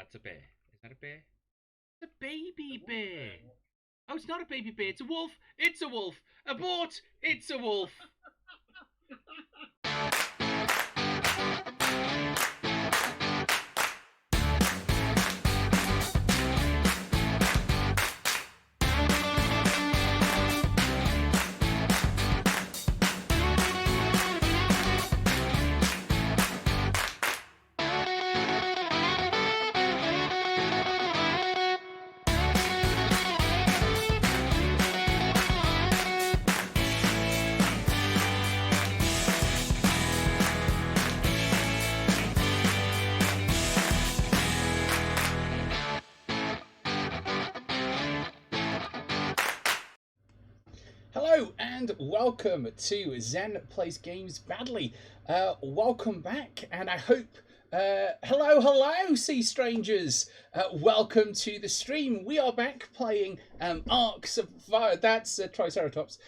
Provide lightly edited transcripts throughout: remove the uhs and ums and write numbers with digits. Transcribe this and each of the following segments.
That's a bear. Is that a bear? It's a baby bear. Oh, it's not a baby bear. It's a wolf. It's a wolf. Abort. It's a wolf. Hello and welcome to Zen Plays Games Badly. Welcome back, and I hope hello, sea strangers. Welcome to the stream. We are back playing Ark Survival. That's Triceratops.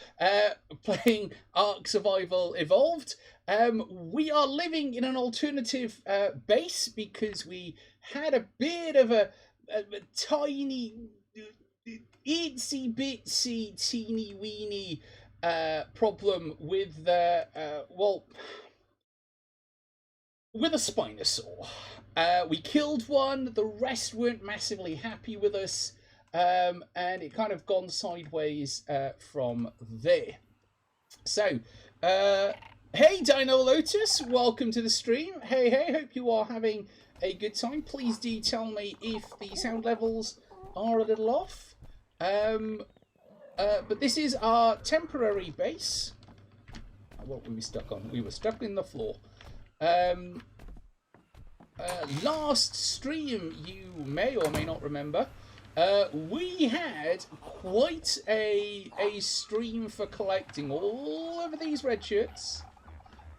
Playing Ark Survival Evolved. We are living in an alternative base because we had a bit of a tiny, itsy bitsy teeny weeny problem with with a Spinosaur. We killed one, the rest weren't massively happy with us, and it kind of gone sideways from there. So hey Dino Lotus, welcome to the stream. Hey, hope you are having a good time. Please do tell me if the sound levels are a little off. But this is our temporary base. What were we stuck on? We were stuck in the floor. Last stream, you may or may not remember, we had quite a stream for collecting all of these red shirts,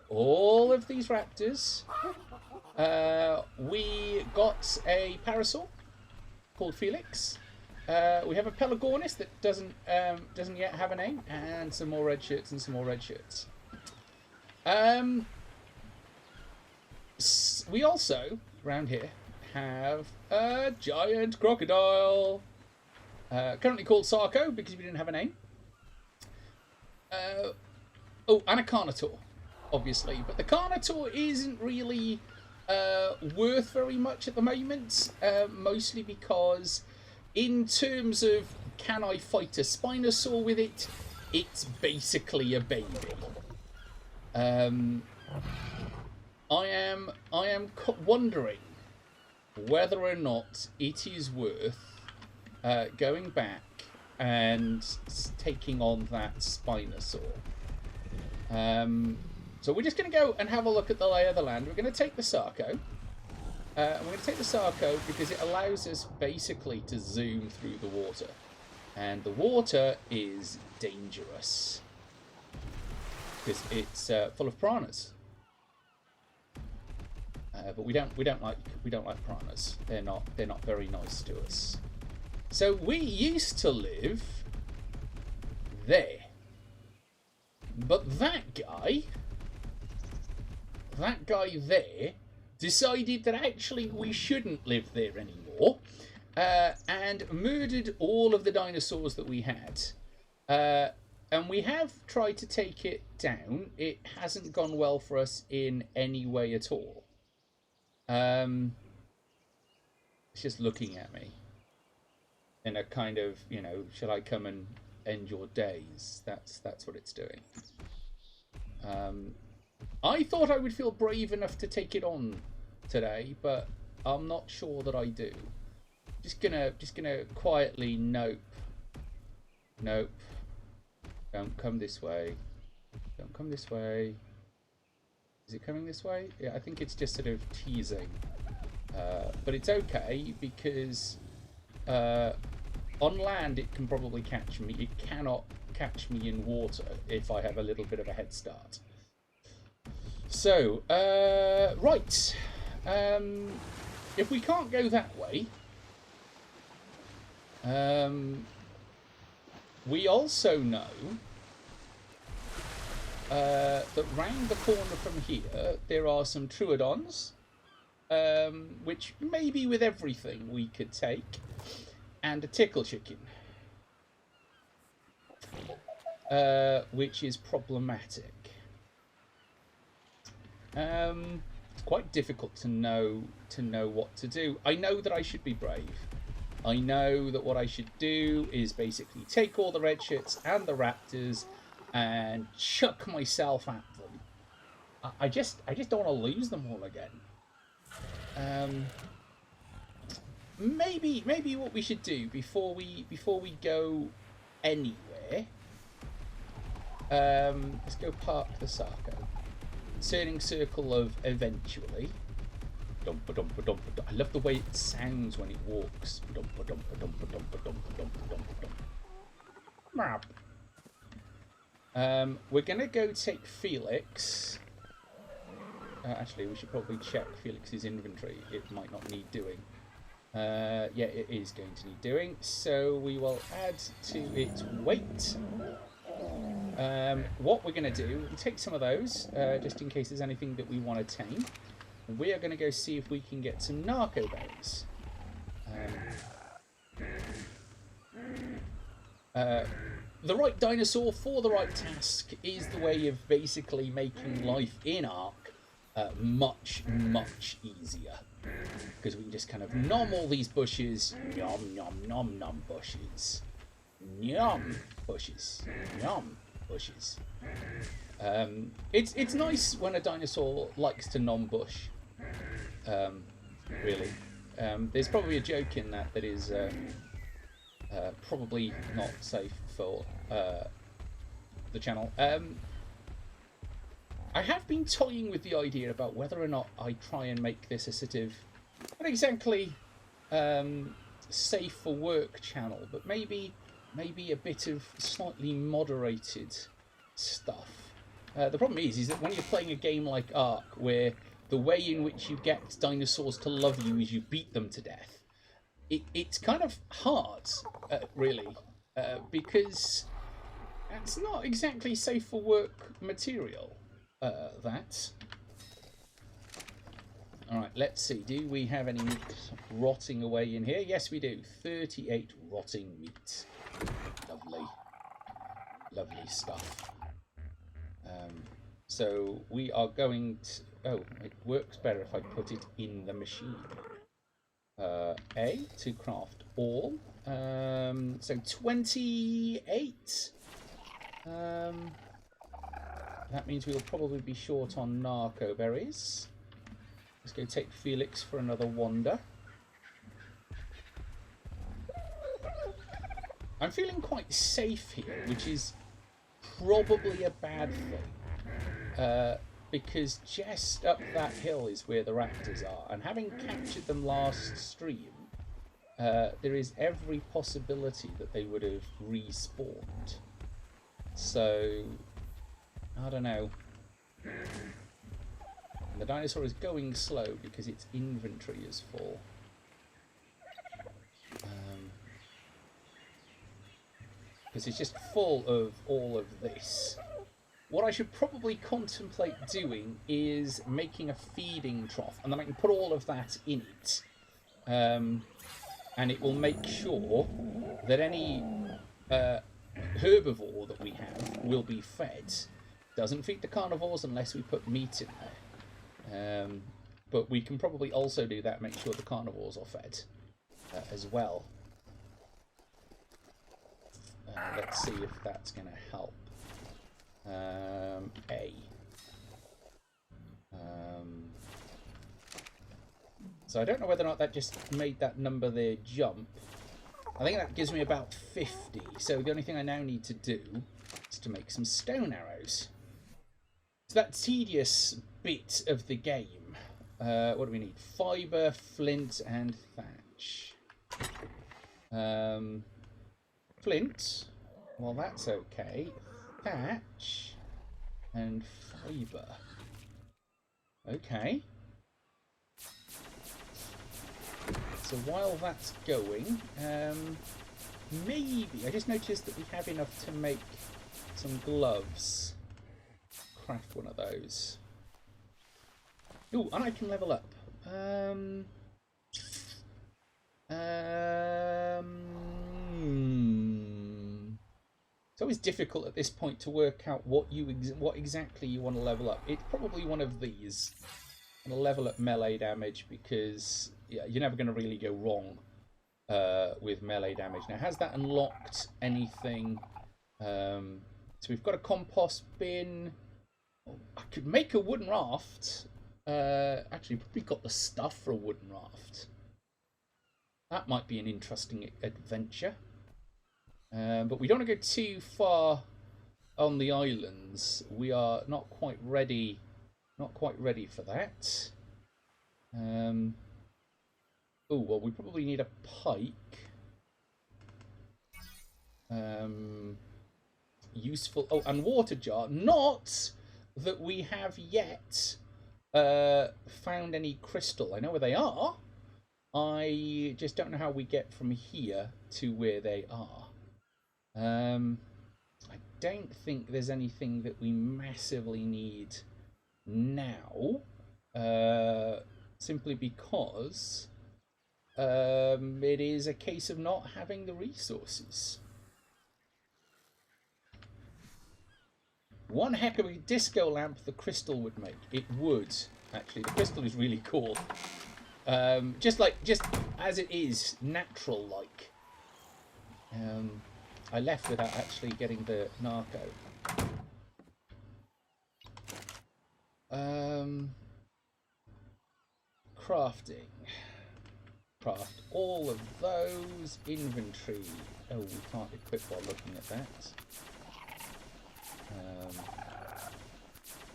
all of these raptors. We got a parasol called Felix. We have a Pelagornis that doesn't yet have a name, and some more red shirts and some more red shirts. We also, around here, have a giant crocodile, currently called Sarko because we didn't have a name. Oh, and a Carnotaur, obviously, but the Carnotaur isn't really worth very much at the moment, mostly because in terms of can I fight a Spinosaur with it, it's basically a baby. I am wondering whether or not it is worth going back and taking on that Spinosaur. So we're just going to go and have a look at the lay of the land. We're going to take the Sarko. We're going to take the Sarko because it allows us basically to zoom through the water. And the water is dangerous because it's full of piranhas. But we don't like piranhas. They're not very nice to us. So we used to live there. But that guy there decided that actually we shouldn't live there anymore, and murdered all of the dinosaurs that we had. And we have tried to take it down. It hasn't gone well for us in any way at all. It's just looking at me in a kind of, you know, shall I come and end your days? That's what it's doing. I thought I would feel brave enough to take it on today, but I'm not sure that I do. Just gonna quietly nope. Don't come this way. Don't come this way. Is it coming this way? Yeah, I think it's just sort of teasing. But it's okay because on land it can probably catch me. It cannot catch me in water if I have a little bit of a head start. So, right. If we can't go that way, we also know that round the corner from here there are some Troodons which maybe with everything we could take, and a tickle chicken, which is problematic. It's quite difficult to know what to do. I know that I should be brave. I know that what I should do is basically take all the red shirts and the raptors and chuck myself at them. I just don't want to lose them all again. Maybe what we should do before we go anywhere. Let's go park the Sarko. Turning circle of eventually. I love the way it sounds when it walks. We're gonna go take Felix. Actually, we should probably check Felix's inventory. It might not need doing. Yeah, it is going to need doing. So we will add to its weight. What we're going to do, we'll take some of those, just in case there's anything that we want to tame. We are going to go see if we can get some narco berries. The right dinosaur for the right task is the way of basically making life in Ark much, much easier. Because we can just kind of nom all these bushes. Nom, nom, nom, nom bushes. Nom bushes. Nom bushes. It's nice when a dinosaur likes to nom bush. Really. There's probably a joke in that is probably not safe for the channel. I have been toying with the idea about whether or not I try and make this a sort of not exactly safe for work channel, but maybe a bit of slightly moderated stuff. The problem is that when you're playing a game like Ark, where the way in which you get dinosaurs to love you is you beat them to death, it's kind of hard, really, because it's not exactly safe for work material. That. Alright, let's see. Do we have any meat rotting away in here? Yes, we do. 38 rotting meat. Lovely. Lovely stuff. So we are going to... Oh, it works better if I put it in the machine. A, to craft all. So 28. That means we'll probably be short on narco berries. Let's go take Felix for another wander. I'm feeling quite safe here, which is probably a bad thing. Because just up that hill is where the raptors are. And having captured them last stream, there is every possibility that they would have respawned. So... I don't know. The dinosaur is going slow because its inventory is full. Because it's just full of all of this. What I should probably contemplate doing is making a feeding trough, and then I can put all of that in it. And it will make sure that any herbivore that we have will be fed. Doesn't feed the carnivores unless we put meat in there. But we can probably also do that, make sure the carnivores are fed as well. Let's see if that's going to help. So I don't know whether or not that just made that number there jump. I think that gives me about 50. So the only thing I now need to do is to make some stone arrows. So that tedious bit of the game. What do we need? Fibre, flint, and thatch. Flint. Well, that's okay. Thatch and fibre. Okay. So while that's going, maybe I just noticed that we have enough to make some gloves. Craft one of those. Ooh, and I can level up. It's always difficult at this point to work out what exactly you want to level up. It's probably one of these. I'm going to level up melee damage because yeah, you're never going to really go wrong with melee damage. Now, has that unlocked anything? So we've got a compost bin. I could make a wooden raft. Actually, probably got the stuff for a wooden raft. That might be an interesting adventure. But we don't want to go too far on the islands. We are not quite ready. Not quite ready for that. Oh well, we probably need a pike. Useful. Oh, and water jar. Not that we have yet found any crystal. I know where they are. I just don't know how we get from here to where they are. I don't think there's anything that we massively need now, simply because it is a case of not having the resources. One heck of a disco lamp the crystal would make. It would, actually. The crystal is really cool. Just as it is, natural-like. I left without actually getting the narco. Crafting. Craft all of those. Inventory. Oh, we can't equip while looking at that.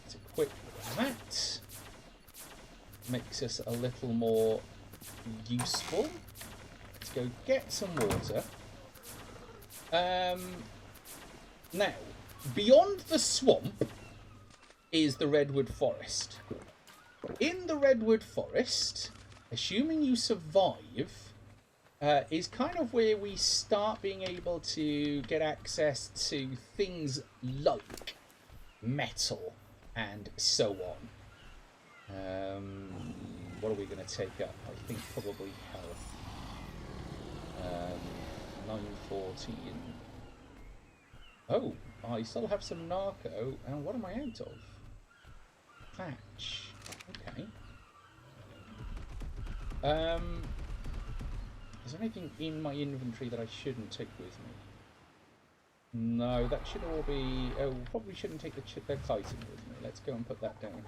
Let's equip that. Makes us a little more useful. Let's go get some water. Now, beyond the swamp is the Redwood Forest. In the Redwood Forest, assuming you survive, is kind of where we start being able to get access to things like metal and so on. What are we going to take up? I think probably health. 914. Oh, I still have some narco. And what am I out of? Thatch. Okay. Is there anything in my inventory that I shouldn't take with me? No, that should all be... Oh, probably shouldn't take the chitin with me. Let's go and put that down.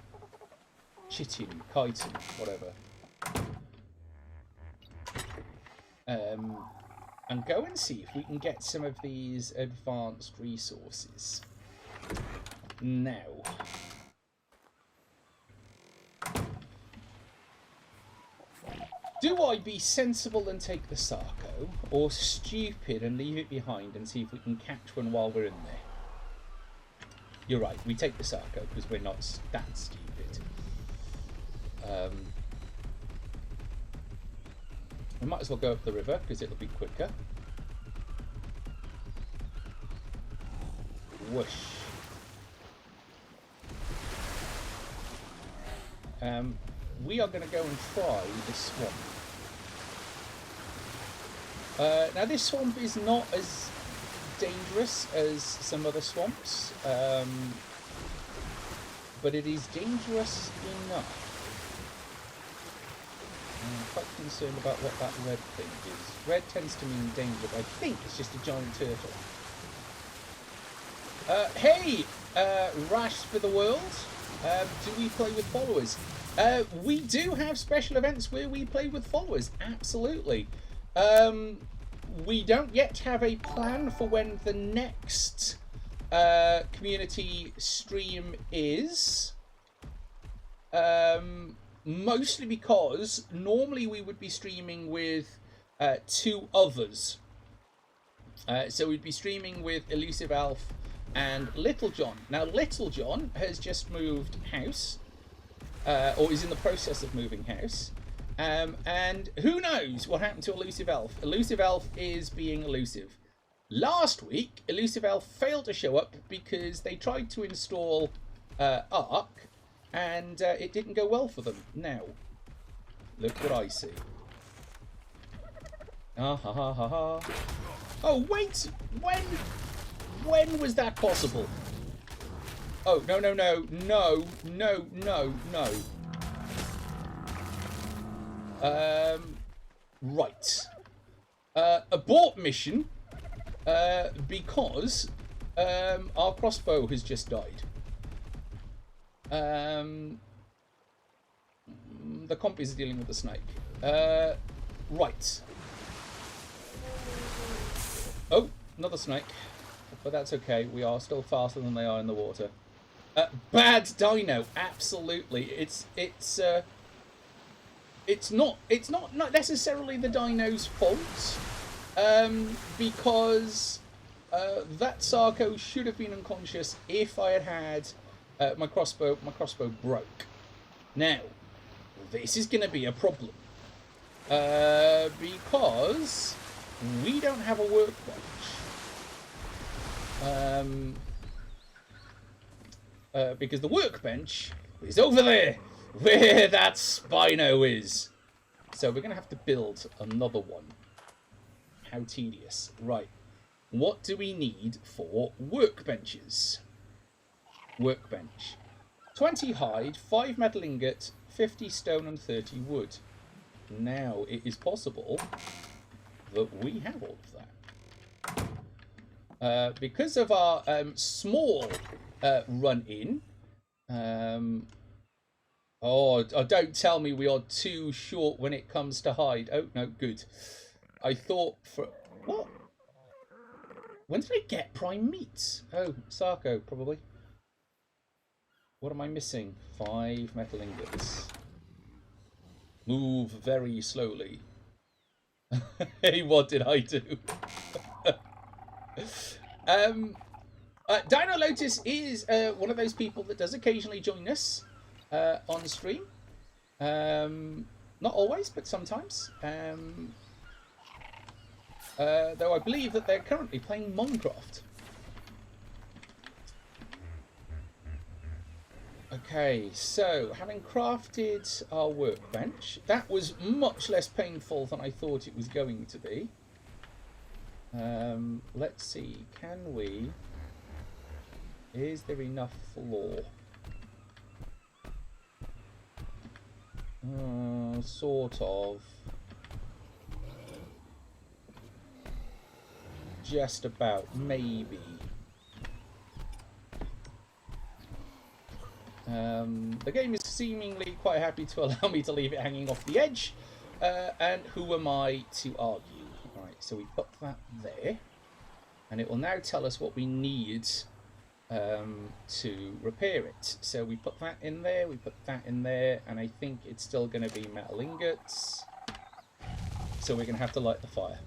Chitin, chitin, whatever. And go and see if we can get some of these advanced resources. Now. Do I be sensible and take the Sarco, or stupid and leave it behind and see if we can catch one while we're in there? You're right, we take the Sarco because we're not that stupid. We might as well go up the river because it'll be quicker. Whoosh. We are going to go and try the swamp. Now this swamp is not as dangerous as some other swamps, but it is dangerous enough. I'm quite concerned about what that red thing is. Red tends to mean danger, but I think it's just a giant turtle. Hey, Rash for the World. Do we play with followers? We do have special events where we play with followers, absolutely. We don't yet have a plan for when the next community stream is. Mostly because normally we would be streaming with two others. So we'd be streaming with Elusive Elf and Little John. Now Little John has just moved house, or is in the process of moving house. And who knows what happened to Elusive Elf. Elusive Elf is being elusive. Last week, Elusive Elf failed to show up because they tried to install Ark, and it didn't go well for them. Now, Look what I see. Ah ha ha ha ha. Oh wait, when was that possible? Oh no no no no no no no. Right. Abort mission. Because our crossbow has just died. The comp is dealing with the snake. Right. Oh, another snake. But that's okay. We are still faster than they are in the water. Bad dino. Absolutely. It's not necessarily the dino's fault. Because that Sarco should have been unconscious if I had my crossbow. My crossbow broke. Now, this is going to be a problem. Because we don't have a workbench. Because the workbench is over there, where that Spino is. So we're going to have to build another one. How tedious. Right. What do we need for workbenches? Workbench. 20 hide, 5 metal ingot, 50 stone and 30 wood. Now, it is possible that we have all of that. Because of our small run-in... Oh, don't tell me we are too short when it comes to hide. Oh, no, good. I thought for... What? When did I get prime meats? Oh, Sarco, probably. What am I missing? 5 metal ingots. Move very slowly. Hey, what did I do? Dino Lotus is one of those people that does occasionally join us on stream. Not always, but sometimes. Though I believe that they're currently playing Minecraft. Okay, so having crafted our workbench, that was much less painful than I thought it was going to be. Let's see, can we... Is there enough floor? Sort of. Just about, maybe. The game is seemingly quite happy to allow me to leave it hanging off the edge. And who am I to argue? Right, so we put that there. And it will now tell us what we need to repair it. So we put that in there, we put that in there, and I think it's still going to be metal ingots. So we're going to have to light the fire.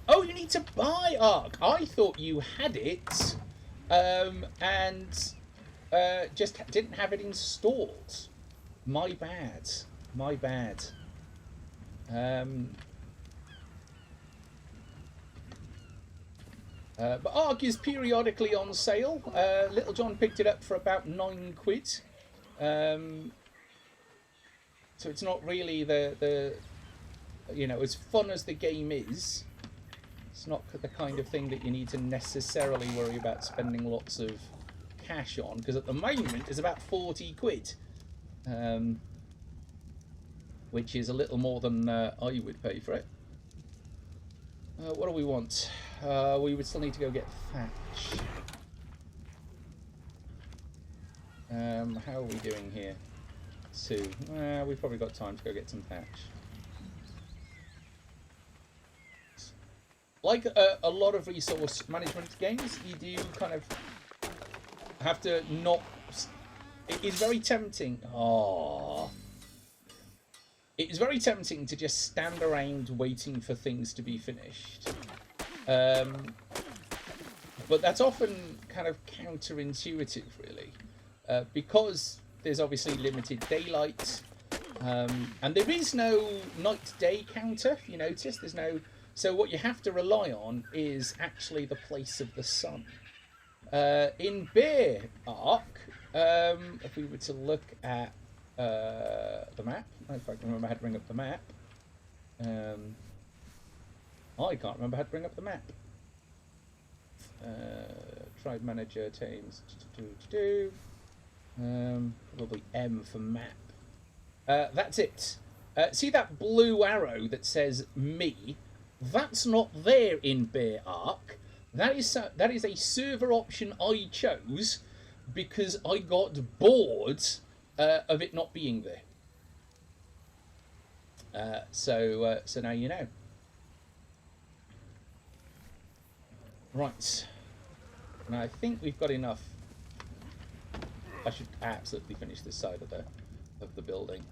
Oh, you need to buy Ark. I thought you had it, and just didn't have it installed. My bad. My bad. But Ark is periodically on sale. Little John picked it up for about £9. So it's not really the you know, as fun as the game is, it's not the kind of thing that you need to necessarily worry about spending lots of cash on, because at the moment it's about £40, which is a little more than I would pay for it. What do we want? We would still need to go get thatch. How are we doing here? 2. We've probably got time to go get some thatch. Like a lot of resource management games, you do kind of have to not... It is very tempting. Oh. It is very tempting to just stand around waiting for things to be finished. But that's often kind of counterintuitive, really. Because there's obviously limited daylight. And there is no night-day counter, if you notice. There's no... So what you have to rely on is actually the place of the sun. In Bear Ark, if we were to look at the map. If I can remember how to bring up the map. I can't remember how to bring up the map. Tribe manager teams. Probably M for map. That's it. See that blue arrow that says me? That's not there in Bear Ark. That is a server option I chose because I got bored of it not being there. So now you know. Right. Now I think we've got enough. I should absolutely finish this side of the building.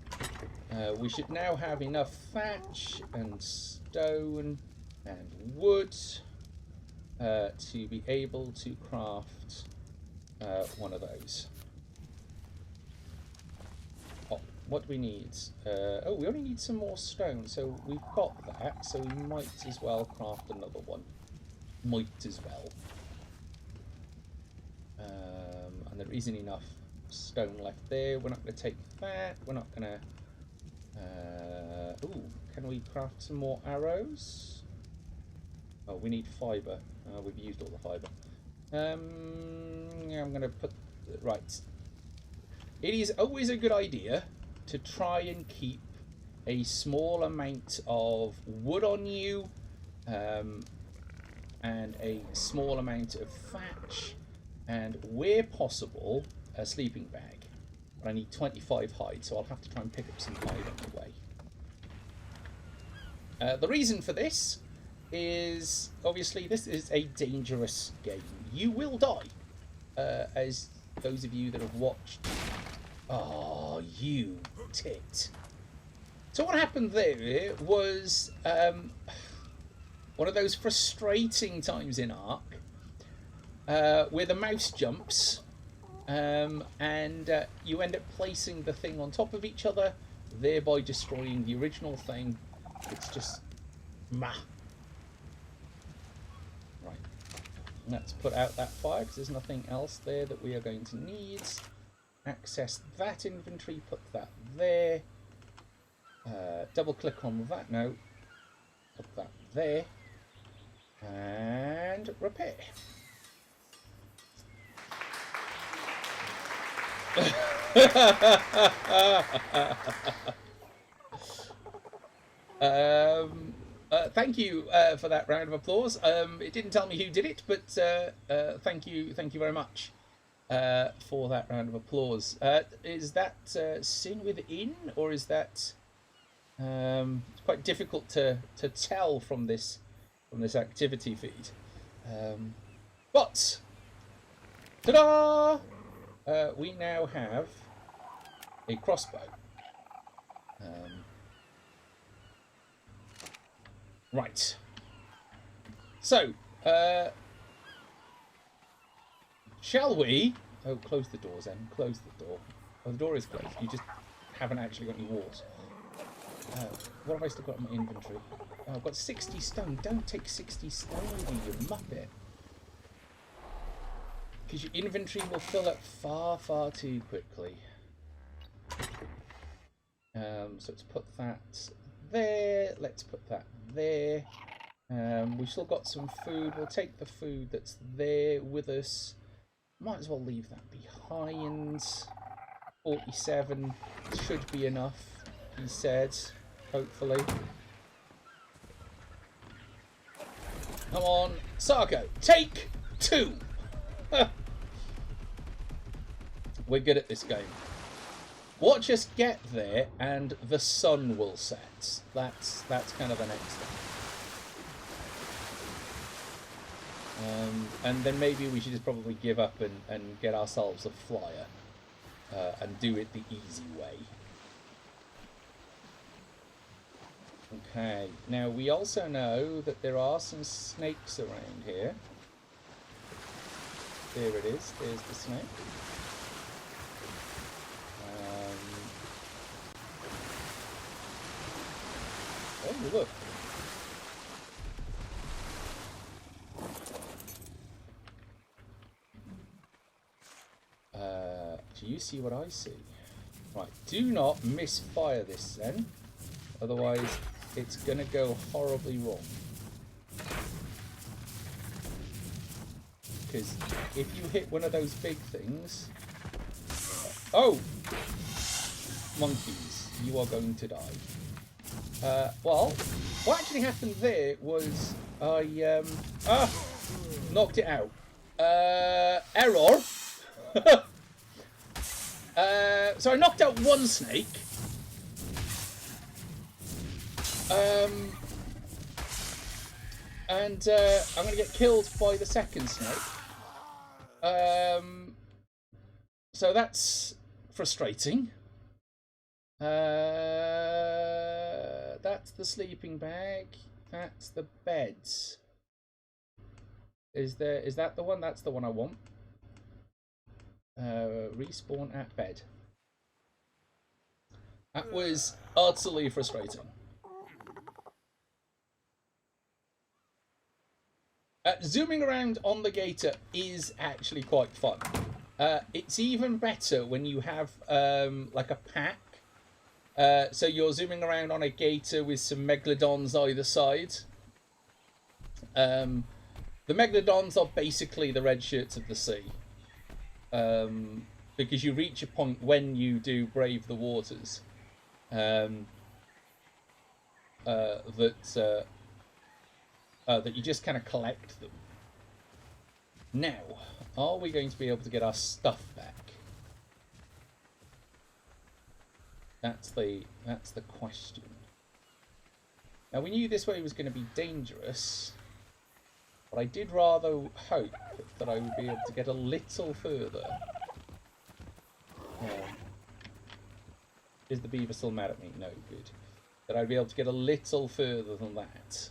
We should now have enough thatch and stone and wood to be able to craft one of those. Oh, what do we need? Oh, we only need some more stone, so we've got that, so we might as well craft another one. Might as well. And there isn't enough stone left there. We're not going to take that. We're not going to... ooh, can we craft some more arrows? Oh, we need fibre. We've used all the fibre. Yeah, I'm going to put... Right. It is always a good idea to try and keep a small amount of wood on you, and a small amount of thatch, and where possible, a sleeping bag. But I need 25 hide, so I'll have to try and pick up some hide on the way. The reason for this is, obviously, this is a dangerous game. You will die, as those of you that have watched. Oh, you tit. So what happened there was one of those frustrating times in Ark where the mouse jumps and you end up placing the thing on top of each other, thereby destroying the original thing. It's just mah. Right. Let's put out that fire because there's nothing else there that we are going to need. Access that inventory, put that there. Double click on that note, put that there. And repair. Thank you for that round of applause. It didn't tell me who did it, but thank you very much for that round of applause. Is that Sin Within, or is that? It's quite difficult to tell from this activity feed. But ta-da! We now have a crossbow. Right. So, shall we? Oh, close the door, Zen. Close the door. Oh, the door is closed. You just haven't actually got any walls. What have I still got in my inventory? Oh, I've got 60 stone. Don't take 60 stone with you, you muppet. Because your inventory will fill up far, far too quickly. So let's put that there. Let's put that there. We've still got some food. We'll take the food that's there with us. Might as well leave that behind. 47 should be enough, he said. Hopefully. Come on, Sarko, take 2. We're good at this game. Watch us get there, and the sun will set. That's kind of the next thing. And then maybe we should just probably give up and get ourselves a flyer and do it the easy way. Okay, now we also know that there are some snakes around here. There it is, there's the snake. Oh, look. Do you see what I see? Right, do not misfire this then. Otherwise, it's going to go horribly wrong. Because if you hit one of those big things... Oh! Monkeys, you are going to die. Well, what actually happened there was I knocked it out. Error. So I knocked out one snake. And I'm going to get killed by the second snake. So that's frustrating. That's the sleeping bag. That's the beds. Is that the one? That's the one I want. Respawn at bed. That was utterly frustrating. Zooming around on the gator is actually quite fun. It's even better when you have like a pack. So you're zooming around on a gator with some megalodons either side. The megalodons are basically the red shirts of the sea. Because you reach a point when you do brave the waters that you just kind of collect them. Now, are we going to be able to get our stuff back? That's the question. Now, we knew this way was going to be dangerous, but I did rather hope that I would be able to get a little further. Is the beaver still mad at me? No, good. That I'd be able to get a little further than that.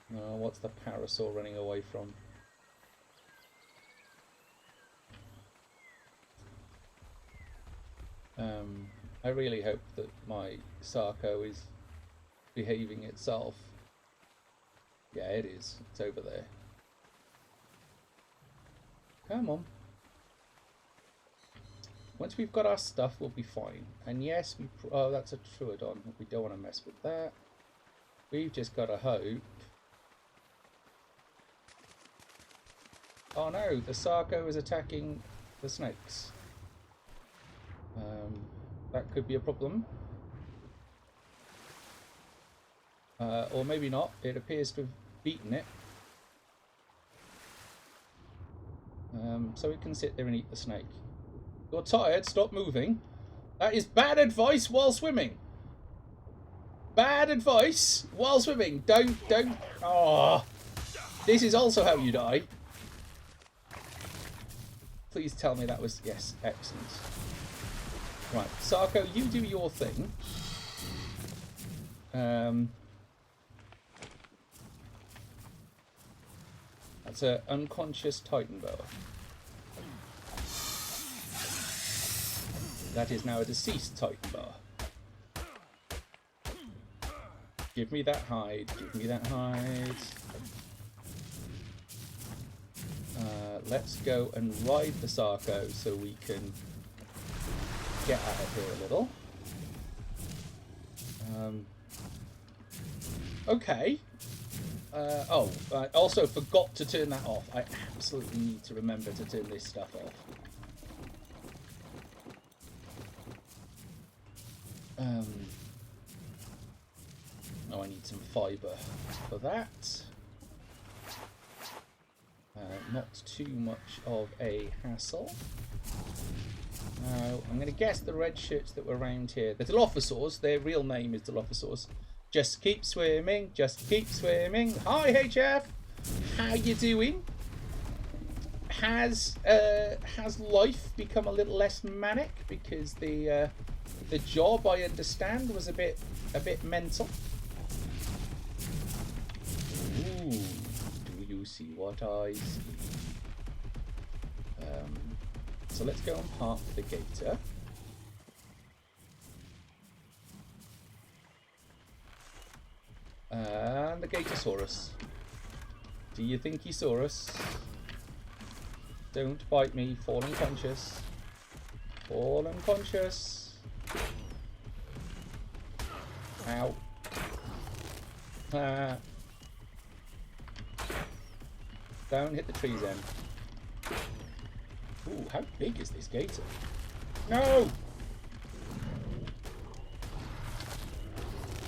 What's the parasaur running away from? I really hope that my Sarco is behaving itself. Yeah, it is. It's over there. Come on. Once we've got our stuff, we'll be fine. And yes, oh, that's a Troodon. We don't want to mess with that. We've just got to hope. Oh no, the Sarco is attacking the snakes. That could be a problem. Or maybe not. It appears to have beaten it. So it can sit there and eat the snake. You're tired, stop moving. That is bad advice while swimming. Bad advice while swimming. Don't. Oh, this is also how you die. Please tell me that was... Yes, excellent. Right, Sarco, you do your thing. That's an unconscious Titan boa. That is now a deceased Titan boa. Give me that hide. Give me that hide. Let's go and ride the Sarco so we can get out of here a little. Okay. Oh, I also forgot to turn that off. I absolutely need to remember to turn this stuff off. Oh, I need some fibre for that. Not too much of a hassle. Now, I'm going to guess the red shirts that were around here. The Dilophosaurus, their real name is Dilophosaurus. Just keep swimming, just keep swimming. Hi, HF! How you doing? Has life become a little less manic? Because the job, I understand, was a bit mental. Ooh. You see what I see. So let's go and park the gator. And the Gatosaurus. Do you think he saw us? Don't bite me, fall unconscious. All unconscious. Ow. Don't hit the trees end. Ooh, how big is this gator? No!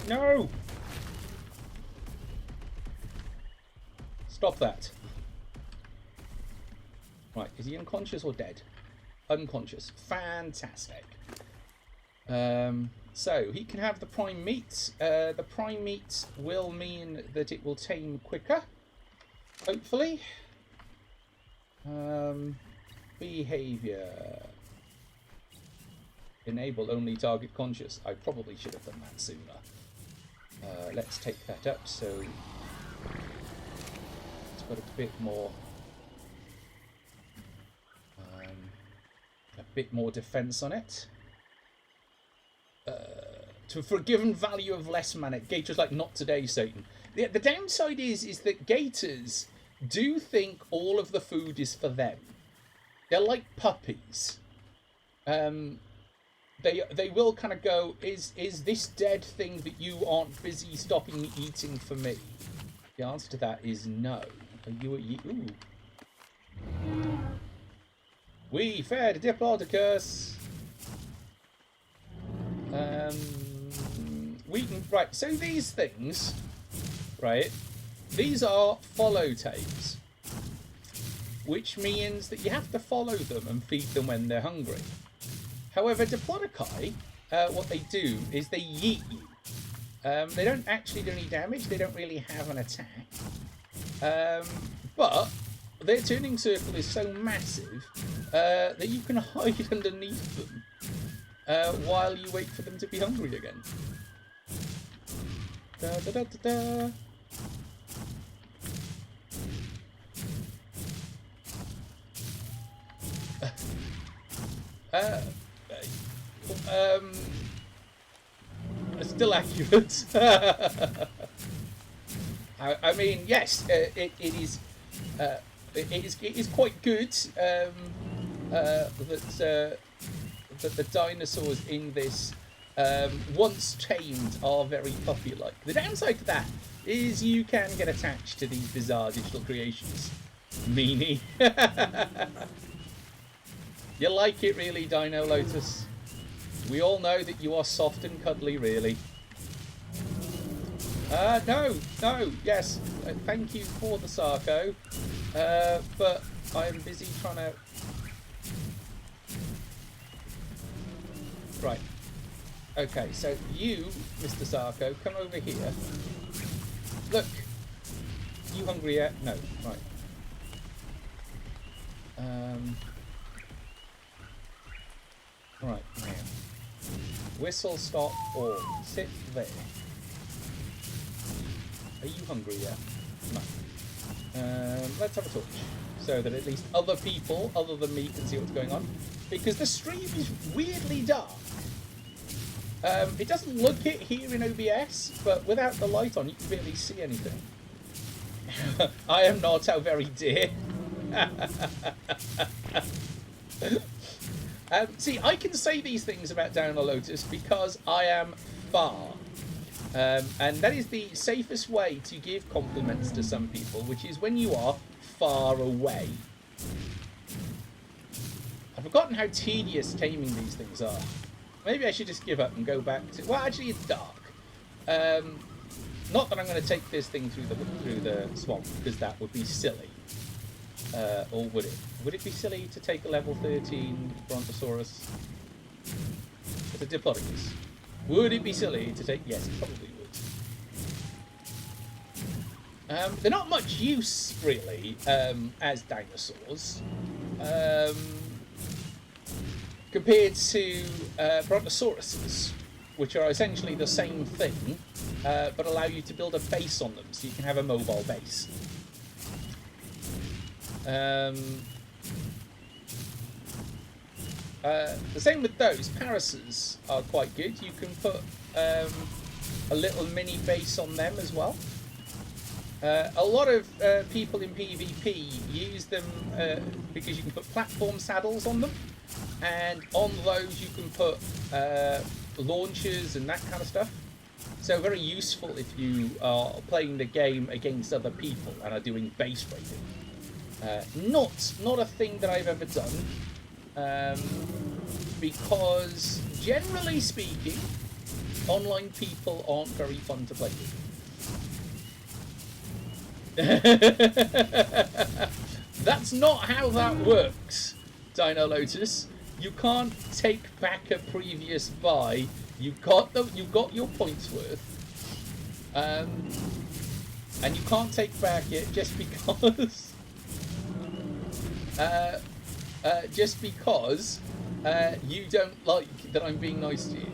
No! Stop that. Right, is he unconscious or dead? Unconscious. Fantastic. So, he can have the prime meat. The prime meat will mean that it will tame quicker. Hopefully. Behavior. Enable only target conscious. I probably should have done that sooner. Let's take that up so it's got a bit more defense on it. For a given value of less mana, Gators like not today, Satan. The downside is that Gators do think all of the food is for them. They're like puppies. They will kind of go, is this dead thing that you aren't busy stopping eating for me? The answer to that is no. Are you ooh. We fed Diplodocus. We can right. So these things, right? These are follow tames, which means that you have to follow them and feed them when they're hungry. However, Diplodocus, what they do is they yeet you. They don't actually do any damage. They don't really have an attack. But their turning circle is so massive that you can hide underneath them while you wait for them to be hungry again. Da, da, da, da, da. Still accurate. I mean, yes, it is quite good that the dinosaurs in this, once tamed, are very puppy-like. The downside to that is you can get attached to these bizarre digital creations. Meanie. You like it really, Dino Lotus? We all know that you are soft and cuddly, really. No, yes, thank you for the Sarco, but I am busy trying to... Right. Okay, so you, Mr. Sarco, come over here. Look. You hungry yet? No, right. Right, now. Whistle, stop, or sit there. Are you hungry yet? No. Let's have a torch, so that at least other people, other than me, can see what's going on. Because the stream is weirdly dark. It doesn't look it here in OBS, but without the light on, you can barely see anything. I am not, how very dear. See, I can say these things about Dino Lotus because I am far. And that is the safest way to give compliments to some people, which is when you are far away. I've forgotten how tedious taming these things are. Maybe I should just give up and go back to... Well, actually, it's dark. Not that I'm going to take this thing through the swamp, because that would be silly. Or would it? Would it be silly to take a level 13 Brontosaurus? It's a Diplodocus. Would it be silly to take... Yes, it probably would. They're not much use, really, as dinosaurs. Compared to Brontosauruses, which are essentially the same thing, but allow you to build a base on them, so you can have a mobile base. The same with those. Parasaurs are quite good. You can put a little mini base on them as well. A lot of people in PvP use them because you can put platform saddles on them. and on those you can put launchers and that kind of stuff. So very useful if you are playing the game against other people and are doing base raiding. Not a thing that I've ever done, because generally speaking, online people aren't very fun to play with. That's not how that works, Dino Lotus. You can't take back a previous buy. You got your points worth, and you can't take back it just because you don't like that I'm being nice to you.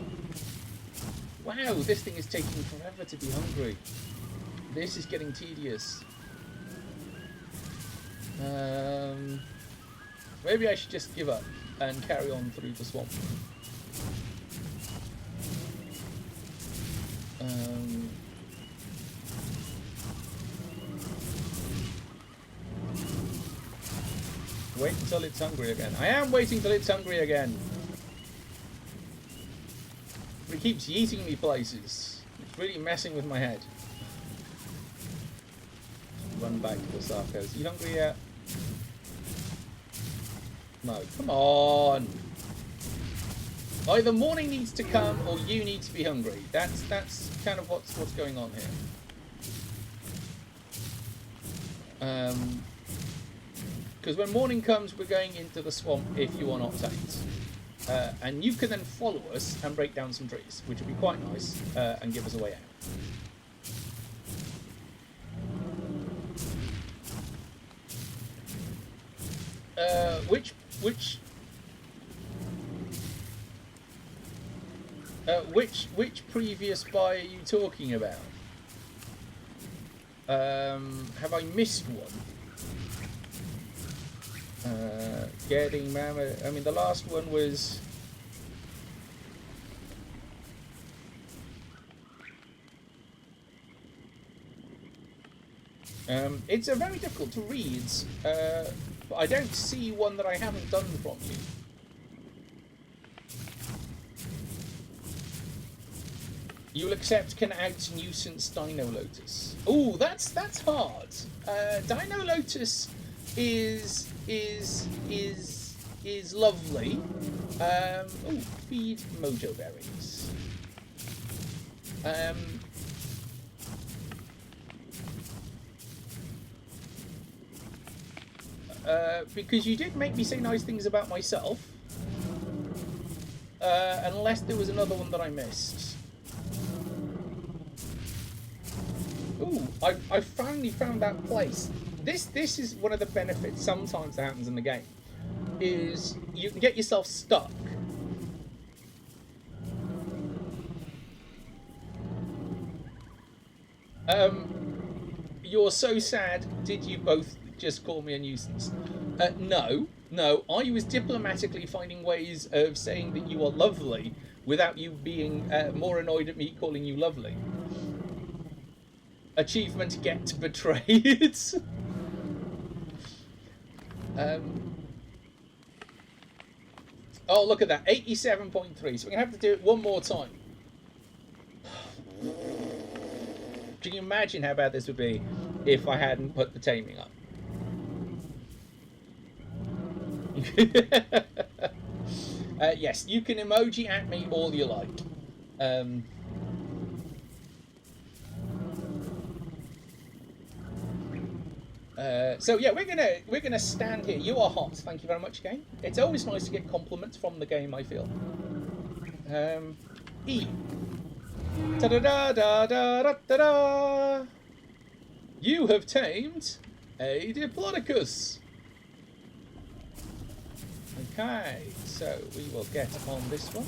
Wow, this thing is taking forever to be hungry. This is getting tedious. Maybe I should just give up and carry on through the swamp. Wait until it's hungry again. I am waiting till it's hungry again. But it keeps yeeting me places. It's really messing with my head. Run back to the Sarcos. You hungry yet? No. Come on. Either morning needs to come or you need to be hungry. That's kind of what's going on here. Because when morning comes, we're going into the swamp if you are not tamed. And you can then follow us and break down some trees, which would be quite nice, and give us a way out. Which previous buy are you talking about? Have I missed one? Getting mammoth. I mean, the last one was. It's a very difficult to read, but I don't see one that I haven't done from you. You'll accept can out nuisance Dino Lotus. Oh, that's hard. Dino Lotus is lovely. Oh, feed mojo berries. Because you did make me say nice things about myself. Unless there was another one that I missed. Ooh, I finally found that place. This is one of the benefits sometimes that happens in the game, is you can get yourself stuck. You're so sad. Did you both just call me a nuisance? No. I was diplomatically finding ways of saying that you are lovely without you being more annoyed at me calling you lovely. Achievement get betrayed. Oh, look at that. 87.3. So we're going to have to do it one more time. Can you imagine how bad this would be if I hadn't put the taming up? Yes, you can emoji at me all you like. So yeah, we're gonna stand here. You are hot. Thank you very much, game. It's always nice to get compliments from the game, I feel. E. Ta da da da da da da da. You have tamed a Diplodocus. Okay, so we will get on this one.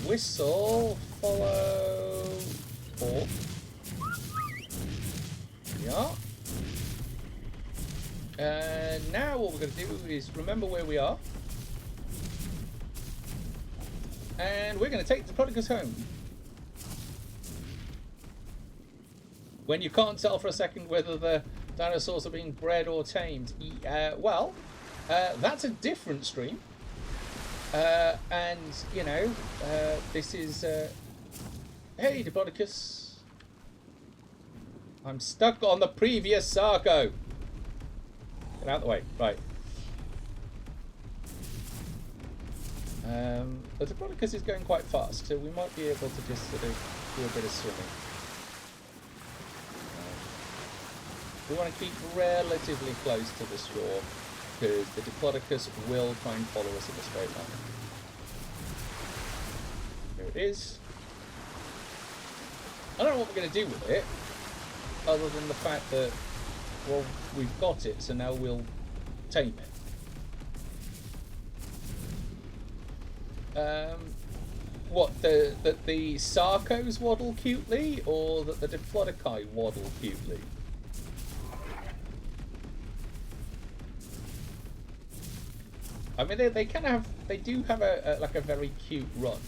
Whistle, follow, or. Yeah. Now what we're going to do is remember where we are. And we're going to take the Diplodocus home. When you can't tell for a second whether the dinosaurs are being bred or tamed. Well, That's a different stream. And, you know, this is... Hey, Diplodocus. I'm stuck on the previous Sarco. Get out of the way. Right. The Diplodocus is going quite fast, so we might be able to just sort of do a bit of swimming. We want to keep relatively close to the shore, because the Diplodocus will try and follow us in a straight line. Here it is. I don't know what we're going to do with it, other than the fact that, well, we've got it, so now we'll tame it. What, that the Sarcos waddle cutely, or that the Diplodoci waddle cutely? I mean, they kind of they do have a like a very cute run.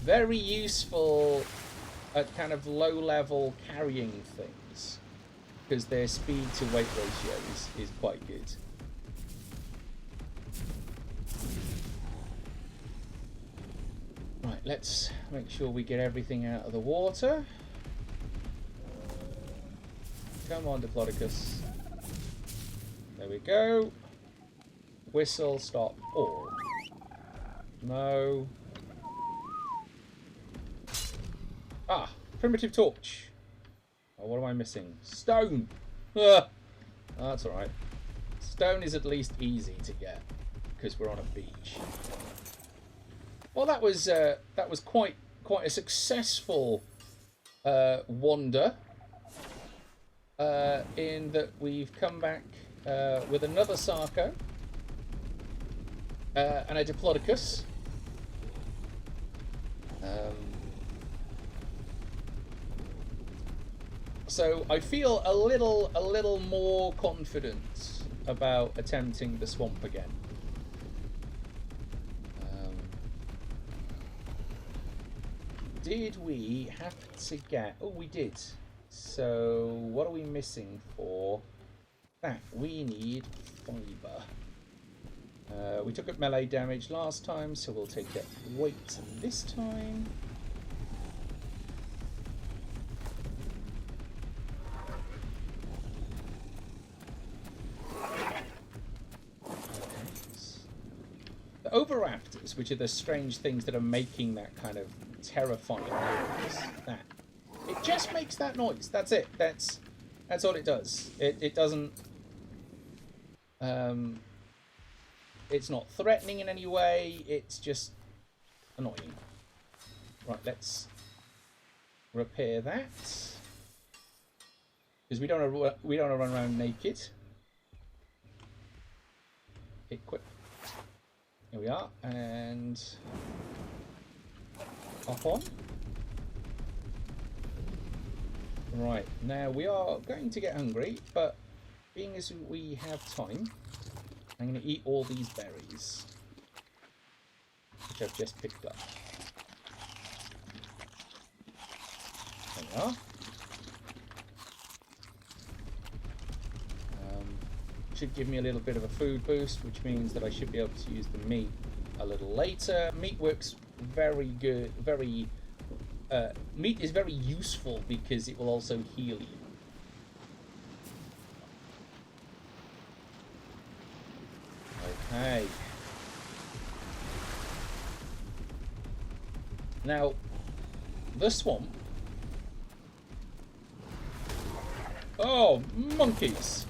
Very useful at kind of low level carrying things, because their speed to weight ratio is quite good. Right, let's make sure we get everything out of the water. Come on, Diplodocus. There we go. Whistle, stop, all. No. Ah, primitive torch. Oh, what am I missing? Stone. Ah, that's all right. Stone is at least easy to get because we're on a beach. Well, that was quite a successful wander. In that we've come back with another Sarco. And a Diplodocus. So I feel a little more confident about attempting the swamp again. Did we have to get... Oh, we did. So what are we missing for that? We need fibre. We took up melee damage last time, so we'll take up weight this time. The Overafters, which are the strange things that are making that kind of terrifying noise, that it just makes that noise. That's it. That's all it does. It doesn't. It's not threatening in any way, it's just annoying. Right, let's repair that. Because we don't want to run around naked. Equip. Here we are, and hop on. Right, now we are going to get hungry, but being as we have time, I'm going to eat all these berries, which I've just picked up. There we are. Should give me a little bit of a food boost, which means that I should be able to use the meat a little later. Meat works very good, meat is very useful because it will also heal you. Okay. Now, the swamp. Oh, monkeys!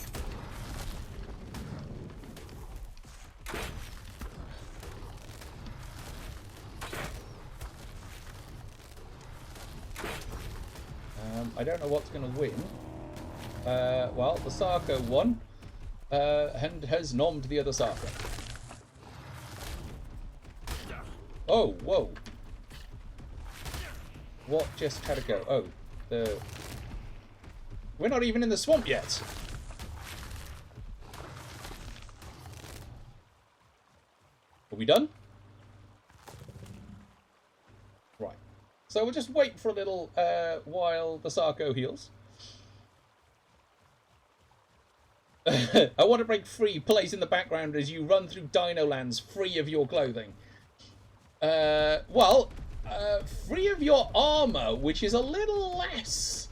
I don't know what's going to win. Well, the Sarco won. And has nommed the other Sarco. Oh, whoa. What just had to go? Oh, we're not even in the swamp yet. Are we done? Right. So we'll just wait for a little while the Sarco heals. I want to break free plays in the background as you run through Dino Lands free of your clothing. Free of your armor, which is a little less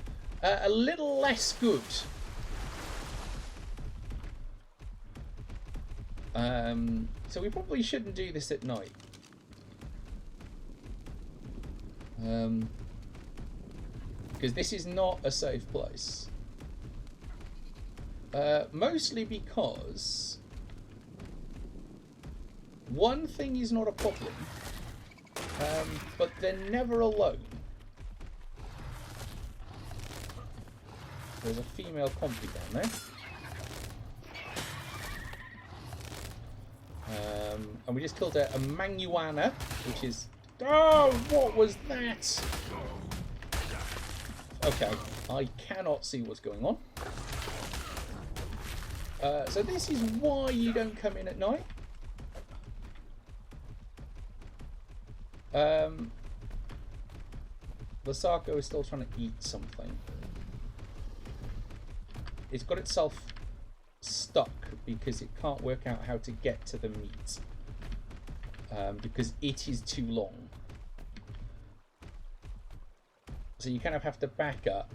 good. So we probably shouldn't do this at night. Because this is not a safe place. Mostly because one thing is not a problem, but they're never alone. There's a female compy down there. And we just killed a Manuana, which is... Oh, what was that? Okay, I cannot see what's going on. So this is why you don't come in at night. The Sarco is still trying to eat something. It's got itself stuck because it can't work out how to get to the meat. Because it is too long. So you kind of have to back up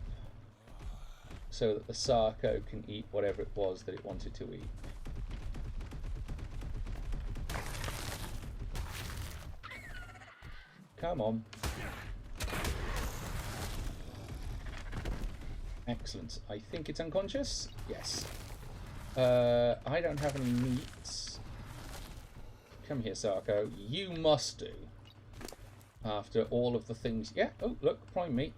so that the Sarco can eat whatever it was that it wanted to eat. Come on. Excellent. I think it's unconscious. Yes. I don't have any meat. Come here, Sarco. You must do. After all of the things... Yeah, oh, look, prime meat.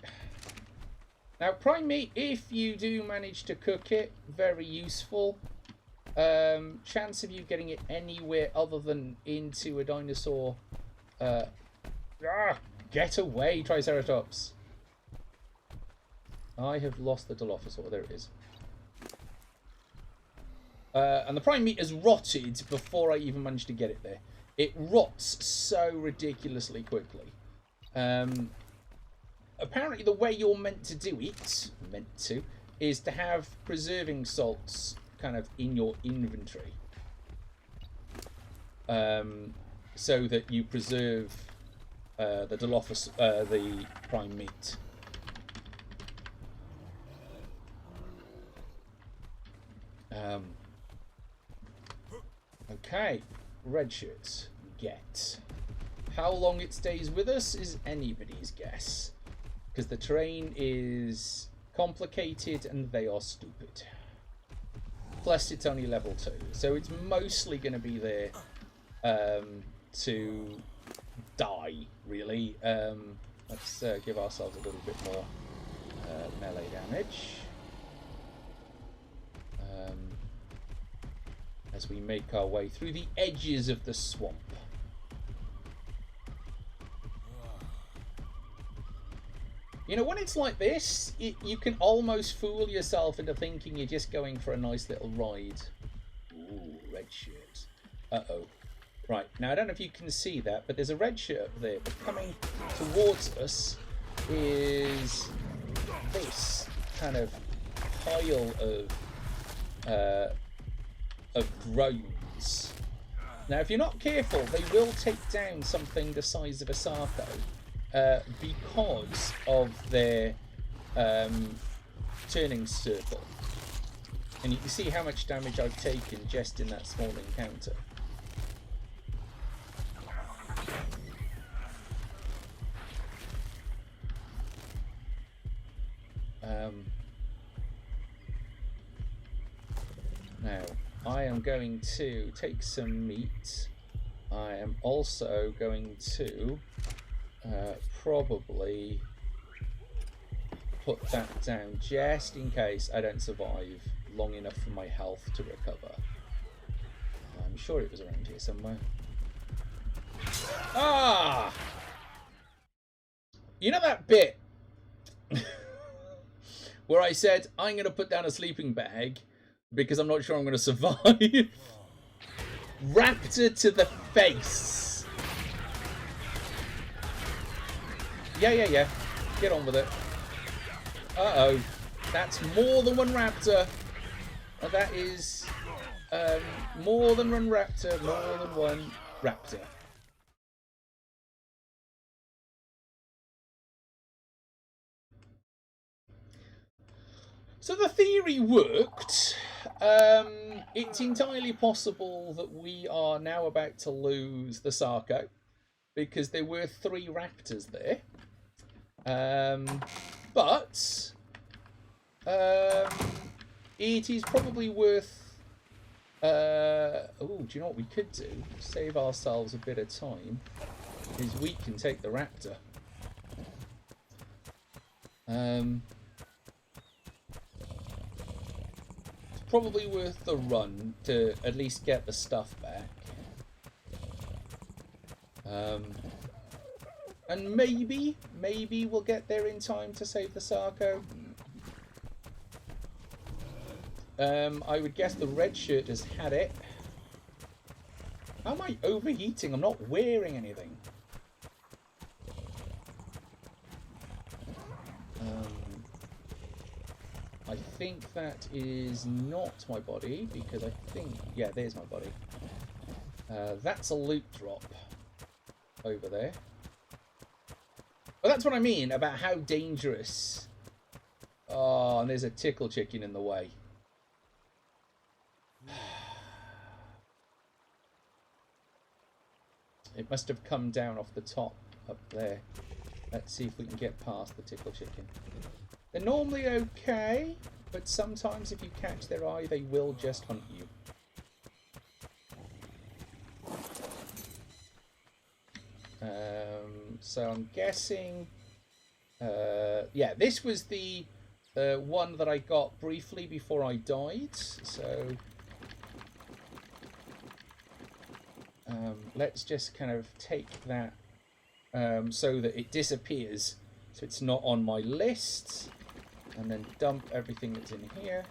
Now, prime meat, if you do manage to cook it, very useful. Chance of you getting it anywhere other than into a dinosaur... get away, Triceratops. I have lost the Dilophosaurus. There it is. And the prime meat has rotted before I even managed to get it there. It rots so ridiculously quickly. Apparently the way you're meant to do it, is to have preserving salts kind of in your inventory. So that you preserve the prime meat. Okay, red shirts, get. How long it stays with us is anybody's guess. Because the terrain is complicated and they are stupid. Plus it's only level 2, so it's mostly going to be there to die, really. Let's give ourselves a little bit more melee damage. As we make our way through the edges of the swamp. You know, when it's like this, you can almost fool yourself into thinking you're just going for a nice little ride. Ooh, red shirt. Uh-oh. Right, now I don't know if you can see that, but there's a red shirt up there, but coming towards us is this kind of pile of drones. Now, if you're not careful, they will take down something the size of a Sarco because of their turning circle. And you can see how much damage I've taken just in that small encounter. Now, I am going to take some meat. I am also going to probably put that down just in case I don't survive long enough for my health to recover. I'm sure it was around here somewhere. Ah! You know that bit where I said I'm going to put down a sleeping bag because I'm not sure I'm going to survive? Raptor to the face. Yeah. Get on with it. Uh-oh. That's more than one raptor. That is more than one raptor, more than one raptor. So the theory worked. It's entirely possible that we are now about to lose the Sarco because there were 3 raptors there. But it is probably worth... oh, do you know what we could do? Save ourselves a bit of time. Is we can take the raptor. It's probably worth the run to at least get the stuff back. And maybe we'll get there in time to save the Sarco. I would guess the red shirt has had it. How am I overheating? I'm not wearing anything. I think that is not my body, because I think... Yeah, there's my body. That's a loot drop over there. Well, that's what I mean about how dangerous. Oh, and there's a tickle chicken in the way. It must have come down off the top up there. Let's see if we can get past the tickle chicken. They're normally okay, but sometimes if you catch their eye, they will just hunt you. So I'm guessing... yeah, this was the one that I got briefly before I died. So let's just kind of take that so that it disappears. So it's not on my list. And then dump everything that's in here.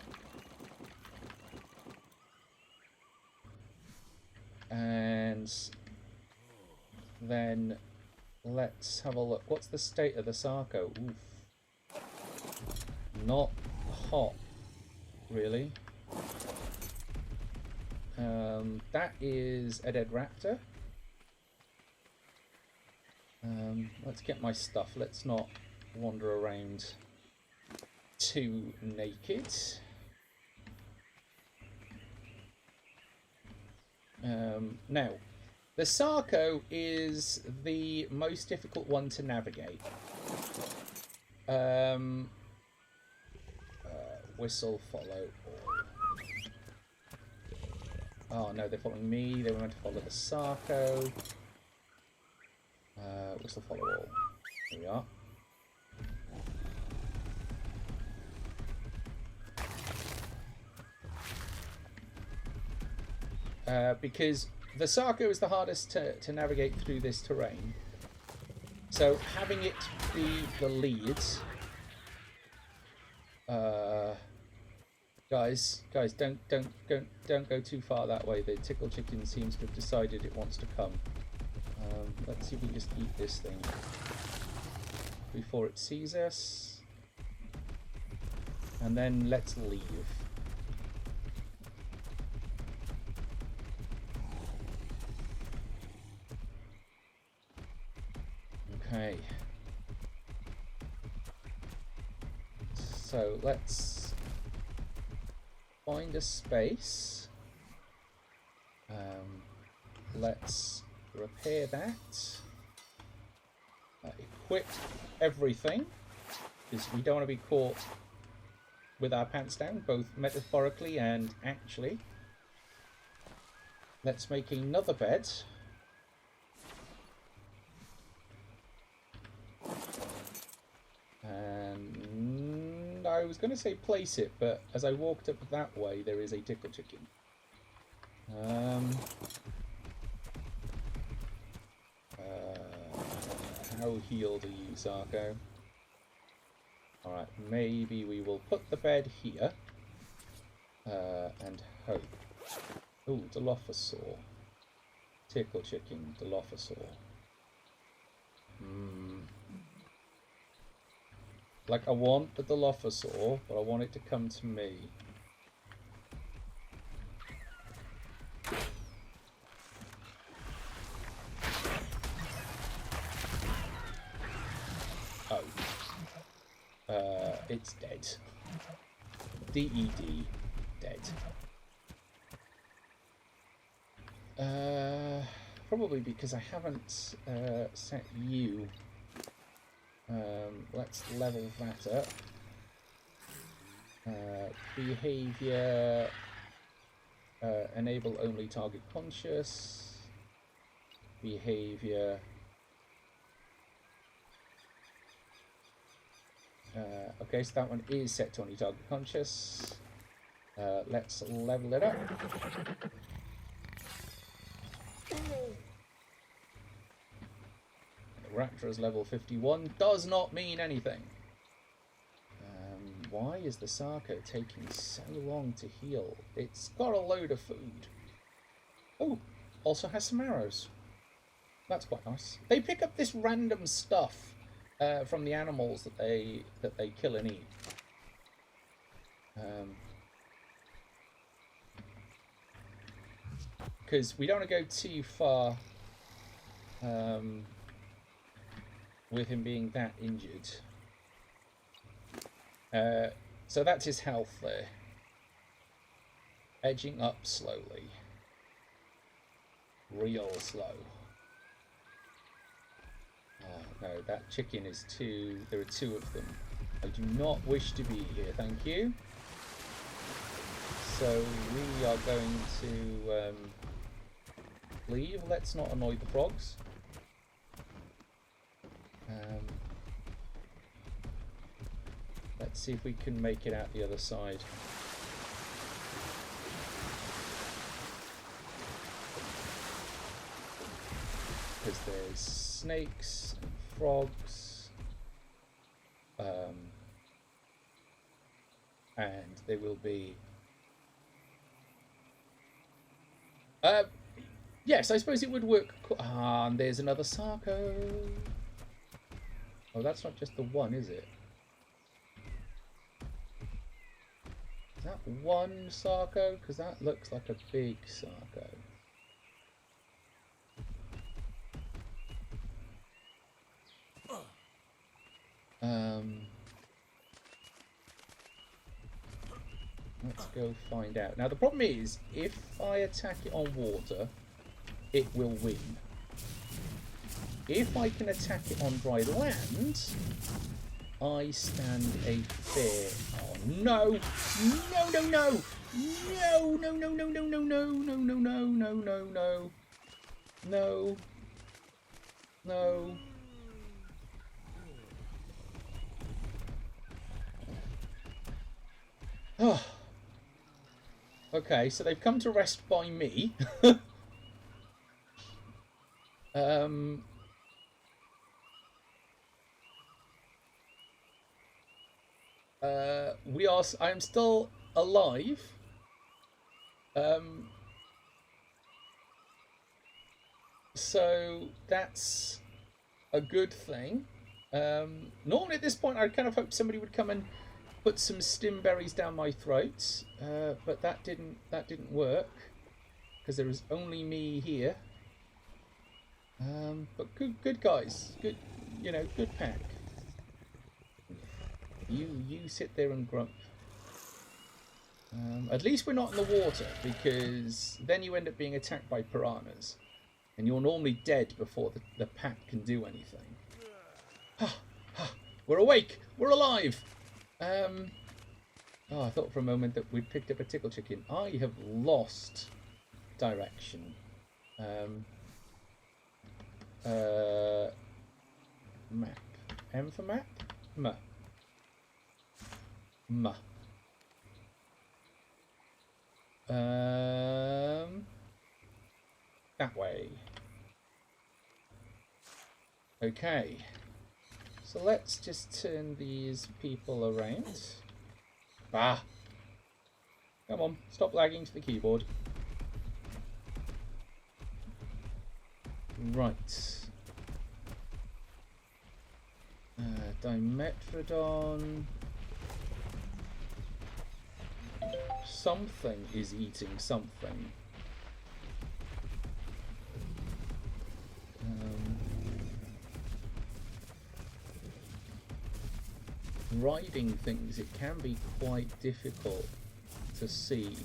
And then let's have a look. What's the state of the Sarco? Oof. Not hot, really. That is a dead raptor. Let's get my stuff. Let's not wander around too naked. Now, the Sarco is the most difficult one to navigate. Whistle, follow, all. Oh no, they're following me. They were meant to follow the Sarco. Whistle, follow, all. Here we are. Because the Sarco is the hardest to navigate through this terrain. So having it be the lead, guys, don't go too far that way. The tickle chicken seems to have decided it wants to come. Let's see if we can just eat this thing before it sees us, and then let's leave. Okay, so let's find a space. Let's repair that. Equip everything, because we don't want to be caught with our pants down, both metaphorically and actually. Let's make another bed. And I was going to say place it, but as I walked up that way, there is a tickle chicken. How healed are you, Sarco? Alright, maybe we will put the bed here. And hope. Ooh, Dilophosaurus. Tickle chicken, Dilophosaurus. Like, I want the Dilophosaurus, but I want it to come to me. it's dead. D-E-D, dead. Probably because I haven't set you. Let's level that up. Behavior, enable only target conscious. Behavior. Okay, so that one is set to only target conscious. Let's level it up. Raptor is level 51. Does not mean anything. Why is the Sarco taking so long to heal? It's got a load of food. Oh, also has some arrows. That's quite nice. They pick up this random stuff from the animals that they kill and eat. Because we don't want to go too far with him being that injured. So that's his health there. Edging up slowly. Real slow. Oh, no, that chicken is too... There are two of them. I do not wish to be here, thank you. So we are going to leave. Let's not annoy the frogs. Let's see if we can make it out the other side. Because there's snakes and frogs. And there will be... yes, I suppose it would work. Ah, and there's another Sarco. Oh, that's not just the one, is it? Is that one Sarco? Because that looks like a big Sarco. Let's go find out. Now the problem is, if I attack it on water, it will win. If I can attack it on dry land, I stand a fair... Oh no! No, no, no! No, no, no, no, no, no, no, no, no, no, no, no, no. No. No. Oh. Okay, so they've come to rest by me. I am still alive. So that's a good thing. Normally at this point I kind of hoped somebody would come and put some stim berries down my throat, but that didn't work because there is only me here. But good guys, good, good pack. You sit there and grump. At least we're not in the water, because then you end up being attacked by piranhas, and you're normally dead before the pack can do anything. We're awake. We're alive. Oh, I thought for a moment that we'd picked up a tickle chicken. I have lost direction. Map. M for map? M. M. That way. Okay. So let's just turn these people around. Ah! Come on, stop lagging to the keyboard. Right. Dimetrodon. Something is eating something. riding things, it can be quite difficult to see.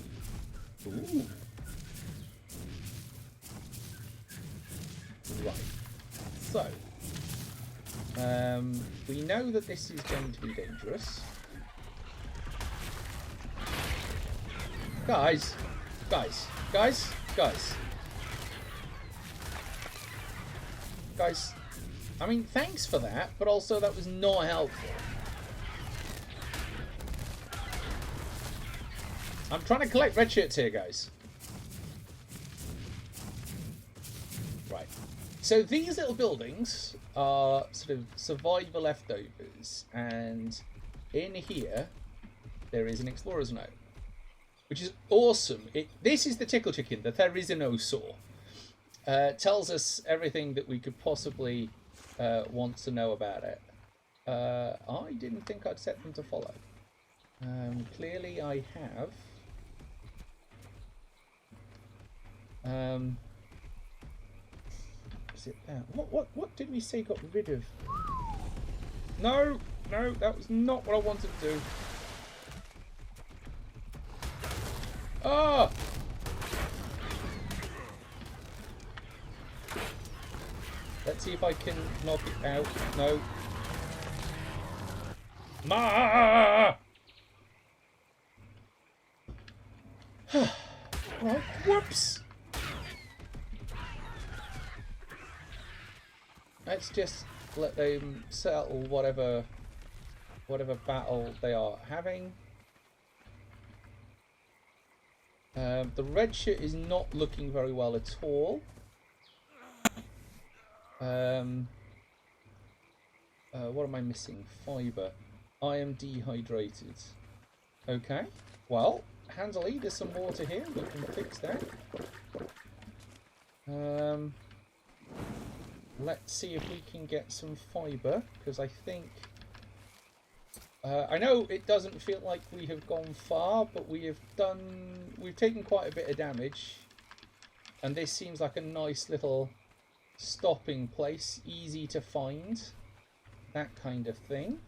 Ooh. Right. So, we know that this is going to be dangerous. Guys. I mean, thanks for that, but also that was not helpful. I'm trying to collect red shirts here, guys. Right. So these little buildings are sort of survivor leftovers, and in here there is an explorer's note, which is awesome. This is the tickle chicken, the Therizinosaur. Tells us everything that we could possibly want to know about it. I didn't think I'd set them to follow. Clearly I have. Is it there? What did we say got rid of? No, that was not what I wanted to do. Ah! Let's see if I can knock it out. No. Ma! Right, whoops! Let's just let them settle whatever battle they are having. The red shirt is not looking very well at all. What am I missing? Fibre. I am dehydrated. Okay. Well, handily, there's some water here. We can fix that. Let's see if we can get some fibre, because I think... I know it doesn't feel like we have gone far, but we've taken quite a bit of damage. And this seems like a nice little stopping place, easy to find, that kind of thing.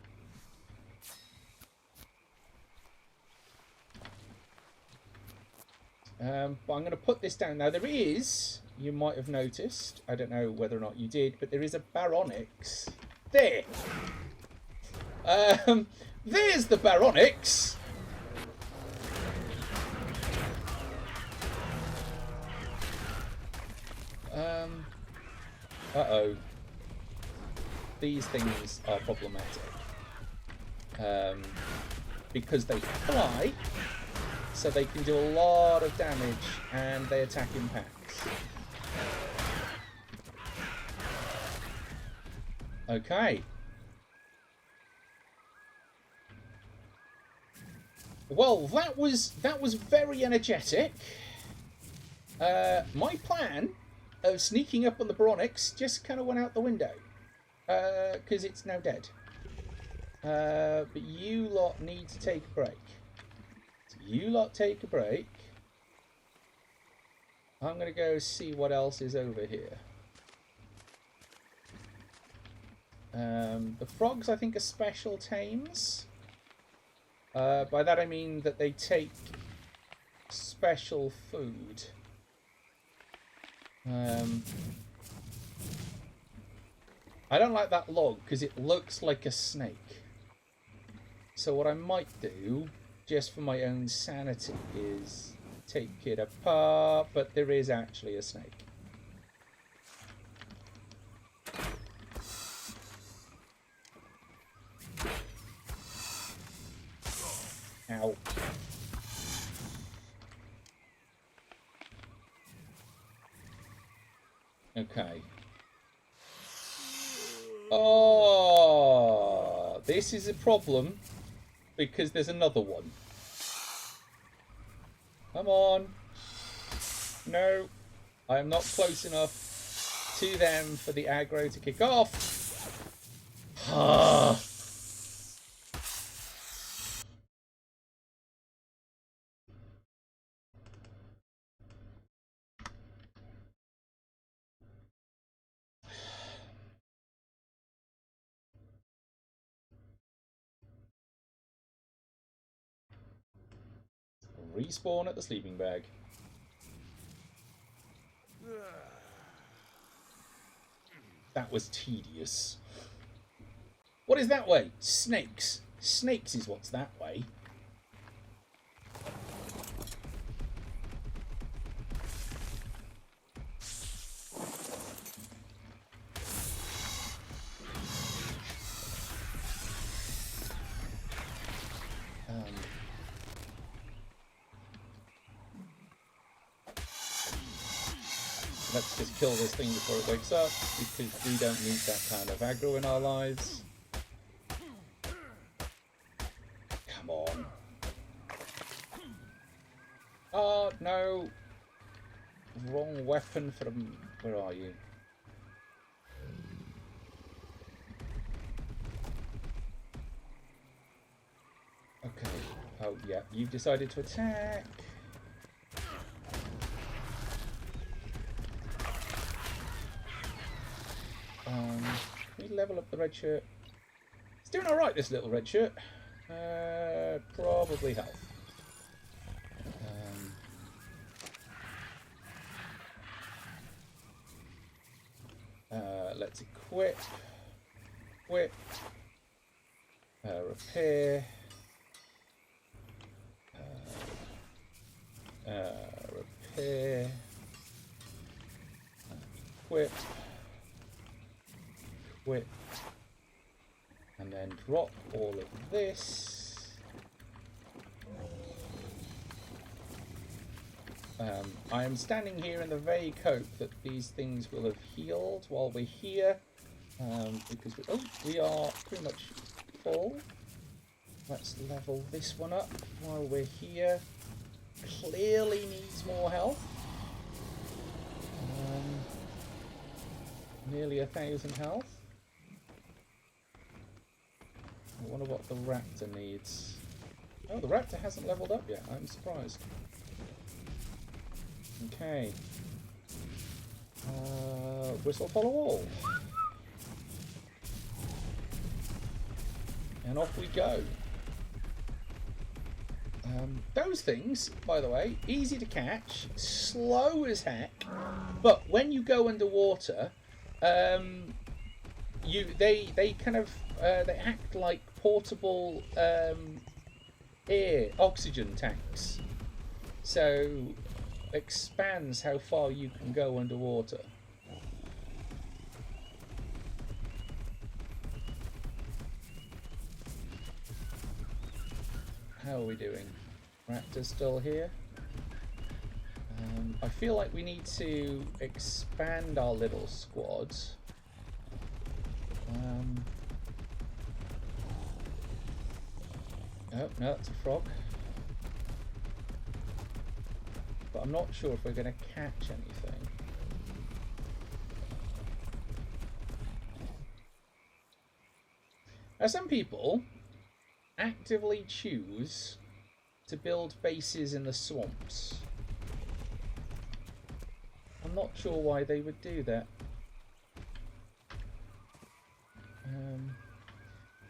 But I'm going to put this down. Now there is, you might have noticed, I don't know whether or not you did, but there is a Baronyx there. There's the Baronyx. Uh-oh. These things are problematic. Because they fly, so they can do a lot of damage, and they attack in packs. Okay. Well, that was very energetic. My plan of sneaking up on the Baronyx just kind of went out the window. Because it's now dead. But you lot need to take a break. So you lot take a break. I'm going to go see what else is over here. The frogs, I think, are special tames. By that I mean that they take special food. I don't like that log because it looks like a snake. So what I might do, just for my own sanity, is take it apart, but there is actually a snake. Ow. Okay. Oh, this is a problem because there's another one. Come on. No, I am not close enough to them for the aggro to kick off. Ah. Respawn at the sleeping bag. That was tedious. What is that way? Snakes. Snakes is what's that way. Let's just kill this thing before it wakes up, because we don't need that kind of aggro in our lives. Come on. Oh, no. Wrong weapon from... Where are you? Okay. Oh, yeah. You've decided to attack. Can we level up the red shirt? It's doing alright, this little red shirt. Probably health. Let's equip. Equip. Repair. Repair. Equip. Equip. And then drop all of this. I am standing here in the vague hope that these things will have healed while we're here, because we are pretty much full. Let's level this one up while we're here. Clearly needs more health. Nearly 1,000 health. I wonder what the raptor needs. Oh, the raptor hasn't leveled up yet. I'm surprised. Okay. Whistle follow all. And off we go. Those things, by the way, easy to catch, slow as heck, but when you go underwater, they kind of they act like portable oxygen tanks, so expands how far you can go underwater. How are we doing? Raptor's still here. I feel like we need to expand our little squad. Oh, no, that's a frog. But I'm not sure if we're going to catch anything. Now, some people actively choose to build bases in the swamps. I'm not sure why they would do that.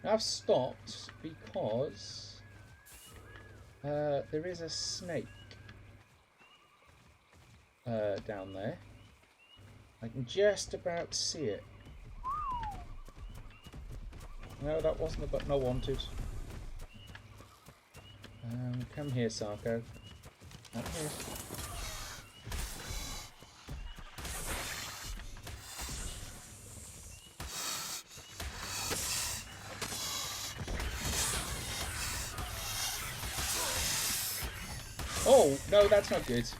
I've stopped because there is a snake down there. I can just about see it. No, that wasn't the button I wanted. Come here, Sarko. Come here. Oh, no, that's not good.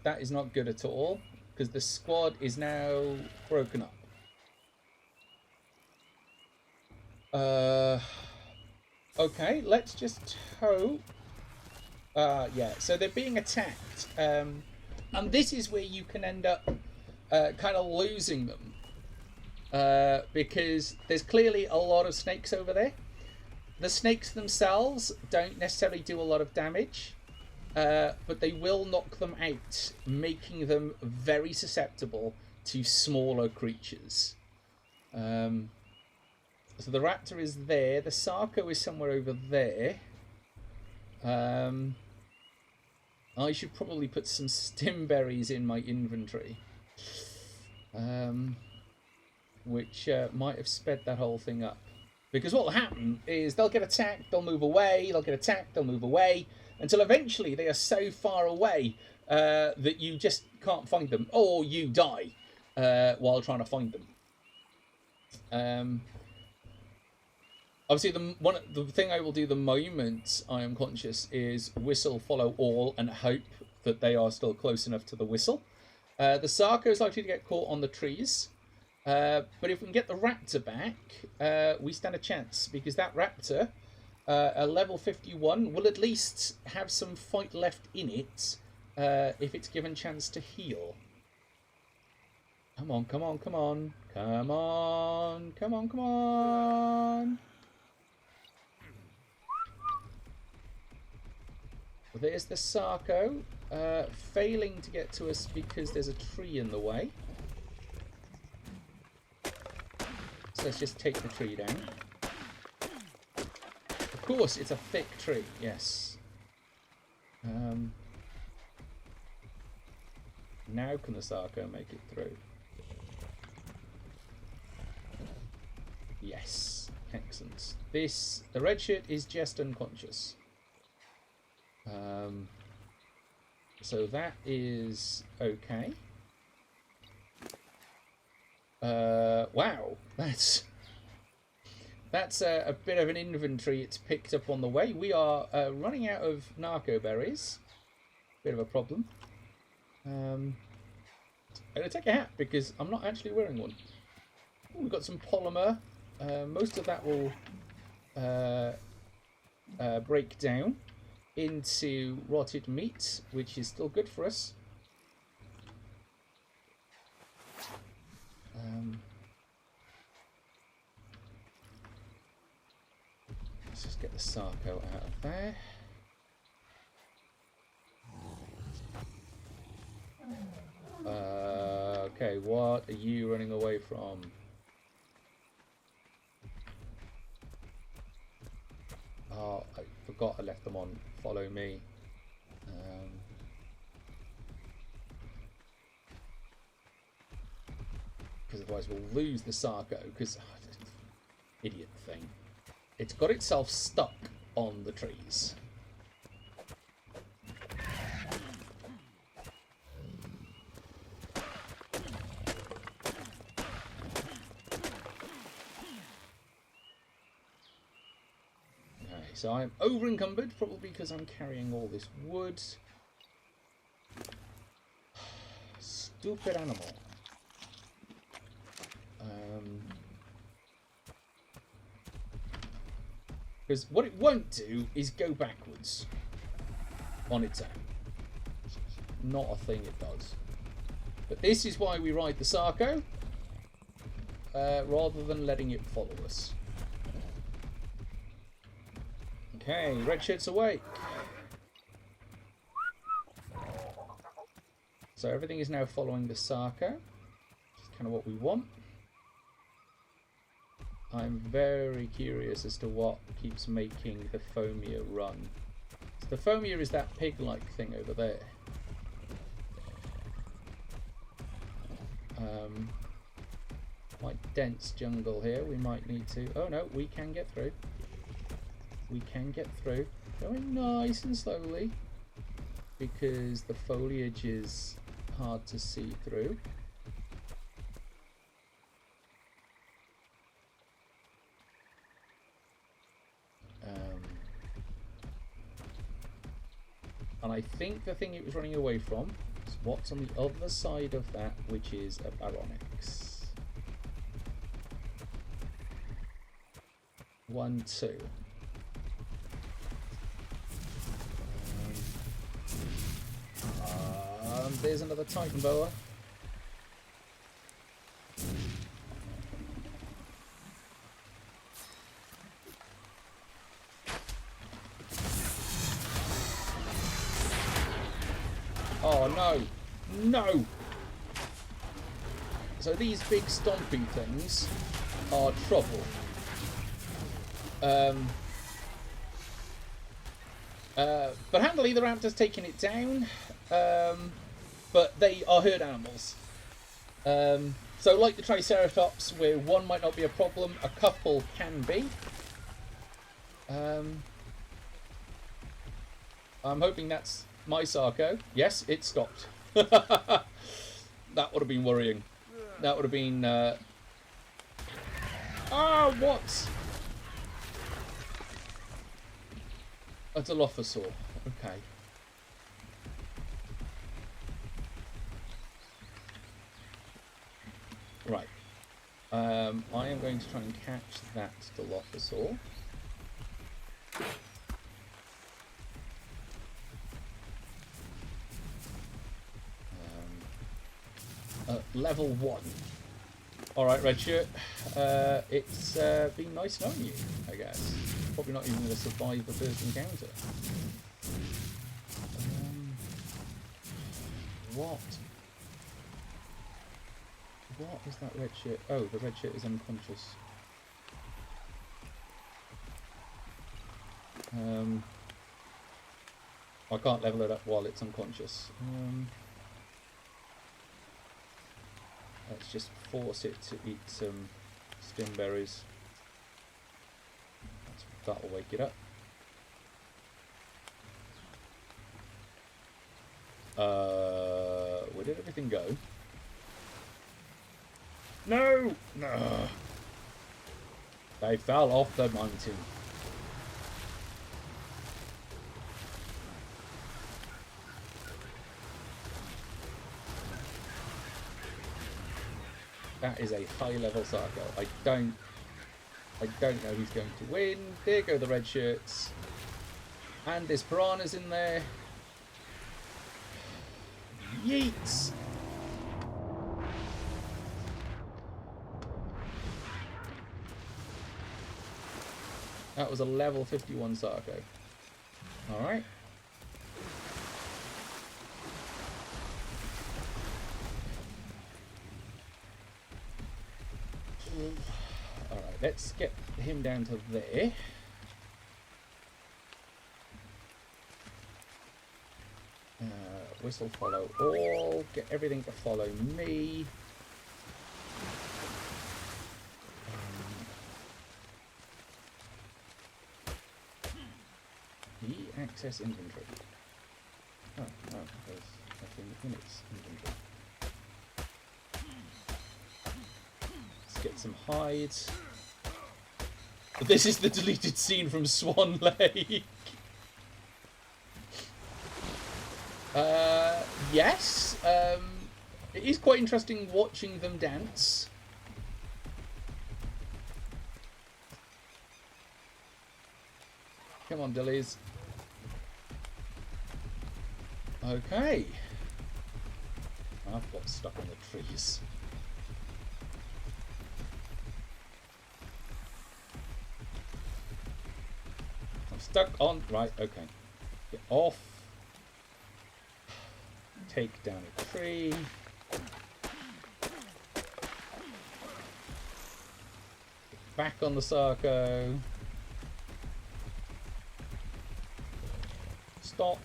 That is not good at all, because the squad is now broken up. Okay, let's just hope. Yeah, so they're being attacked. And this is where you can end up kind of losing them. Because there's clearly a lot of snakes over there. The snakes themselves don't necessarily do a lot of damage. But they will knock them out, making them very susceptible to smaller creatures. So the raptor is there. The Sarco is somewhere over there. I should probably put some stimberries in my inventory. Which might have sped that whole thing up. Because what will happen is they'll get attacked, they'll move away, they'll get attacked, they'll move away, until eventually they are so far away that you just can't find them, or you die while trying to find them. Obviously, the thing I will do the moment I am conscious is whistle, follow all, and hope that they are still close enough to the whistle. The Sarco is likely to get caught on the trees. But if we can get the raptor back, we stand a chance, because that raptor, a level 51, will at least have some fight left in it if it's given chance to heal. Come on, come on, come on. Come on, come on, come on. Well, there's the Sarco, failing to get to us because there's a tree in the way. So let's just take the tree down. Of course, it's a thick tree, yes. Now can the Sarco make it through? Yes, excellent. The red shirt is just unconscious. So that is okay. Wow, that's a bit of an inventory it's picked up on the way. We are running out of narco berries. Bit of a problem. I'm going to take a hat because I'm not actually wearing one. Ooh, we've got some polymer. Most of that will break down into rotted meat, which is still good for us. Let's just get the Sarco out of there. Okay, what are you running away from? Oh, I forgot I left them on. Follow me. Because otherwise we'll lose the Sarco. Because idiot thing, it's got itself stuck on the trees. So I'm over encumbered, probably because I'm carrying all this wood. Stupid animal. Because what it won't do is go backwards on its own. Not a thing it does. But this is why we ride the Sarco, rather than letting it follow us. Okay, red shirt's awake. So everything is now following the Sarco, which is kind of what we want. I'm very curious as to what keeps making the Phomia run. So the Phomia is that pig-like thing over there. Quite dense jungle here. We might need to... Oh no, we can get through. We can get through. Going nice and slowly, because the foliage is hard to see through. And I think the thing it was running away from is what's on the other side of that, which is a Baronyx. 1, 2. There's another Titan boa. Oh no! No! So these big stomping things are trouble. But handily the raptor's taking it down. But they are herd animals. So like the Triceratops, where one might not be a problem, a couple can be. I'm hoping that's my Sarco. Yes, it stopped. That would have been worrying. That would have been... Ah, what? A Dilophosaurus. Okay. Right. I am going to try and catch that Dilophosaurus. Level 1. Alright, Red Shirt. It's been nice knowing you, I guess. Probably not even going to survive the first encounter. What? What is that Red Shirt? Oh, the Red Shirt is unconscious. I can't level it up while it's unconscious. Let's just force it to eat some stimberries. That'll wake it up. Where did everything go? No! No! They fell off the mountain. That is a high level Sarco. I don't know who's going to win. There go the red shirts. And there's piranhas in there. Yeets! That was a level 51 Sarco. Alright. Alright, let's get him down to there. Whistle follow all. Get everything to follow me. Access inventory. Oh, no, there's nothing in its inventory. Let's get some hides. This is the deleted scene from Swan Lake. Yes. It is quite interesting watching them dance. Come on, Dillies. Okay. I've got stuck on the trees. I'm stuck on... Right, okay. Get off. Take down a tree. Get back on the Sarco. Stop.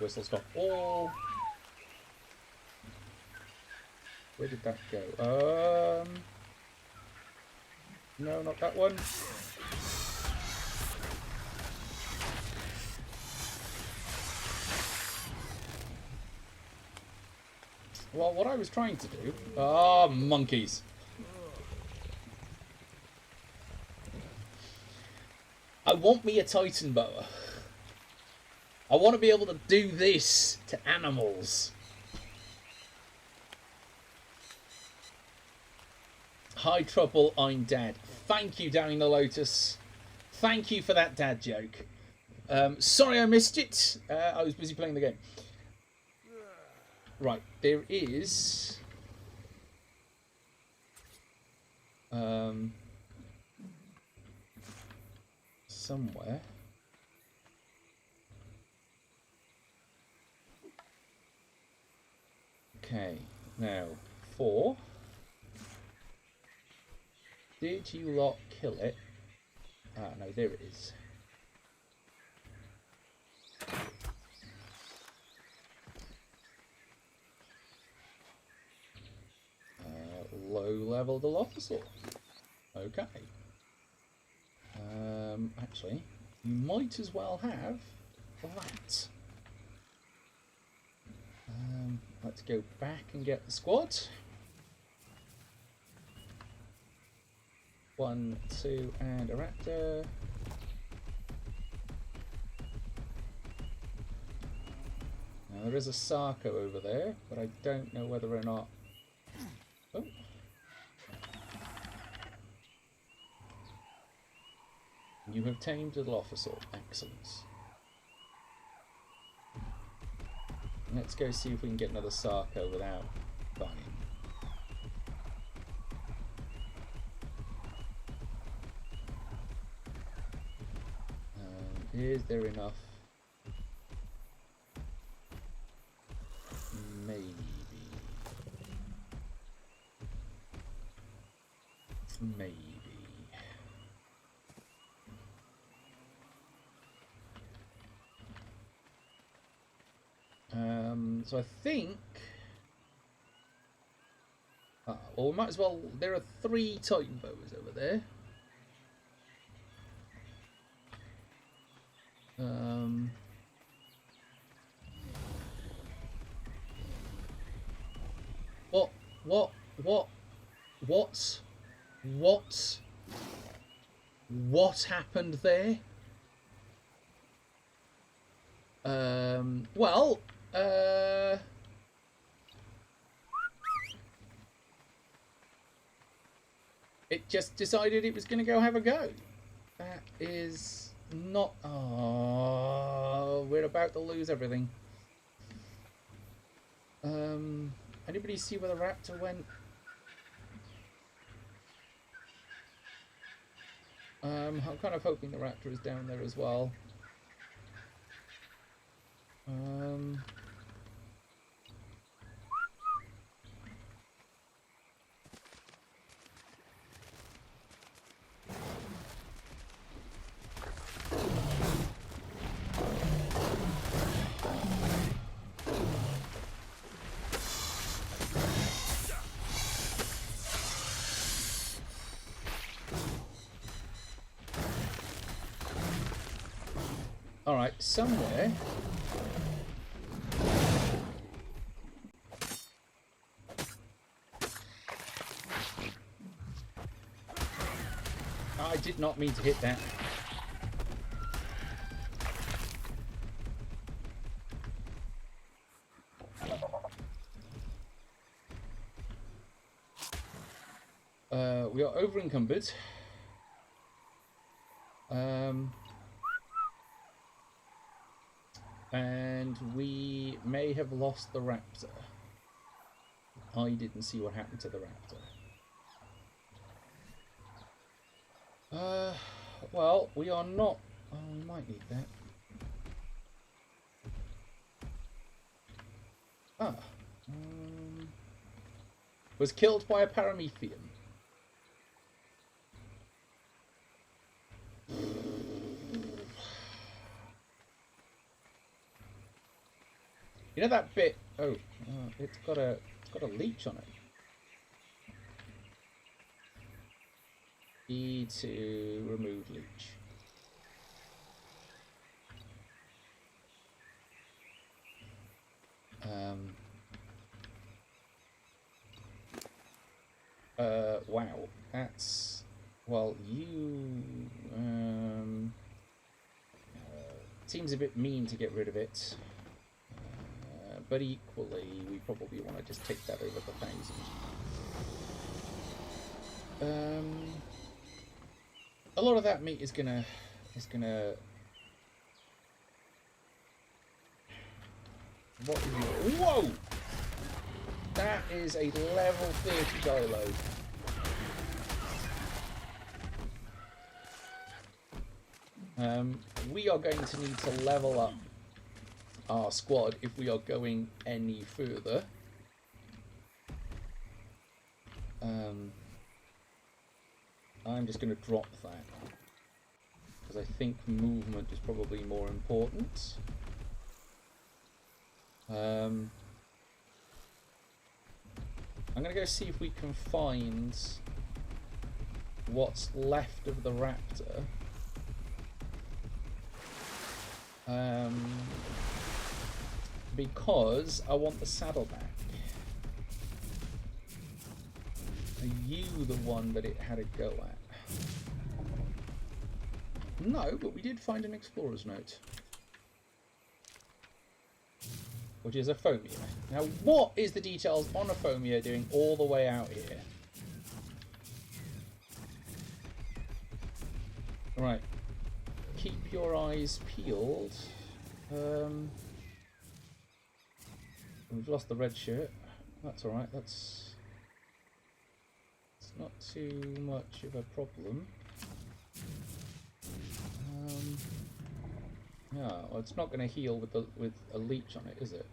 Whistle stop all. Where did that go? No, not that one. Well, what I was trying to do... Ah, monkeys. I want me a Titan boa. I want to be able to do this to animals. Hi, Trouble, I'm dead. Thank you, Down in the Lotus. Thank you for that dad joke. Sorry I missed it. I was busy playing the game. Right, there is... somewhere... Okay, now 4. Did you lot kill it? Ah, no, there it is. Low-level Dilophosaurus. Okay. Actually, you might as well have that. Let's go back and get the squad. 1, 2, and a raptor. Now there is a Sarco over there, but I don't know whether or not... Oh. You have tamed a Dilophosaurus. Excellent. Let's go see if we can get another Sarco without dying. Is there enough? Maybe. Maybe. So I think... well, we might as well... There are 3 Titan boas over there. What happened there? Well, it just decided it was going to go have a go. That is not... Oh, we're about to lose everything. Anybody see where the raptor went? I'm kind of hoping the raptor is down there as well. Alright, somewhere... I did not mean to hit that. We are over encumbered. And we may have lost the raptor. I didn't see what happened to the raptor. Well, we are not... Oh, we might need that. Ah. Was killed by a Paramethium. You know that bit? Oh, it's got a leech on it. E to remove leech. Wow, that's... Well, you... seems a bit mean to get rid of it. But equally, we probably want to just take that over the 1,000. A lot of that meat is gonna... What is it? Whoa! That is a level 30 Dilo. We are going to need to level up our squad if we are going any further. I'm just going to drop that because I think movement is probably more important. I'm going to go see if we can find what's left of the raptor. Because I want the saddle back. Are you the one that it had a go at? No, but we did find an explorer's note. Which is a phomia. Now, what is the details on a phomia doing all the way out here? Right. Keep your eyes peeled. We've lost the red shirt. That's alright. It's not too much of a problem. No, well, it's not going to heal with a leech on it, is it?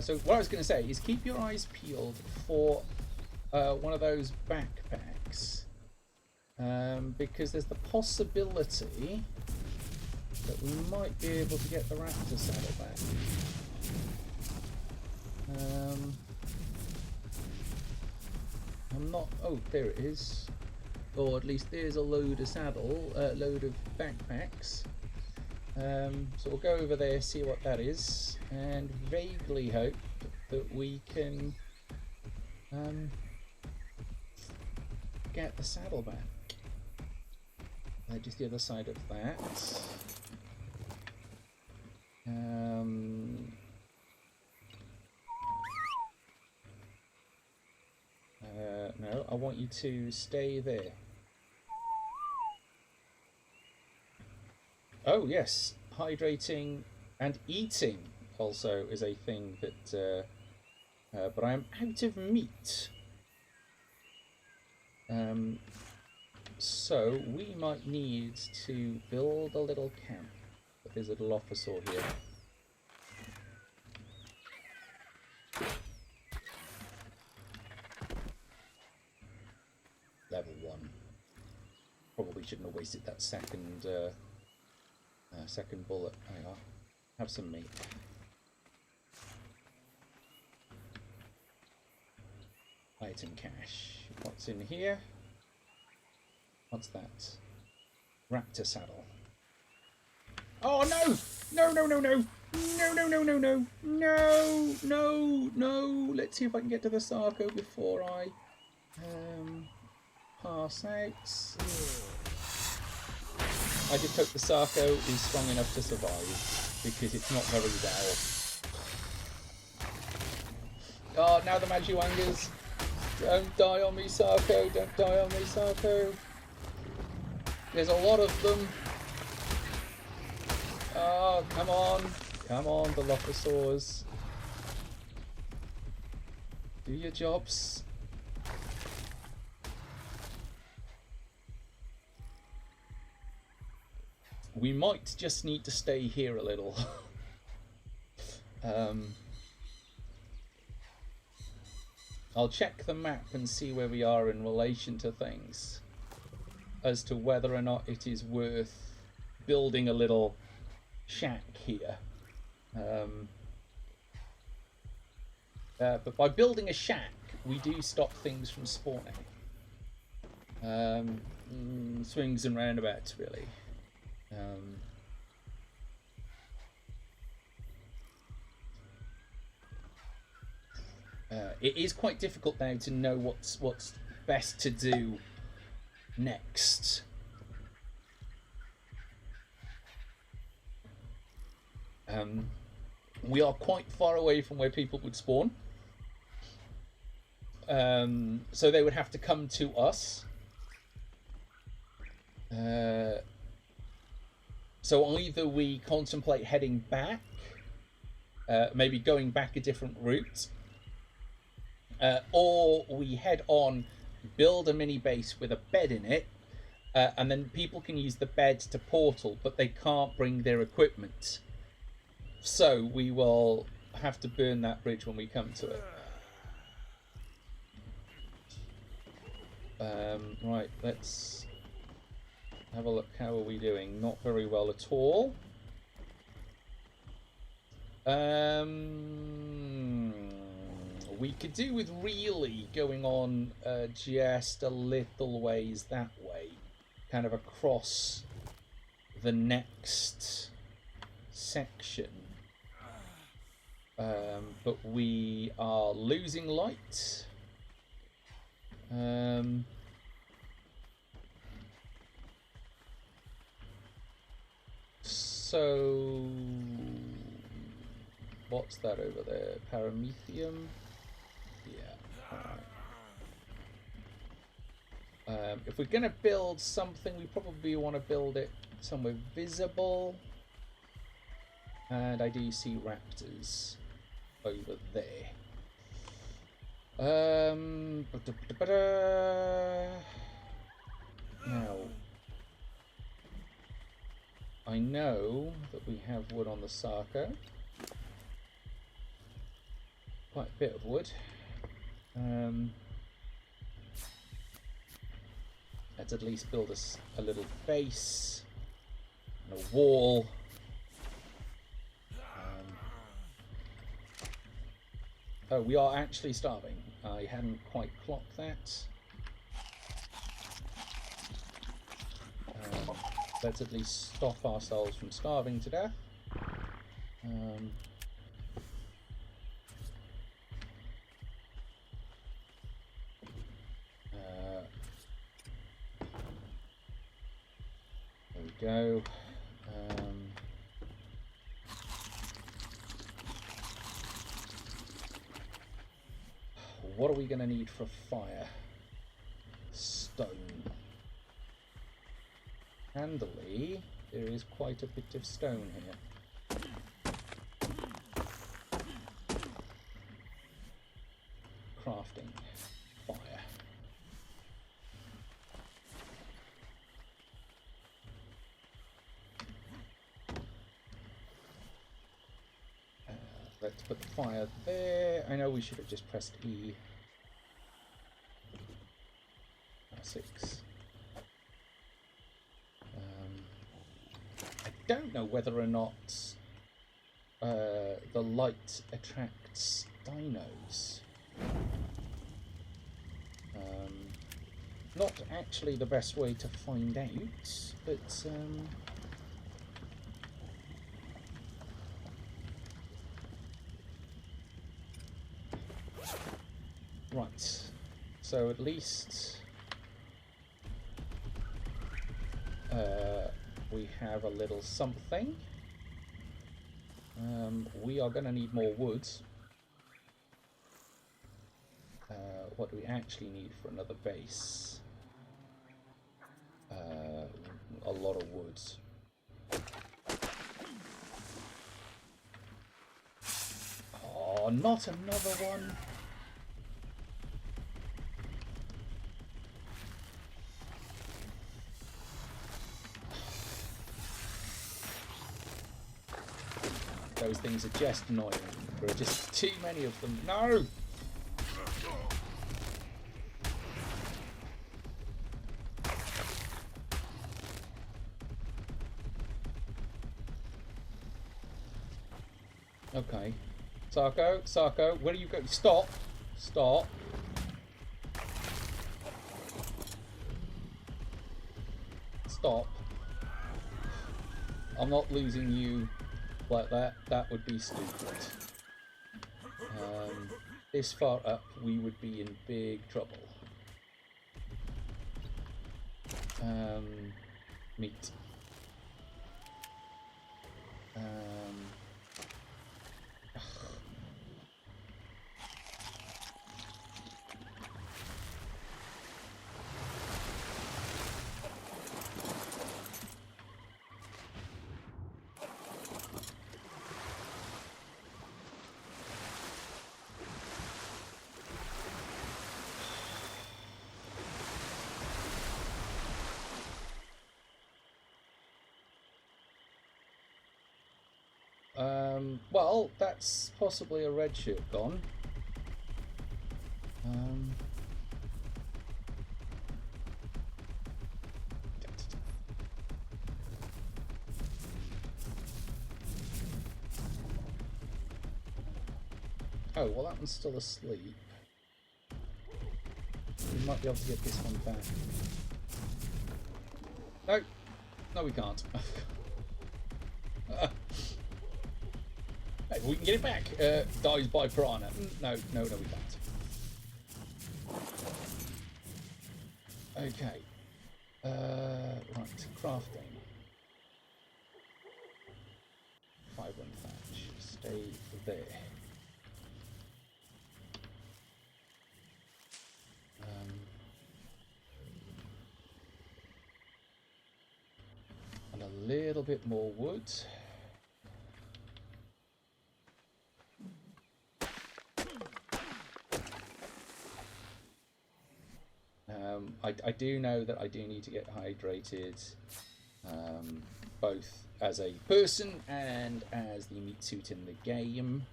So what I was going to say is keep your eyes peeled for one of those backpacks, because there's the possibility that we might be able to get the raptor saddle back. I'm not... Oh, there it is. Or at least there's a load of load of backpacks. So we'll go over there, see what that is, and vaguely hope that we can get the saddle back. Just the other side of that. No, I want you to stay there. Oh yes, hydrating and eating also is a thing that, but I am out of meat. So we might need to build a little camp. But there's a Dilophosaurus here. Level 1. Probably shouldn't have wasted that second bullet. Hang on. Have some meat. Item cache. What's in here? What's that? Raptor saddle. Oh no! No, no, no, no! No, no, no, no, no! No! No! No! Let's see if I can get to the Sarco before I pass out. I just hope the Sarco is strong enough to survive, because it's not very well. Oh, now the Majuangas! Don't die on me, Sarco! Don't die on me, Sarco! There's a lot of them. Oh, come on. Come on, Dilophosaurus. Do your jobs. We might just need to stay here a little. I'll check the map and see where we are in relation to things, as to whether or not it is worth building a little shack here. But by building a shack, we do stop things from spawning. Swings and roundabouts, really. It is quite difficult now to know what's best to do next. We are quite far away from where people would spawn. So they would have to come to us. So either we contemplate heading back, maybe going back a different route, or we head on, build a mini base with a bed in it, and then people can use the bed to portal, but they can't bring their equipment. So we will have to burn that bridge when we come to it. Right, let's have a look. How are we doing? Not very well at all. We could do with really going on just a little ways that way, kind of across the next section. But we are losing light. So what's that over there? Paramethium? Yeah. Alright. If we're going to build something, we probably want to build it somewhere visible. And I do see raptors over there. Now, I know that we have wood on the Sarko. Quite a bit of wood. Let's at least build us a little base and a wall. Oh, we are actually starving. I hadn't quite clocked that. Let's at least stop ourselves from starving to death. There we go. What are we going to need for fire? Stone. Handily, there is quite a bit of stone here. Crafting. Fire. Let's put the fire there. I know we should have just pressed E. 6. I don't know whether or not the light attracts dinos. Not actually the best way to find out, but right. So at least we have a little something. We are going to need more wood. What do we actually need for another base? A lot of wood. Oh, not another one. Those things are just annoying. There are just too many of them. No! Okay. Sarko, where are you going? Stop! Stop! Stop. I'm not losing you like that. That would be stupid. This far up, we would be in big trouble. Meat. Well, that's possibly a red shirt gone. Oh, well, that one's still asleep. We might be able to get this one back. No. No, we can't. Hey, we can get it back. Dies by piranha. No, we can't. Okay. Right, crafting. Fibre and thatch. Stay there. And a little bit more wood. I do know that I do need to get hydrated, both as a person and as the meat suit in the game.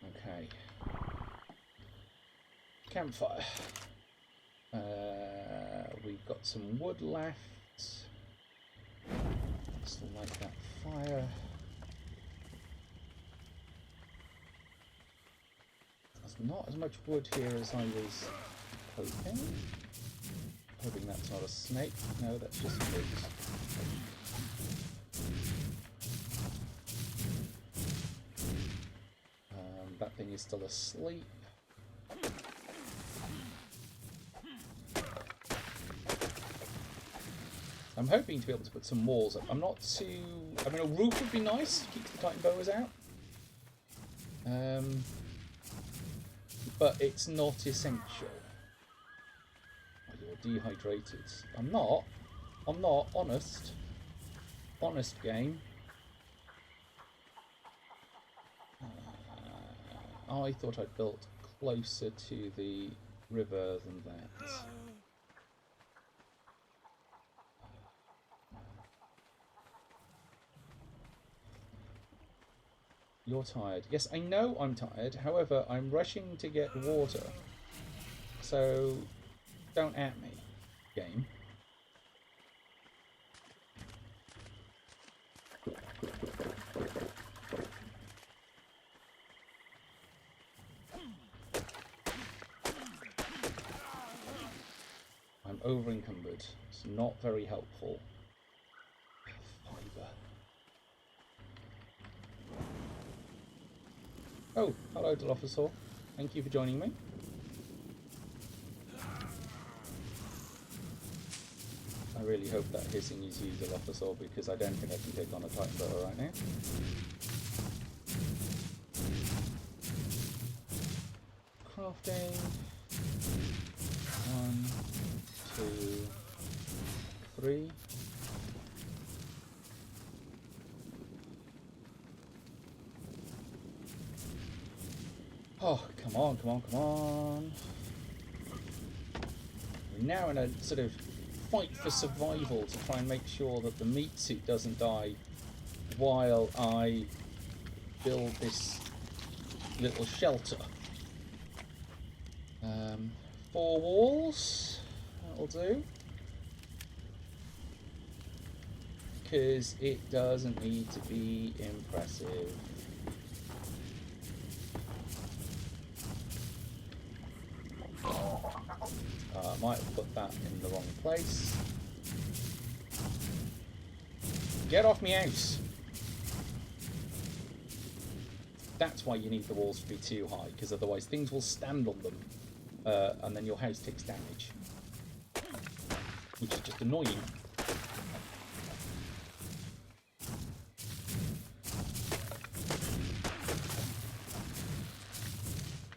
Okay. Campfire. We've got some wood left. Still like that fire. There's not as much wood here as I was hoping. Hoping that's not a snake. No, that's just wood. That thing is still asleep. I'm hoping to be able to put some walls up. I'm not too... I mean, a roof would be nice to keep the Titan boas out. But it's not essential. Oh, you're dehydrated. I'm not. Honest. Honest game. I thought I'd built closer to the river than that. You're tired. Yes, I know I'm tired. However, I'm rushing to get water. So, don't at me, game. I'm over encumbered. It's not very helpful. Fiber. Oh, hello Dilophosaurus. Thank you for joining me. I really hope that hissing is you, Dilophosaurus, because I don't think I can take on a Titan boa right now. Crafting. 1, 2, 3. Oh, come on. We're now in a sort of fight for survival to try and make sure that the meat suit doesn't die while I build this little shelter. 4 walls, that'll do. Because it doesn't need to be impressive. I might have put that in the wrong place. Get off me house! That's why you need the walls to be too high, because otherwise things will stand on them, and then your house takes damage. Which is just annoying.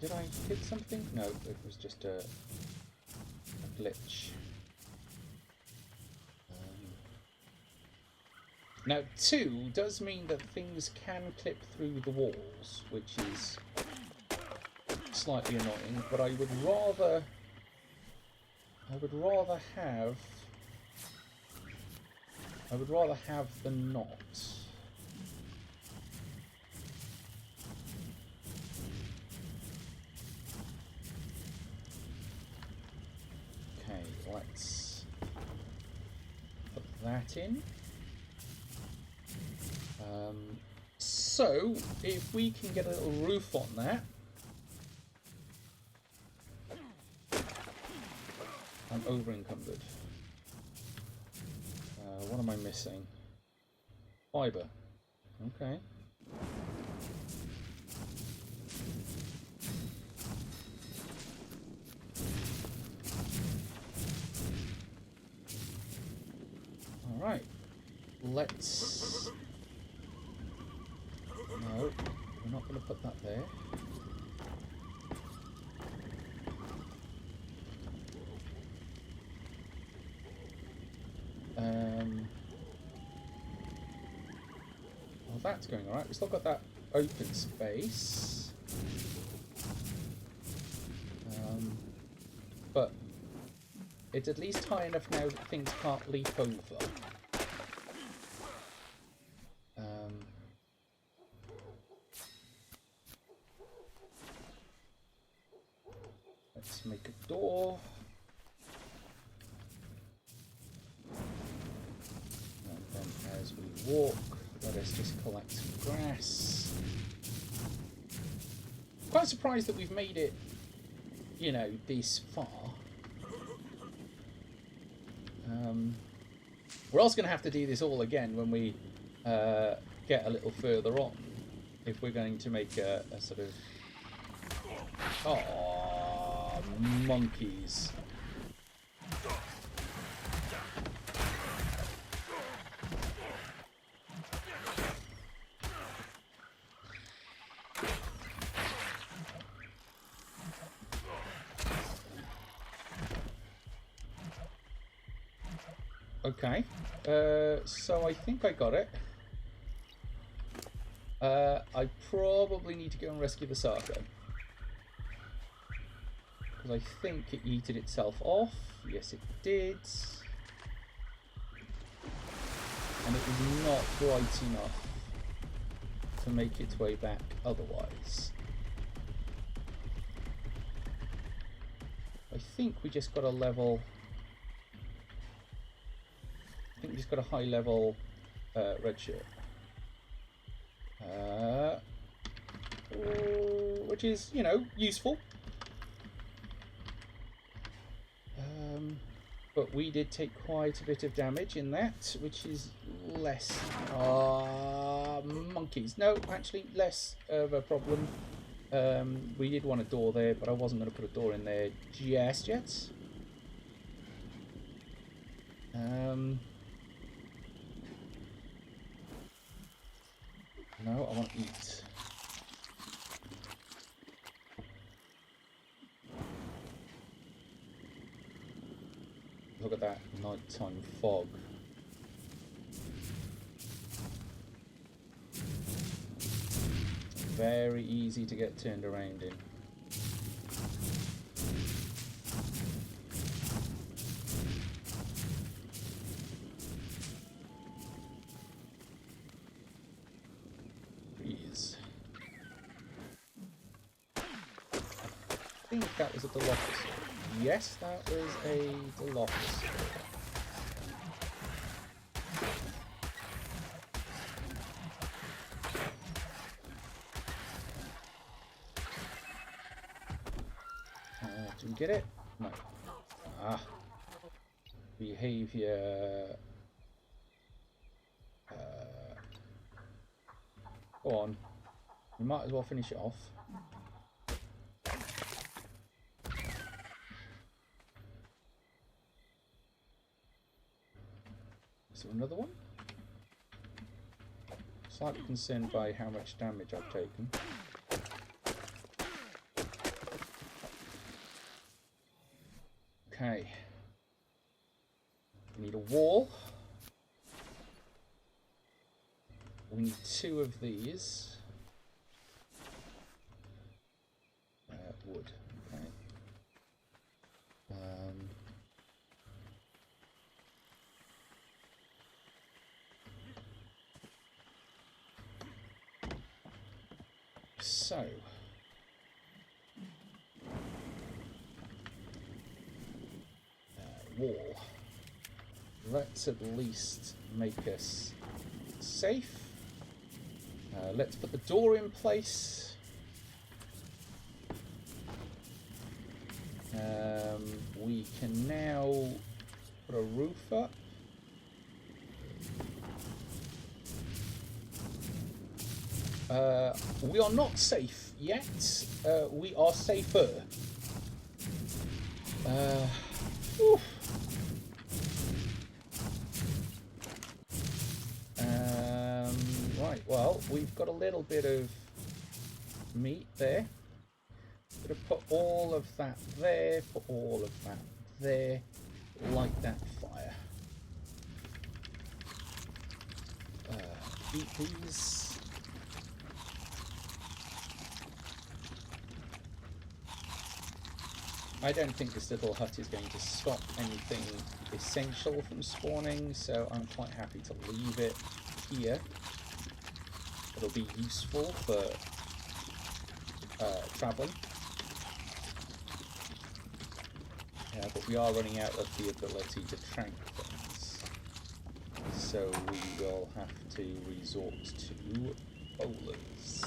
Did I hit something? No, it was just a glitch. Now 2 does mean that things can clip through the walls, which is slightly annoying, but I would rather have than not. Okay, let's put that in. So, if we can get a little roof on that. I'm over encumbered. What am I missing? Fibre. Okay. Alright. Let's... No, we're not going to put that there. Well, that's going alright. We've still got that open space. But it's at least high enough now that things can't leap over. Let's make a door. And then as we walk, let us just collect some grass. Quite surprised that we've made it, you know, this far. We're also going to have to do this all again when we get a little further on, if we're going to make a sort of... Oh, monkeys. Okay, so I think I got it. I probably need to go and rescue the Sarko, because I think it yeeted itself off. Yes, it did. And it was not bright enough to make its way back otherwise. I think we just got a level... I think we just got a high level red shirt. Which is, you know, useful. But we did take quite a bit of damage in that, which is less... monkeys. No, actually, less of a problem. We did want a door there, but I wasn't going to put a door in there just yet. No, I want to eat. Look at that nighttime fog. Very easy to get turned around in. I think that was a Dilophosaurus. Yes, that was a Dilophosaurus. Did we get it? No. Ah. Behavior. Go on. We might as well finish it off. So another one? Slightly concerned by how much damage I've taken. Okay. We need a wall. We need 2 of these. so wall. Let's at least make us safe. Let's put the door in place. We can now put a roof up. We are not safe yet. We are safer. Oof. Right, well, we've got a little bit of meat there. Gonna put all of that there, put all of that there, light that fire. Eat these. I don't think this little hut is going to stop anything essential from spawning, so I'm quite happy to leave it here. It'll be useful for traveling. But we are running out of the ability to trank things, so we will have to resort to bowlers.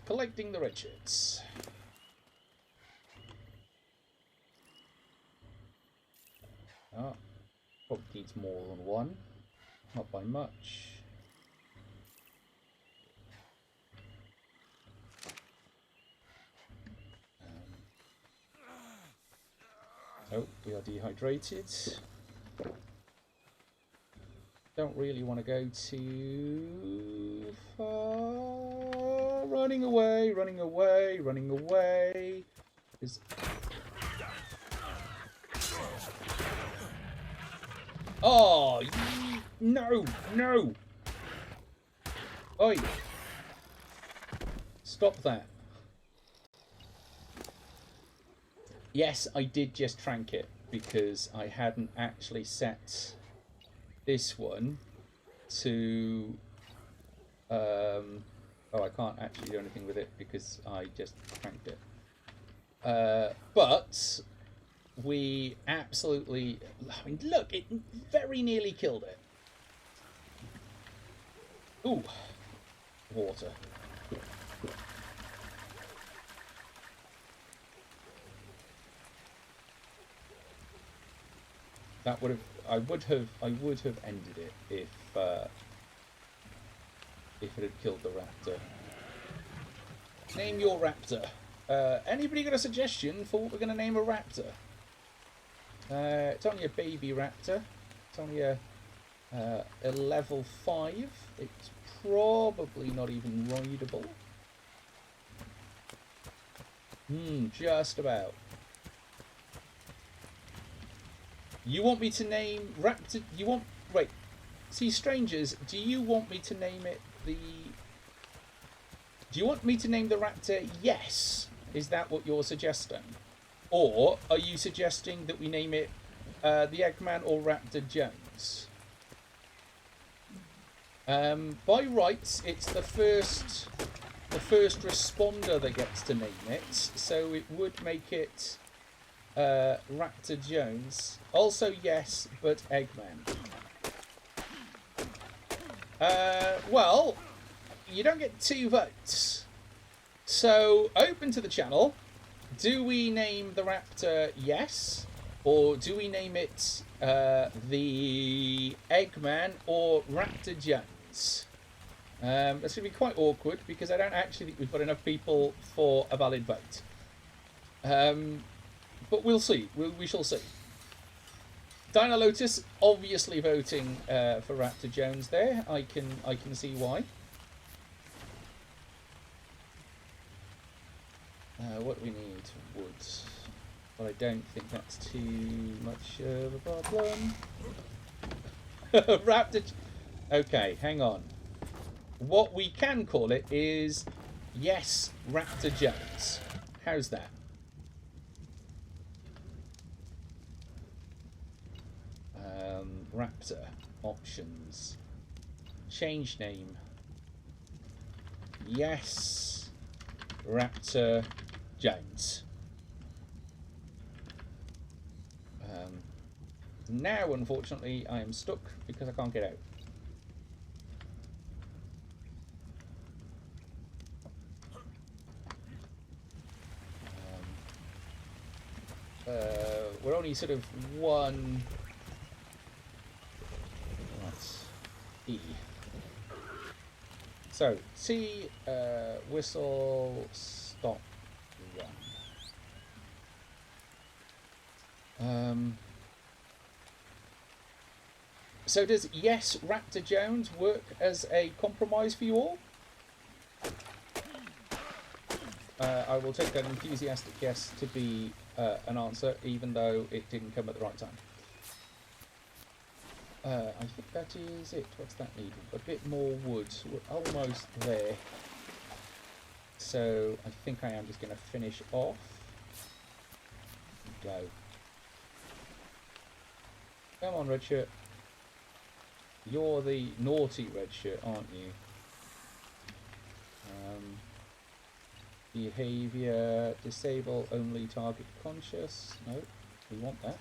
Collecting the riches. Oh, probably needs more than one. Not by much. Oh, we are dehydrated. Don't really want to go too far. Running away, running away, running away. Oh, no, no. Oi. Stop that. Yes, I did just trank it because I hadn't actually set this one to... oh, I can't actually do anything with it because I just cranked it. But we absolutely... I mean, look, it very nearly killed it. Ooh, water. That would have... I would have ended it if it had killed the raptor. Name your raptor. Anybody got a suggestion for what we're going to name a raptor? It's only a baby raptor. It's only a level 5. It's probably not even rideable. Just about. You want me to name raptor? You want... Wait. See, strangers, do you want me to name it the... Do you want me to name the raptor Yes? Is that what you're suggesting? Or are you suggesting that we name it the Eggman or Raptor Jones? By rights, it's the first responder that gets to name it, so it would make it Raptor Jones. Also yes, but Eggman. Well, you don't get 2 votes. So, open to the channel. Do we name the raptor Yes? Or do we name it the Eggman or Raptor Jones? That's going to be quite awkward because I don't actually think we've got enough people for a valid vote. But we'll see. We shall see. Dino Lotus obviously voting for Raptor Jones there. I can see why. What do we need? Wood. Well, I don't think that's too much of a problem. Raptor... Okay, hang on. What we can call it is Yes, Raptor Jones. How's that? Raptor. Options. Change name. Yes. Raptor Jones. Now, unfortunately, I am stuck because I can't get out. We're only sort of one. That's E. So T, whistle, stop, run. So does yes, Raptor Jones work as a compromise for you all? I will take that enthusiastic yes to be an answer, even though it didn't come at the right time. I think that is it. What's that need? A bit more wood. We're almost there. So I think I am just going to finish off. Go. Come on, red shirt. You're the naughty red shirt, aren't you? Behavior, disable only target conscious. No, we want that.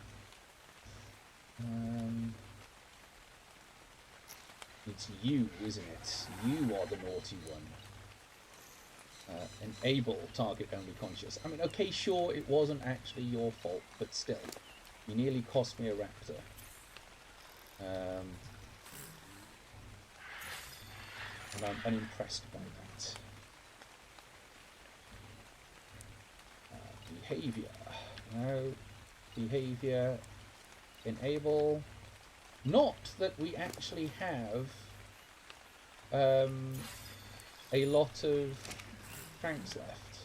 It's you, isn't it? You are the naughty one. Enable target only conscious. I mean, okay, sure, it wasn't actually your fault, but still, you nearly cost me a raptor. And I'm unimpressed by that. Behavior. No. Behavior. Enable. Not that we actually have a lot of cranks left.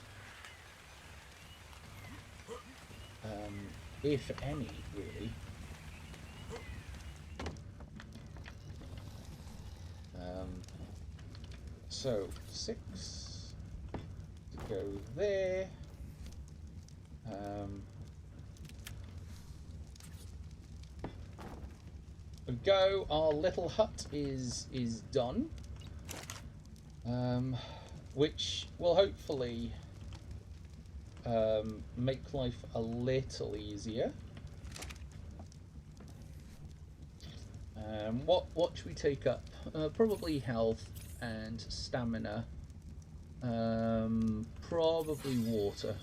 If any, really. So 6 to go there. Go. Our little hut is done, which will hopefully make life a little easier. What should we take up? Probably health and stamina. Probably water.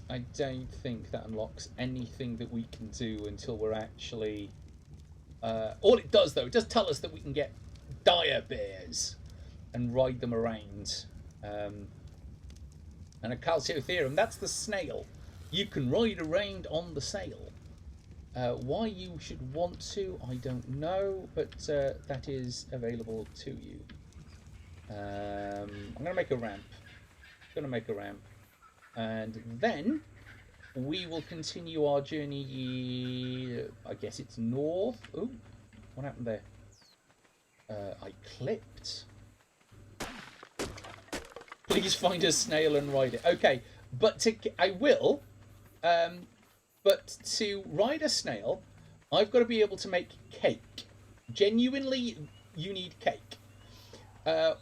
I don't think that unlocks anything that we can do until we're actually... all it does, though, it does tell us that we can get dire bears and ride them around. And a calciotherum, that's the snail. You can ride around on the sail. Why you should want to, I don't know, but that is available to you. I'm going to make a ramp. And then we will continue our journey. I guess it's north. Oh, what happened there? I clipped. Please find a snail and ride it. Okay, but I will. But to ride a snail, I've got to be able to make cake. Genuinely, you need cake.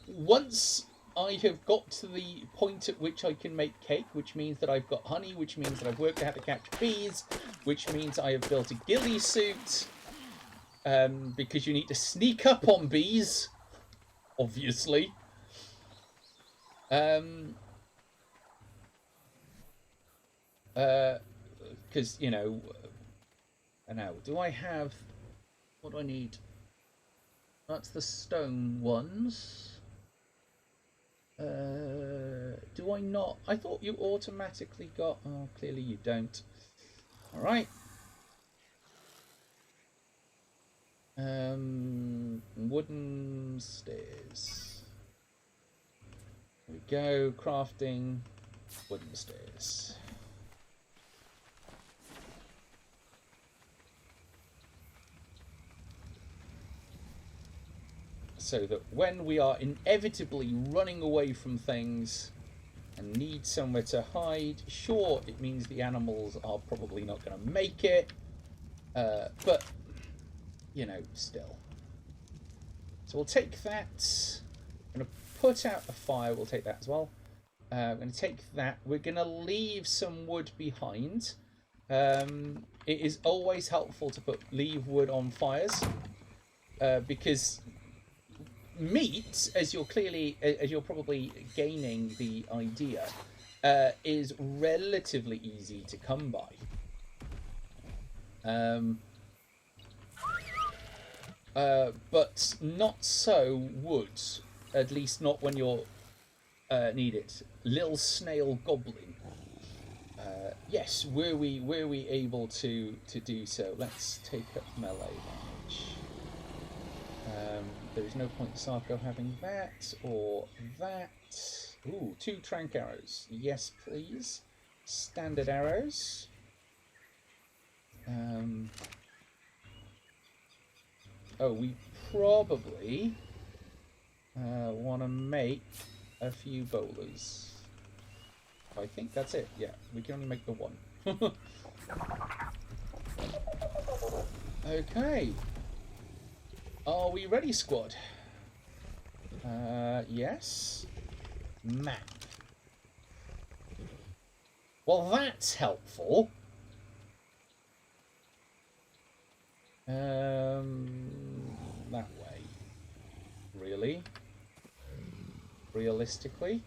Once I have got to the point at which I can make cake, which means that I've got honey, which means that I've worked out how to catch bees, which means I have built a ghillie suit, because you need to sneak up on bees, obviously. Because, you know, now, do I have, what do I need? That's the stone ones. Do I not? I thought you automatically got... Oh, clearly you don't. Alright. Wooden stairs. There we go. Crafting. Wooden stairs. So that when we are inevitably running away from things, and need somewhere to hide. Sure, it means the animals are probably not going to make it, but, you know, still. So we'll take that. I'm going to put out a fire. We'll take that as well. I'm going to take that. We're going to leave some wood behind. It is always helpful to leave wood on fires, because meat, as you're probably gaining the idea, is relatively easy to come by. But not so wood, at least not when you're need it. Little snail goblin. Yes, were we able to do so? Let's take up melee damage. There is no point Sarko having that or that. Ooh, 2 trank arrows. Yes, please. Standard arrows. Oh, we probably want to make a few bowlers. I think that's it. Yeah, we can only make the one. Okay. Are we ready, squad? Yes. Map. Well, that's helpful. That way. Really? Realistically?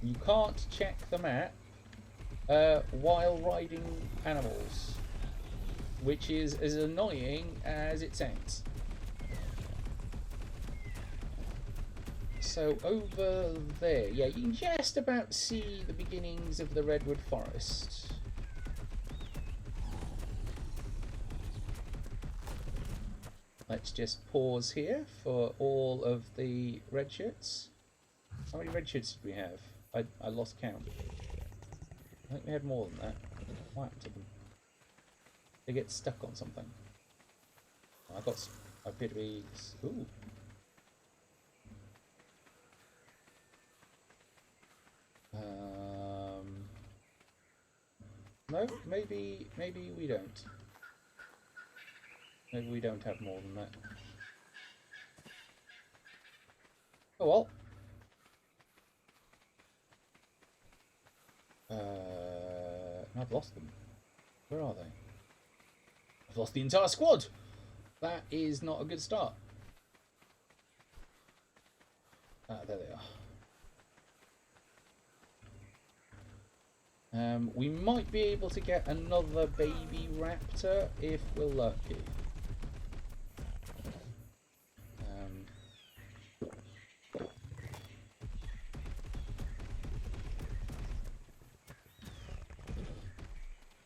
You can't check the map while riding animals, which is as annoying as it sounds. So over there, yeah, you can just about see the beginnings of the Redwood Forest. Let's just pause here for all of the red shirts. How many red shirts did we have? I lost count. I think we had more than that. What happened to them? They get stuck on something. I appear to be... Ooh. No, maybe we don't. Maybe we don't have more than that. Oh well. I've lost them. Where are they? I've lost the entire squad! That is not a good start. Ah, there they are. We might be able to get another baby raptor if we're lucky.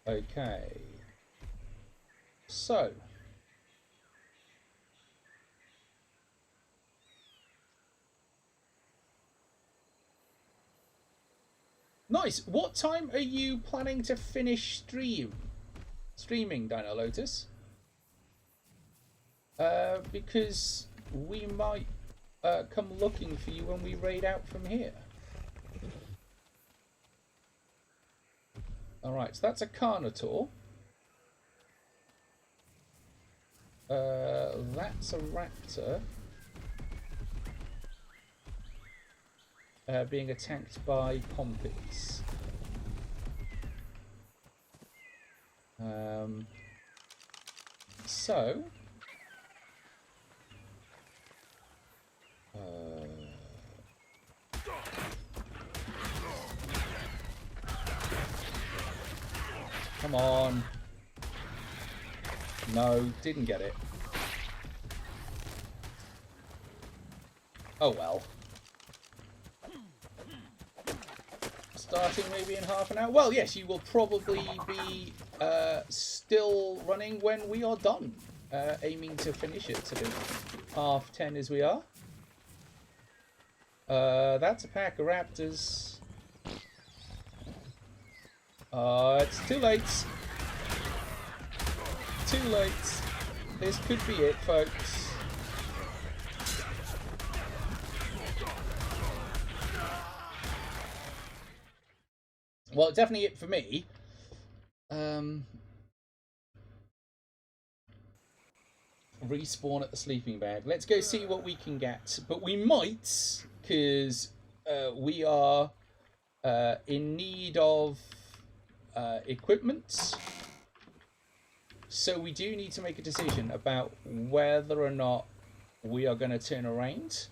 Okay. So. Nice. What time are you planning to finish streaming, Dino Lotus? Because we might come looking for you when we raid out from here. Alright, so that's a Carnotaur. That's a raptor. Being attacked by Pompids. So... Come on. No, didn't get it. Oh well. Starting maybe in half an hour. Well, yes, you will probably be still running when we are done. Aiming to finish it sort of 10:30 as we are. That's a pack of raptors. It's too late. Too late. This could be it, folks. Well, definitely it for me. Respawn at the sleeping bag. Let's go see what we can get. But we might, because we are in need of equipment. So we do need to make a decision about whether or not we are going to turn around.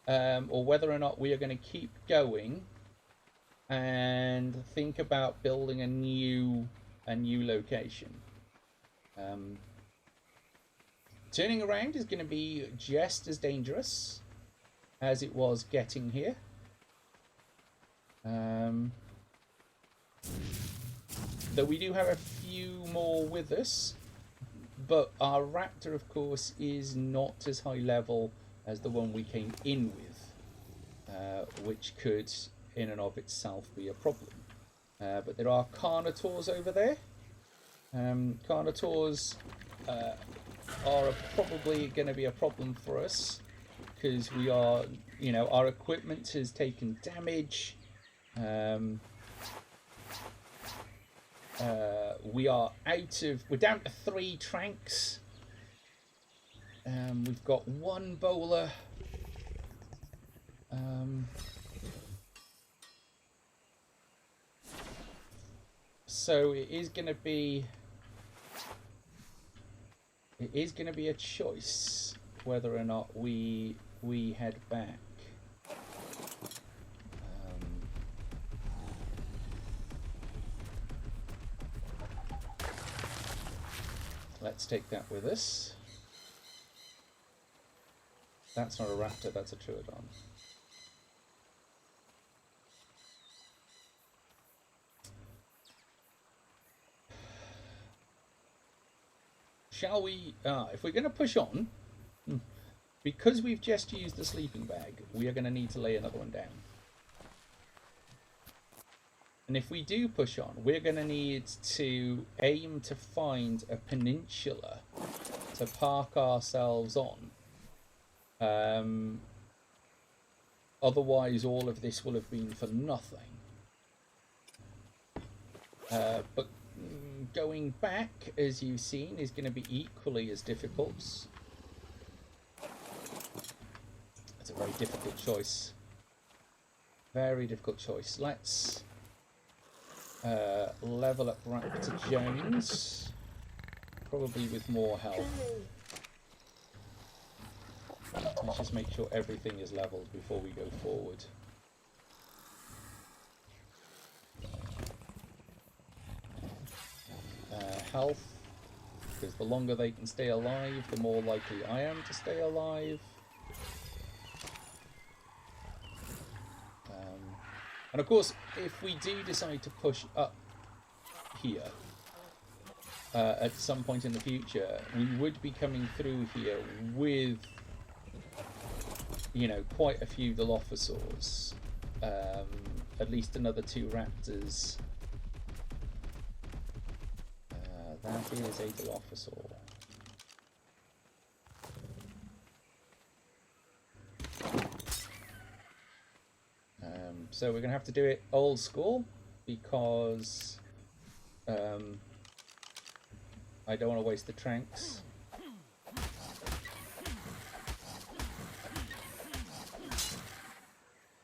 Or whether or not we are going to keep going and think about building a new location. Turning around is going to be just as dangerous as it was getting here. Though we do have a few more with us, but our raptor, of course, is not as high level as the one we came in with, which could, in and of itself, be a problem. But there are carnivores over there. Carnivores are probably going to be a problem for us because we are, you know, our equipment has taken damage. We are we're down to 3 tranks. We've got 1 bowler. So it is going to be a choice whether or not we head back. Let's take that with us. That's not a raptor, that's a Trough. Shall we, if we're going to push on, because we've just used the sleeping bag, we are going to need to lay another one down. And if we do push on, we're going to need to aim to find a peninsula to park ourselves on. Otherwise, all of this will have been for nothing. But going back, as you've seen, is going to be equally as difficult. It's a very difficult choice. Very difficult choice. Let's level up Raptor Jones, probably with more health. Let's just make sure everything is leveled before we go forward. Health, because the longer they can stay alive, the more likely I am to stay alive. And of course, if we do decide to push up here at some point in the future, we would be coming through here with, you know, quite a few Dilophosaurus. At least another 2 raptors. That is a Dilophosaur. So we're going to have to do it old school because I don't want to waste the tranks.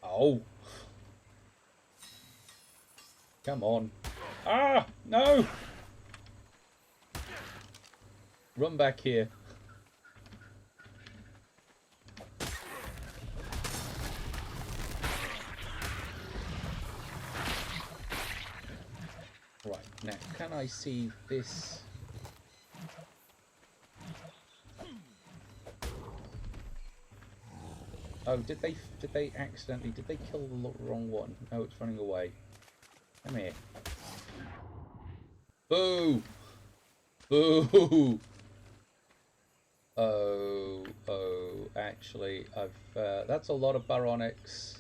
Oh! Come on. Ah! No! Run back here. Right, now can I see this? Oh, did they accidentally, did they kill the wrong one? No, it's running away. Come here. Boo! Boo! Oh, actually, that's a lot of Baronyx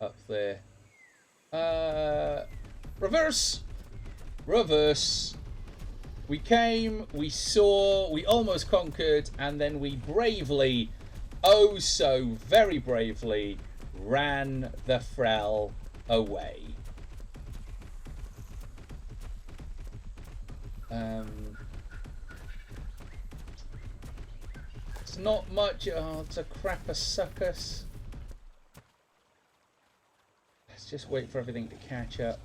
up there. Reverse! Reverse! We came, we saw, we almost conquered, and then we bravely, oh so very bravely, ran the Frel away. It's not much. Oh, it's a Crapasuchus. Let's just wait for everything to catch up.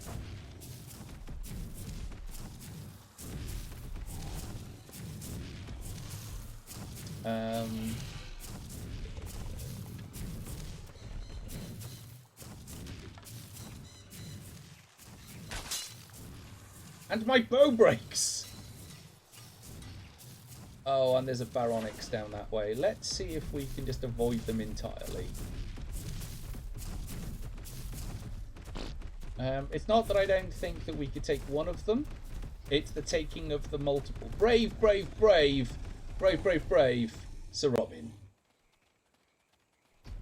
And my bow breaks! Oh, and there's a Baronyx down that way. Let's see if we can just avoid them entirely. It's not that I don't think that we could take one of them. It's the taking of the multiple. Brave, brave, brave. Brave, brave, brave. Sir Robin.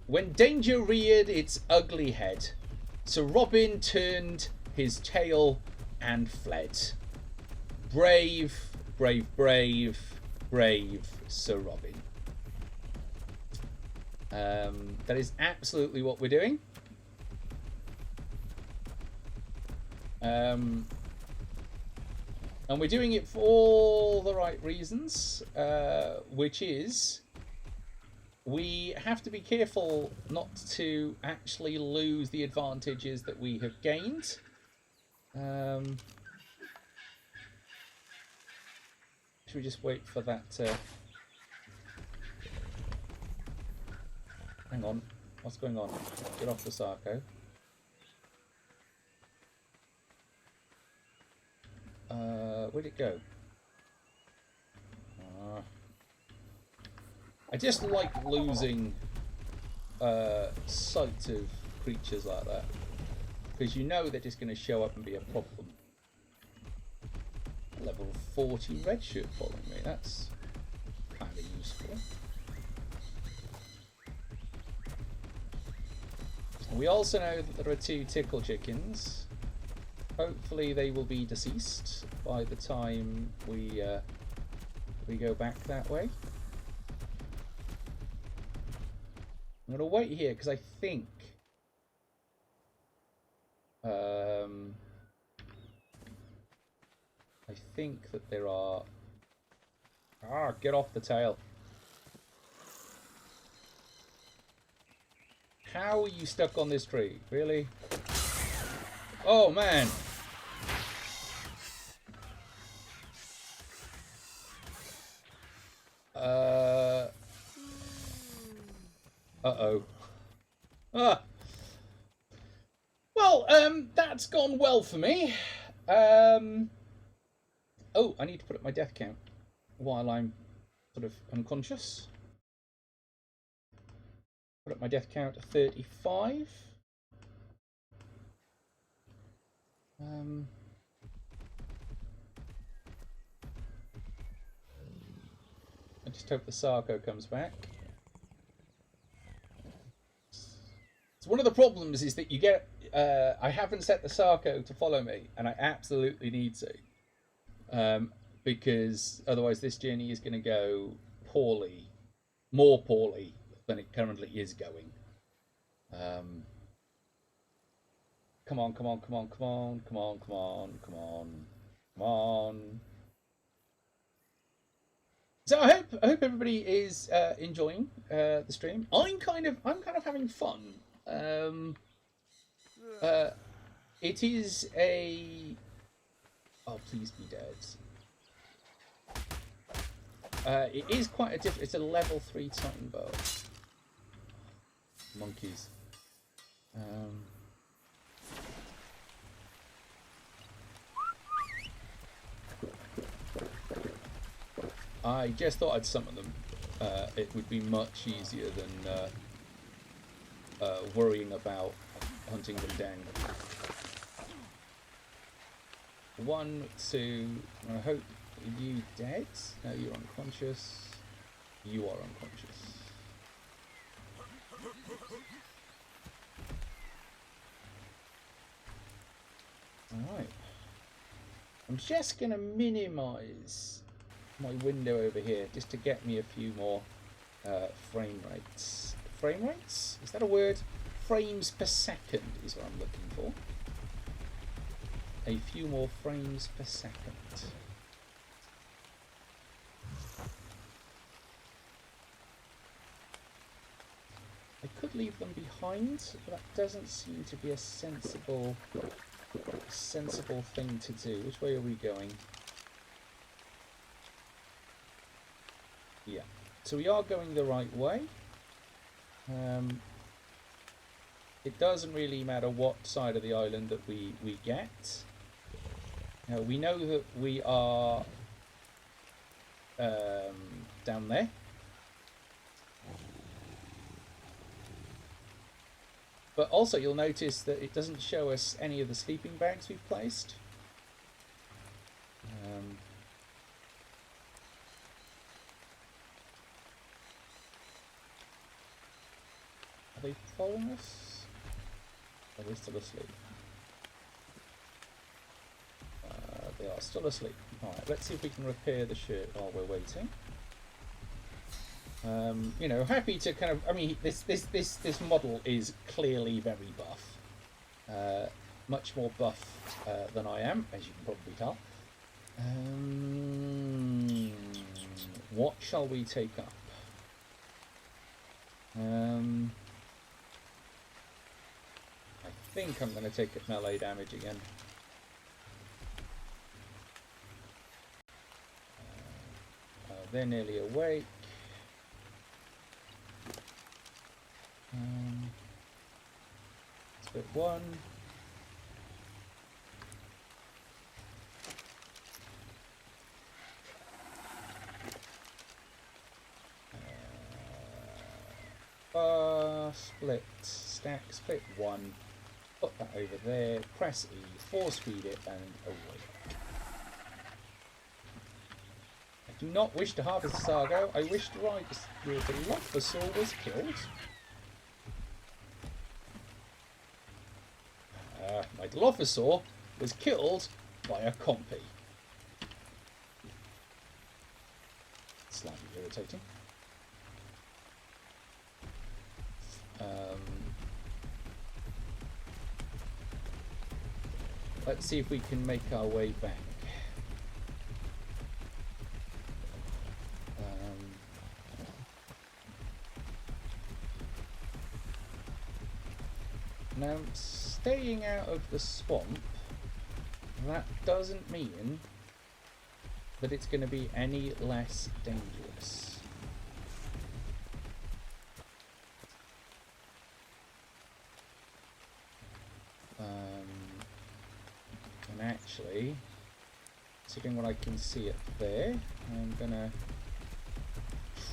When danger reared its ugly head, Sir Robin turned his tail and fled. Brave, brave, brave, brave Sir Robin. That is absolutely what we're doing. And we're doing it for all the right reasons, which is we have to be careful not to actually lose the advantages that we have gained. Should we just wait for that? Hang on, what's going on? Get off the Sarco. Where'd it go? I just like losing sight of creatures like that, because you know they're just going to show up and be a problem. Level 40 red shirt following me, that's kind of useful. We also know that there are 2 tickle chickens. Hopefully they will be deceased by the time we go back that way. I'm going to wait here because I think that there are... get off the tail. How are you stuck on this tree? Really? Oh, man. Uh-oh. Ah. Well, that's gone well for me. Oh, I need to put up my death count while I'm sort of unconscious. Put up my death count to 35. I just hope the Sarco comes back. So one of the problems is that you get... I haven't set the Sarco to follow me, and I absolutely need to. Because otherwise this journey is going to go poorly. More poorly than it currently is going. Come on, come on, come on, come on, come on, come on, come on, come on. So I hope everybody is enjoying the stream. I'm kind of having fun. It is a... Oh, please be dead. It is quite a different... It's a level 3 Titan bow. Monkeys. I just thought I'd summon them. It would be much easier than worrying about hunting them down. 1, 2. I hope you dead. No, you're unconscious. You are unconscious. Alright. I'm just going to minimise my window over here just to get me a few more frame rates. Frame rates? Is that a word? Frames per second is what I'm looking for. A few more frames per second. I could leave them behind, but that doesn't seem to be a sensible thing to do. Which way are we going? Yeah, so we are going the right way. It doesn't really matter what side of the island that we get. We know that we are down there. But also you'll notice that it doesn't show us any of the sleeping bags we've placed. Are they following us? Are they still asleep? They are still asleep. Alright, let's see if we can repair the shirt while we're waiting. You know, happy to kind of, I mean, this model is clearly very buff. Much more buff than I am, as you can probably tell. What shall we take up? I think I'm going to take up melee damage again. They're nearly awake. Split one. Split, stack, split one. Put that over there. Press E, force feed it, and away. I do not wish to harvest Sargo. I wish to ride the Dilophosaurus was killed. My Dilophosaur was killed by a compy. Slightly irritating. Let's see if we can make our way back. Now, staying out of the swamp, that doesn't mean that it's going to be any less dangerous. And actually, considering what I can see up there, I'm going to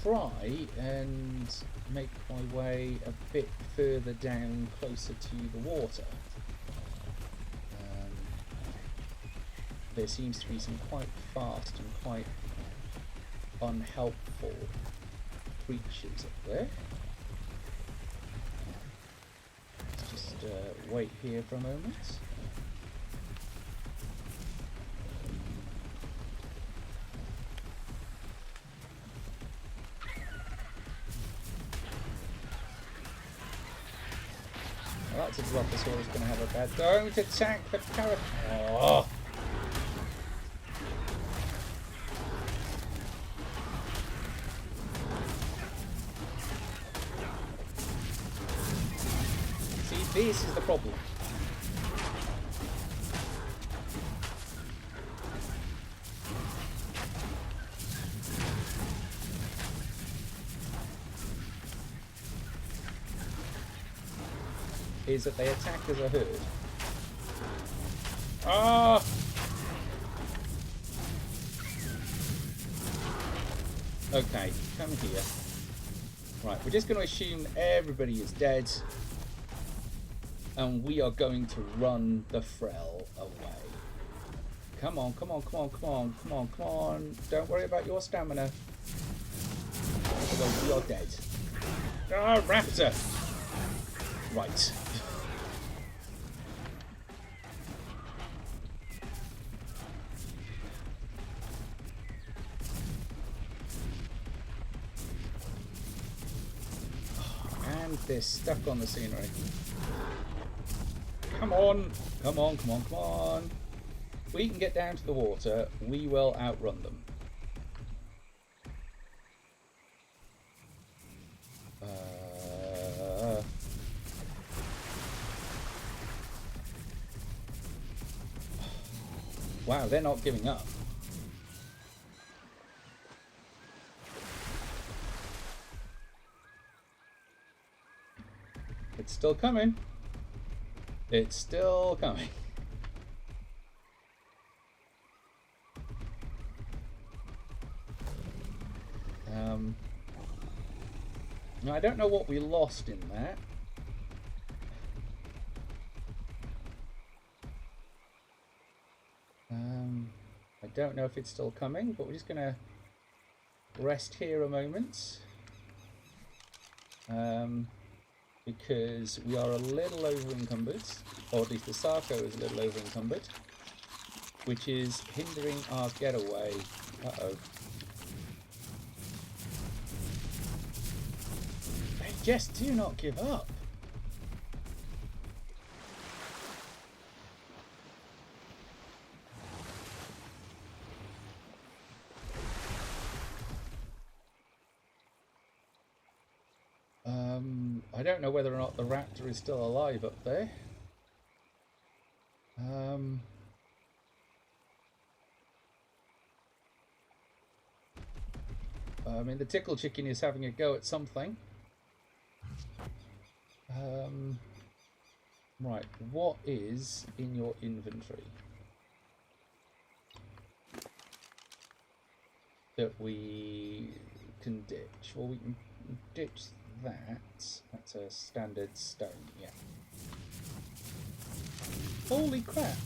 try and make my way a bit further down, closer to the water. There seems to be some quite fast and quite unhelpful creatures up there. Let's just wait here for a moment. That's a Dilophosaurus going to have a bad... Don't attack the carrot! Oh. See, this is the problem. Is that they attack as a herd. Ah! Okay, come here. Right, we're just going to assume everybody is dead. And we are going to run the Frel away. Come on, come on, come on, come on, come on, come on. Don't worry about your stamina. Otherwise we are dead. Ah, raptor! Right. And they're stuck on the scenery. Come on! Come on, come on, come on! If we can get down to the water, we will outrun them. Wow, they're not giving up. It's still coming. It's still coming. Now I don't know what we lost in that. I don't know if it's still coming, but we're just going to rest here a moment. Because we are a little over encumbered, or at least the Sarco is a little over encumbered, which is hindering our getaway. Uh-oh. They just do not give up. I don't know whether or not the raptor is still alive up there. I mean, the tickle chicken is having a go at something. Right, what is in your inventory that we can ditch? Well, we can ditch that. That's a standard stone, yeah. Holy crap!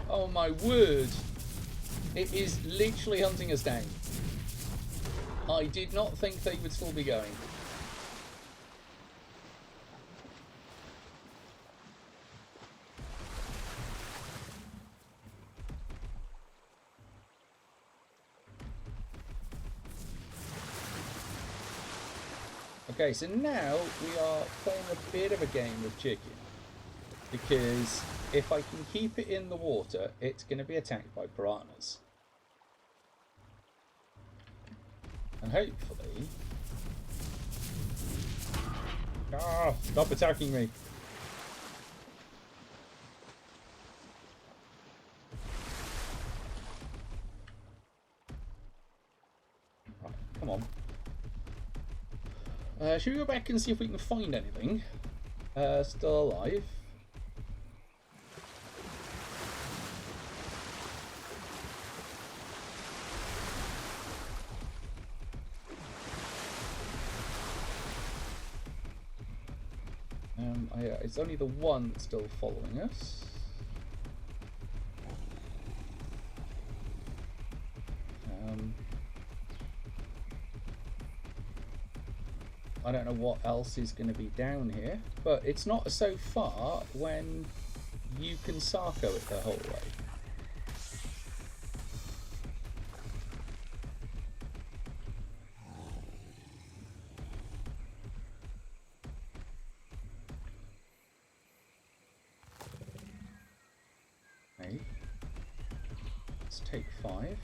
Oh my word! It is literally hunting us down. I did not think they would still be going. Okay, so now we are playing a bit of a game with chicken, because if I can keep it in the water, it's going to be attacked by piranhas. And hopefully... Ah, stop attacking me! Right, come on. Should we go back and see if we can find anything? Still alive. It's only the one that's still following us. I don't know what else is going to be down here, but it's not so far when you can Sarco it the whole way. Okay. Let's take 5.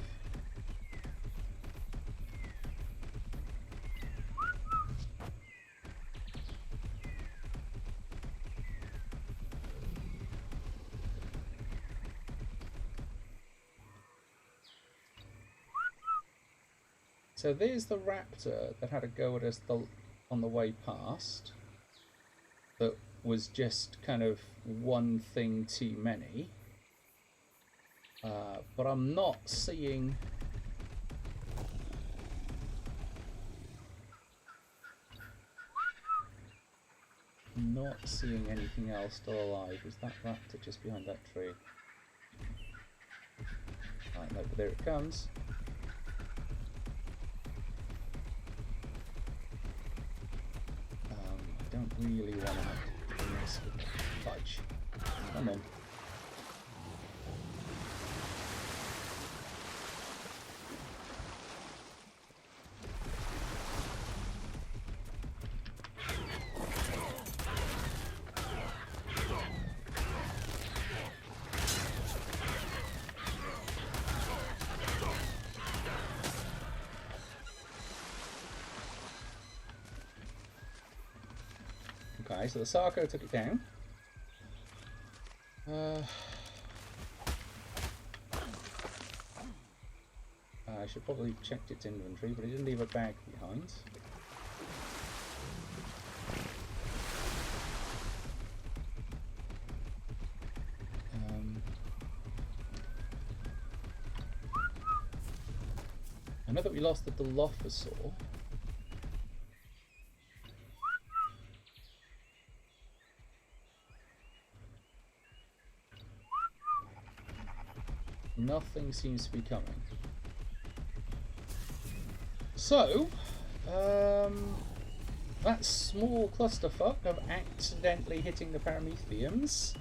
So there's the raptor that had a go at us on the way past. That was just kind of one thing too many. But I'm not seeing... anything else still alive. Is that raptor just behind that tree? Right, no, but there it comes. I don't really want to have to risk it. Fudge. Come on. Okay, so the Sarco took it down. I should probably have checked its inventory, but it didn't leave a bag behind. I know that we lost the Dilophosaurus. Nothing seems to be coming. So, that small clusterfuck of accidentally hitting the Parametheums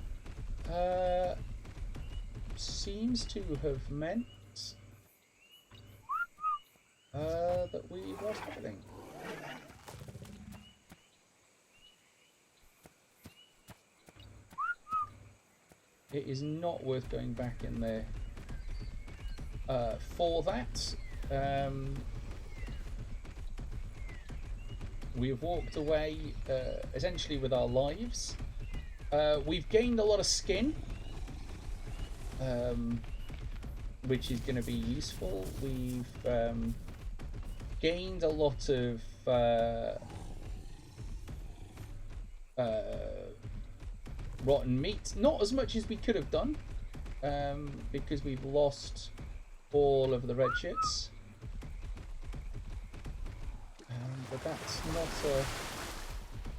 seems to have meant that we lost everything. It is not worth going back in there for that. We have walked away essentially with our lives. We've gained a lot of skin, which is going to be useful. We've gained a lot of rotten meat. Not as much as we could have done, because we've lost all of the red shits. But that's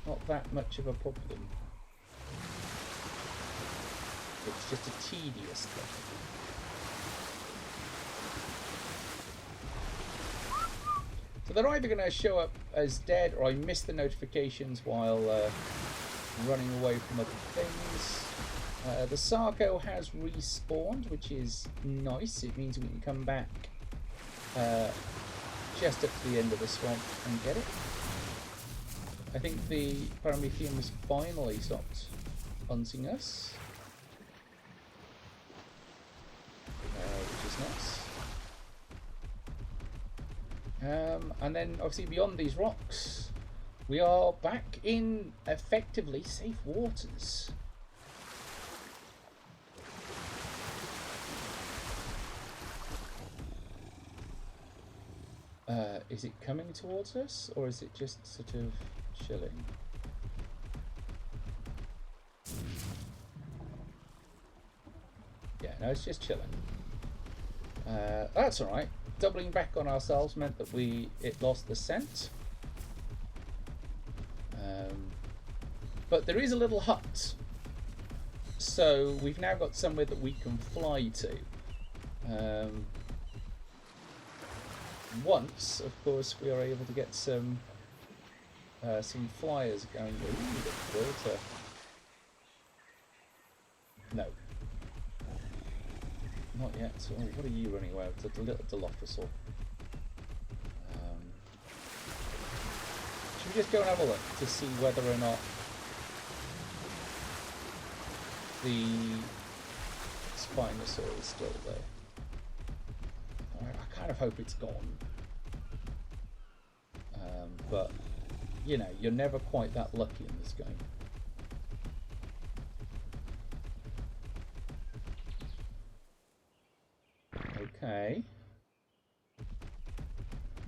not that much of a problem. It's just a tedious thing. So they're either going to show up as dead, or I missed the notifications while running away from other things. The Sarco has respawned, which is nice. It means we can come back just up to the end of the swamp and get it. I think the Parametheum has finally stopped hunting us, which is nice. And then obviously beyond these rocks, we are back in effectively safe waters. Is it coming towards us, or is it just sort of chilling? Yeah, no, it's just chilling. That's alright. Doubling back on ourselves meant that it lost the scent. But there is a little hut, so we've now got somewhere that we can fly to. Once, of course, we are able to get some flyers going. Ooh, no, not yet. So, what are you running away with? The little Dilophosaurus. Should we just go and have a look to see whether or not the Spinosaur is still there? I kind of hope it's gone. But, you know, you're never quite that lucky in this game. Okay.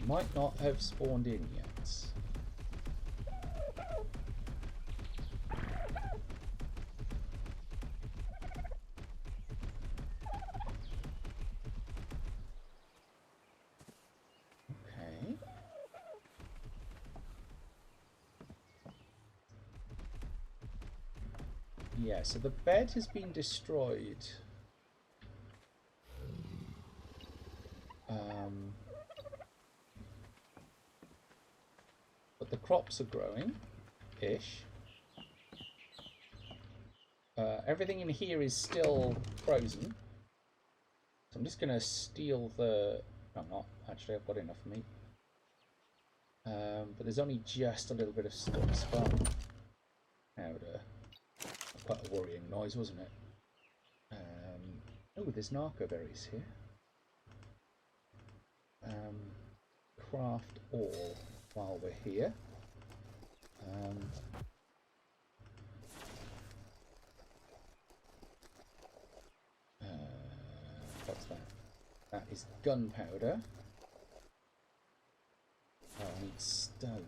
Might not have spawned in yet. Yeah, so the bed has been destroyed. But the crops are growing-ish. Everything in here is still frozen. So I'm just going to steal the... No, I'm not. Actually, I've got enough meat. But there's only just a little bit of spark powder. Quite a worrying noise, wasn't it? Oh, there's narco berries here. Craft all while we're here. What's that? That is gunpowder. stone.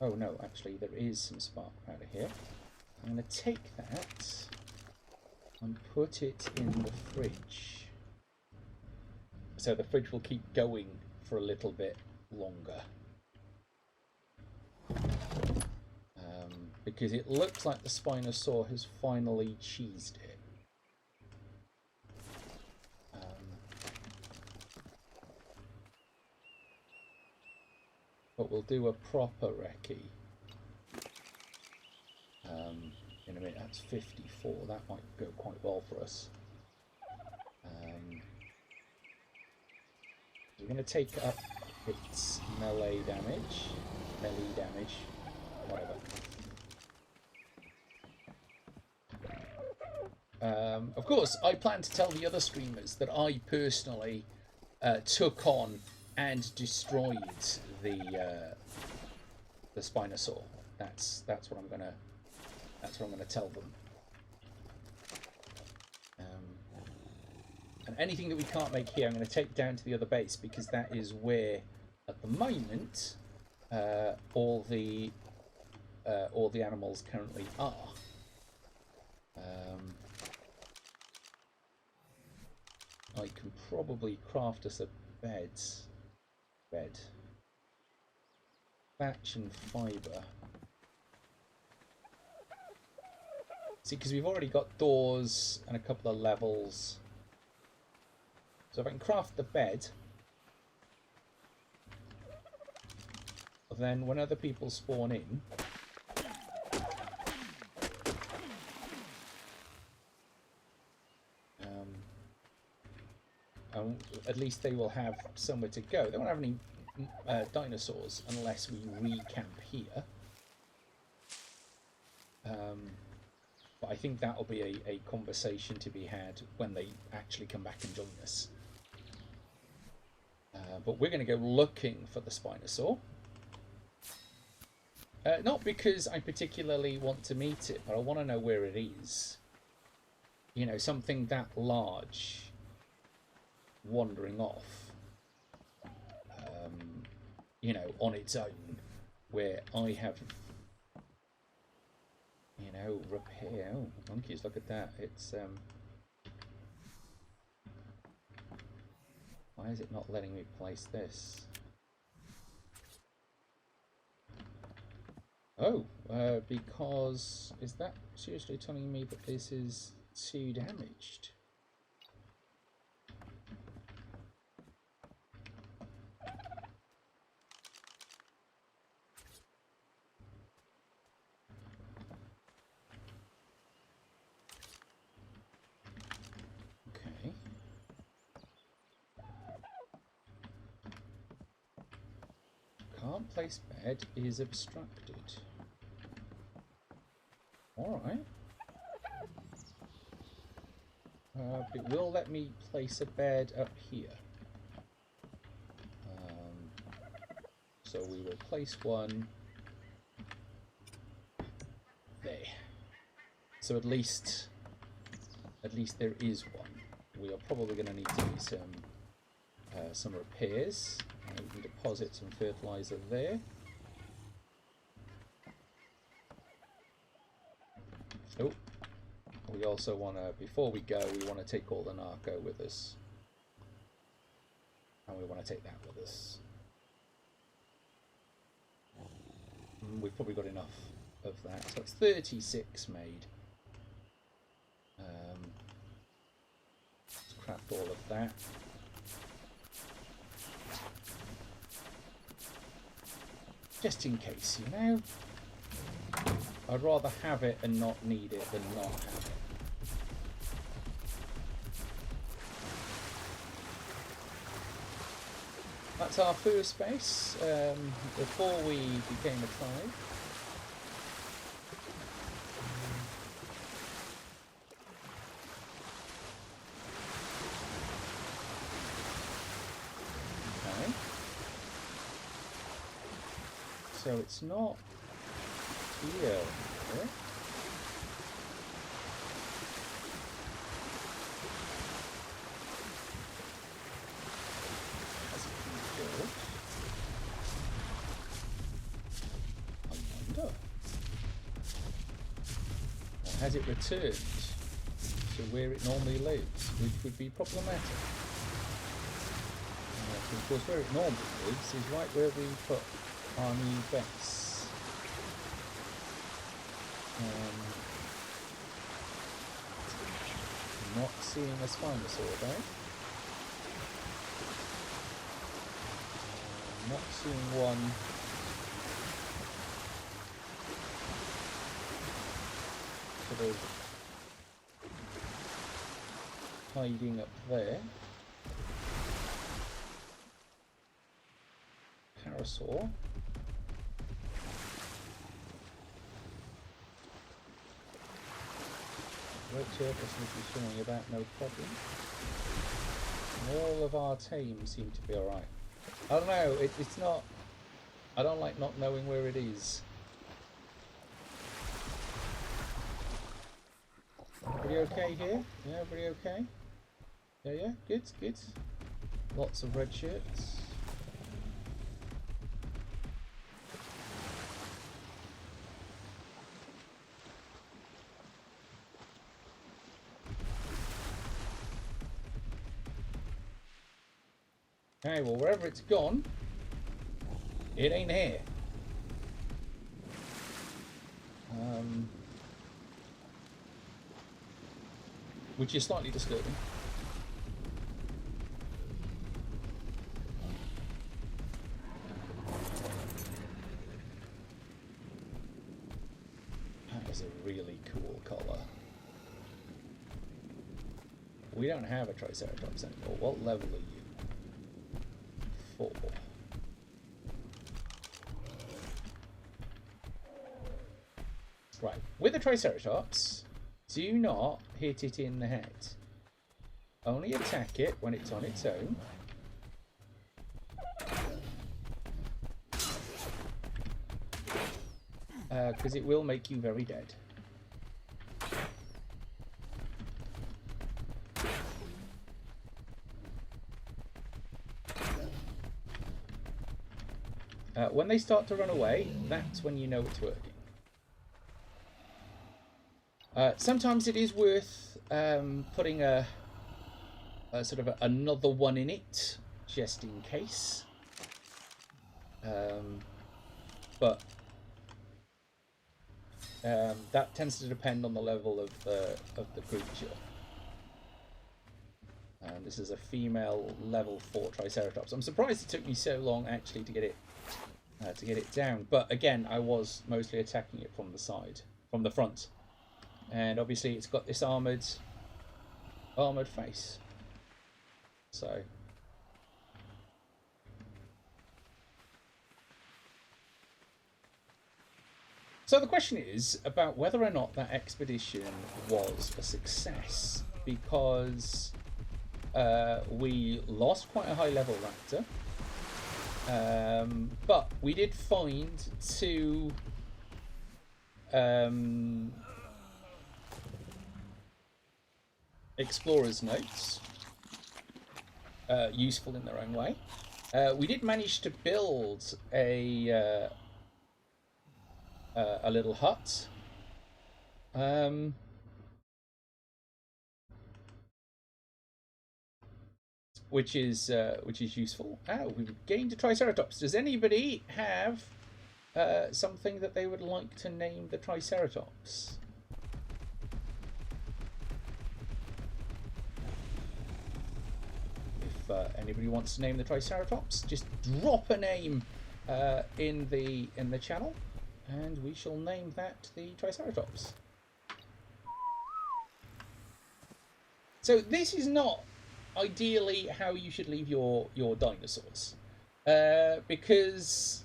Oh no, actually there is some spark powder here. I'm going to take that and put it in the fridge. So the fridge will keep going for a little bit longer. Because it looks like the Spinosaur has finally cheesed it. But we'll do a proper recce. In a minute, that's 54. That might go quite well for us. We're going to take up its melee damage, whatever. Of course, I plan to tell the other streamers that I personally took on and destroyed the Spinosaur. That's what I'm gonna tell them. And anything that we can't make here, I'm going to take down to the other base, because that is where, at the moment, all the animals currently are. I can probably craft us a bed. Thatch and fibre. See, because we've already got doors and a couple of levels. So if I can craft the bed, then when other people spawn in, at least they will have somewhere to go. They won't have any dinosaurs unless we recamp here. But I think that'll be a conversation to be had when they actually come back and join us. But we're going to go looking for the Spinosaur. Not because I particularly want to meet it, but I want to know where it is. You know, something that large wandering off, you know, on its own, where I have, you know, repair. Oh, monkeys, look at that. It's, why is it not letting me place this? Oh, because, is that seriously telling me that this is too damaged? Can't place bed is obstructed. Alright. It will let me place a bed up here. So we will place one there. So at least there is one. We are probably going to need to do some repairs. We can deposit some fertilizer there. Oh, we also want to, before we go, we want to take all the narco with us. And we want to take that with us. We've probably got enough of that. So it's 36 made. Let's craft all of that. Just in case, you know. I'd rather have it and not need it than not have it. That's our first base before we became a tribe. Okay. So it's not here. Okay. has it returned to where it normally lives, which would be problematic. Of course, where it normally lives is right where we put our new base. Not seeing a Spinosaur though. Not seeing one. Sort of hiding up there. Parasaur. Red surface is swimming about no problem. And all of our team seem to be alright. I don't know, it's not... I don't like not knowing where it is. Everybody okay here? Yeah, everybody okay? Yeah, good, good. Lots of red shirts. Okay, well, wherever it's gone, it ain't here. Which is slightly disturbing. That is a really cool colour. We don't have a Triceratops anymore. What level are you? 4. Right, with the Triceratops, do not hit it in the head. Only attack it when it's on its own. Because it will make you very dead. When they start to run away, that's when you know it's working. Sometimes it is worth putting a sort of another one in it, just in case. But that tends to depend on the level of the creature. And this is a female level 4 Triceratops. I'm surprised it took me so long actually to get it down. But again, I was mostly attacking it from the side, from the front. And obviously it's got this armoured face. So the question is about whether or not that expedition was a success, because we lost quite a high level raptor, but we did find 2 explorer's notes, useful in their own way. We did manage to build a little hut, which is useful. Oh, we've gained a Triceratops. Does anybody have something that they would like to name the Triceratops? If anybody wants to name the Triceratops, just drop a name in the channel, and we shall name that the Triceratops. So this is not ideally how you should leave your dinosaurs, because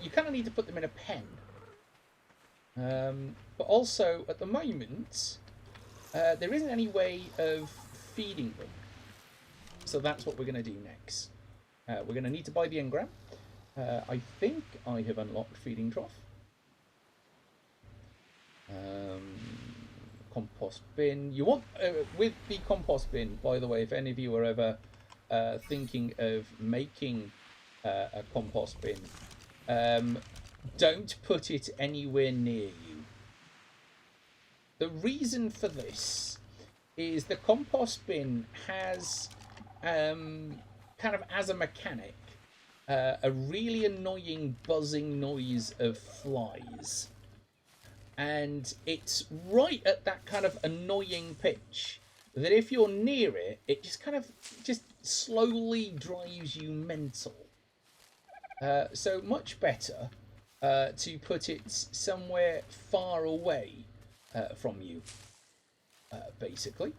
you kind of need to put them in a pen. But also, at the moment, there isn't any way of feeding them. So that's what we're going to do next. We're going to need to buy the engram. I think I have unlocked feeding trough. Compost bin. You want, with the compost bin, by the way, if any of you are ever thinking of making a compost bin, don't put it anywhere near you. the reason for this is the compost bin has, kind of as a mechanic, a really annoying buzzing noise of flies. And it's right at that kind of annoying pitch that if you're near it, it just kind of just slowly drives you mental. So much better to put it somewhere far away from you, basically.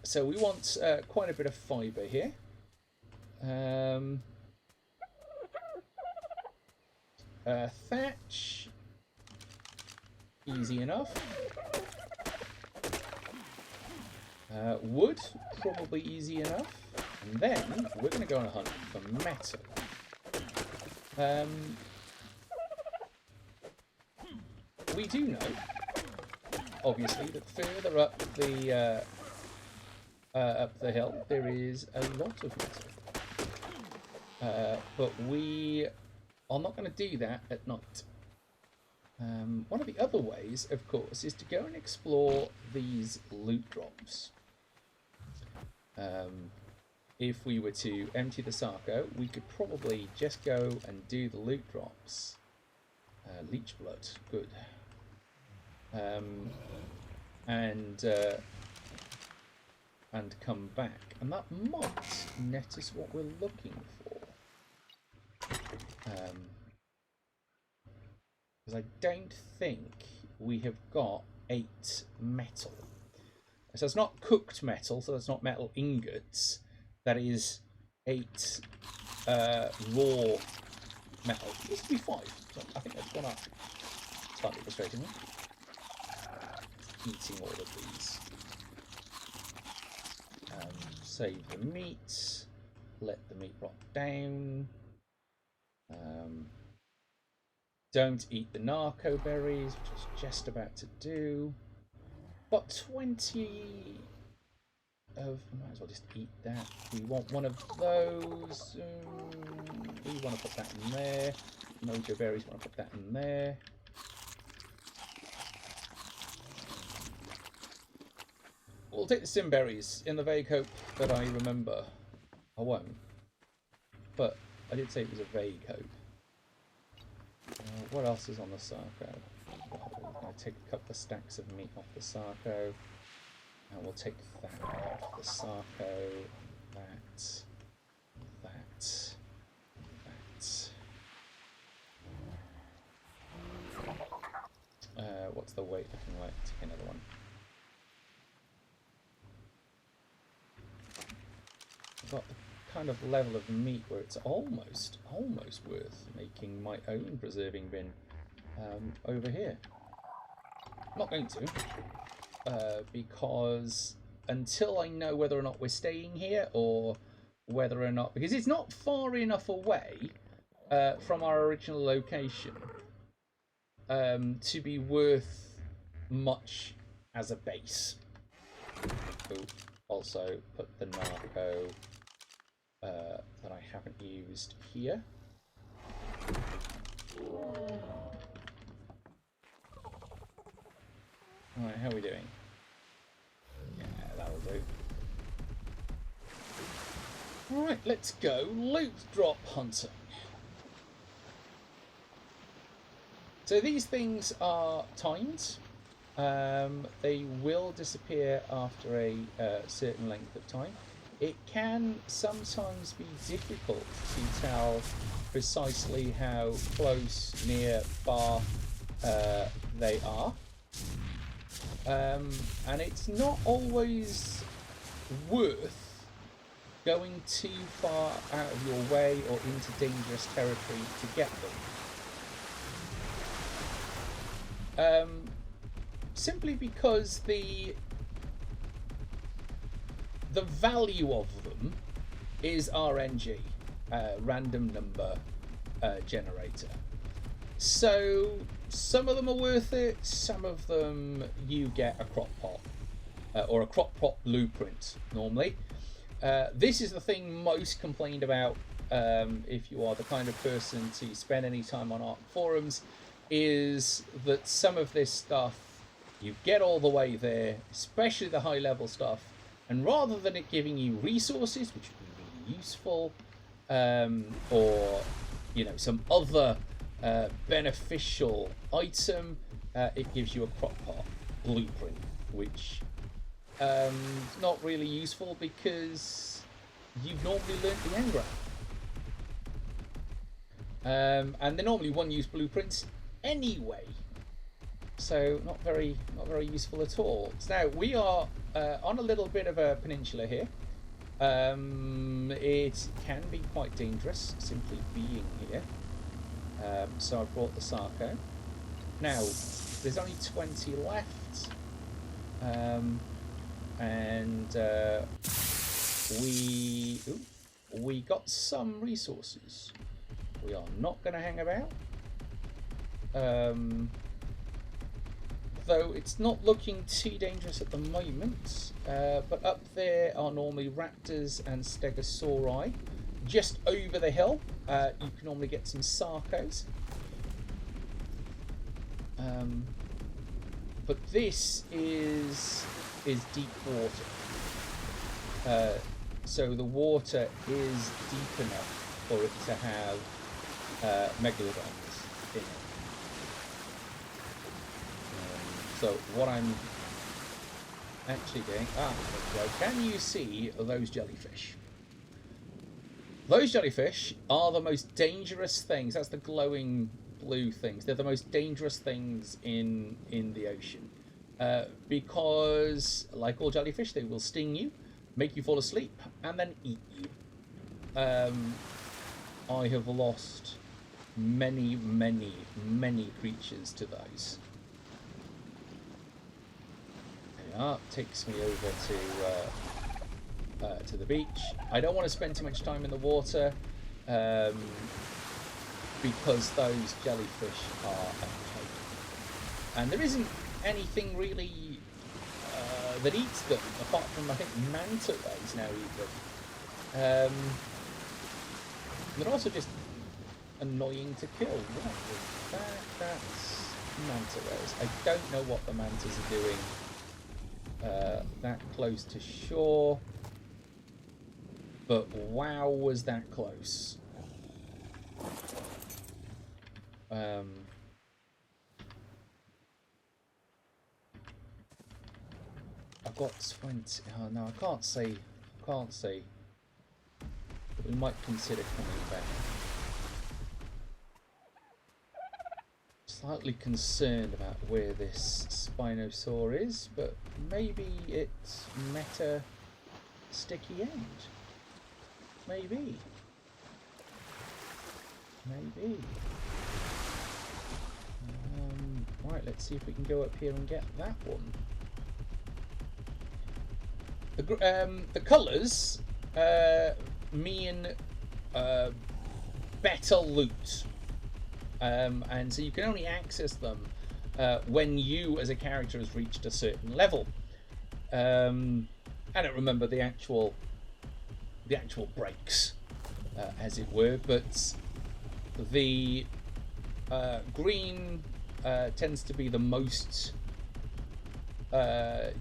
So we want quite a bit of fibre here. Thatch, easy enough. Wood, probably easy enough. And then we're going to go on a hunt for metal. We do know, obviously, that further up the hill there is a lot of metal. But we are not going to do that at night. One of the other ways, of course, is to go and explore these loot drops. If we were to empty the Sarco, we could probably just go and do the loot drops. Leech blood, good. And come back, and that might net us what we're looking for. Because I don't think we have got 8 metal. So it's not cooked metal, so that's not metal ingots. That is 8 raw metal. It used to be 5, so I think that's gone up. Slightly frustrating. Eating all of these. Save the meat. Let the meat rot down. Don't eat the narco berries, which I was just about to do. Got 20 of... Might as well just eat that. We want one of those. We want to put that in there. Mojo berries, want to put that in there. We'll take the sim berries in the vague hope that I remember. I won't. But I did say it was a vague hope. What else is on the Sarco? We're going to take a couple of stacks of meat off the Sarco. And we'll take that off the Sarco. That. What's the weight looking like? Take another one. I've got the kind of level of meat where it's almost worth making my own preserving bin over here. I'm not going to, because until I know whether or not we're staying here or whether or not, because it's not far enough away from our original location to be worth much as a base. Ooh, also put the narco that I haven't used here. Alright, how are we doing? Yeah, that'll do. Alright, let's go loot drop hunting. So these things are timed. They will disappear after a certain length of time. It can sometimes be difficult to tell precisely how close, near, far they are. And it's not always worth going too far out of your way or into dangerous territory to get them. Simply because the value of them is RNG, random number generator. So some of them are worth it, some of them you get a crock pot or a crock pot blueprint normally. This is the thing most complained about if you are the kind of person to spend any time on Ark forums, is that some of this stuff You get all the way there, especially the high level stuff, and rather than it giving you resources, which would be really useful, or some other beneficial item, it gives you a crop pot blueprint, which is not really useful because you've normally learnt the engram. And they're normally one-use blueprints anyway, so not very useful at all. So now we are on a little bit of a peninsula here. It can be quite dangerous simply being here. So I brought the Sarco. Now there's only 20 left, and we got some resources. We are not going to hang about, though it's not looking too dangerous at the moment. But up there are normally raptors and stegosauri. Just over the hill, you can normally get some sarcos. But this is deep water, so the water is deep enough for it to have megalodons in it. So what I'm actually doing, can you see those jellyfish? Those jellyfish are the most dangerous things. That's the glowing blue things. They're the most dangerous things in the ocean, because, like all jellyfish, they will sting you, make you fall asleep, and then eat you. I have lost many creatures to those. There we are. Takes me over to the beach. I don't want to spend too much time in the water, because those jellyfish are a pain. And there isn't anything really that eats them, apart from, I think, manta rays now eat them. They're also just annoying to kill. What was that? That's manta rays. I don't know what the mantas are doing that close to shore, but wow, was that close. I've got 20. Oh no, I can't see. But we might consider coming back. Slightly concerned about where this Spinosaur is, but maybe it's meta sticky end. Maybe. Right, let's see if we can go up here and get that one. The colours mean better loot, and so you can only access them when you, as a character, has reached a certain level. I don't remember the actual breaks, as it were, but the green tends to be the most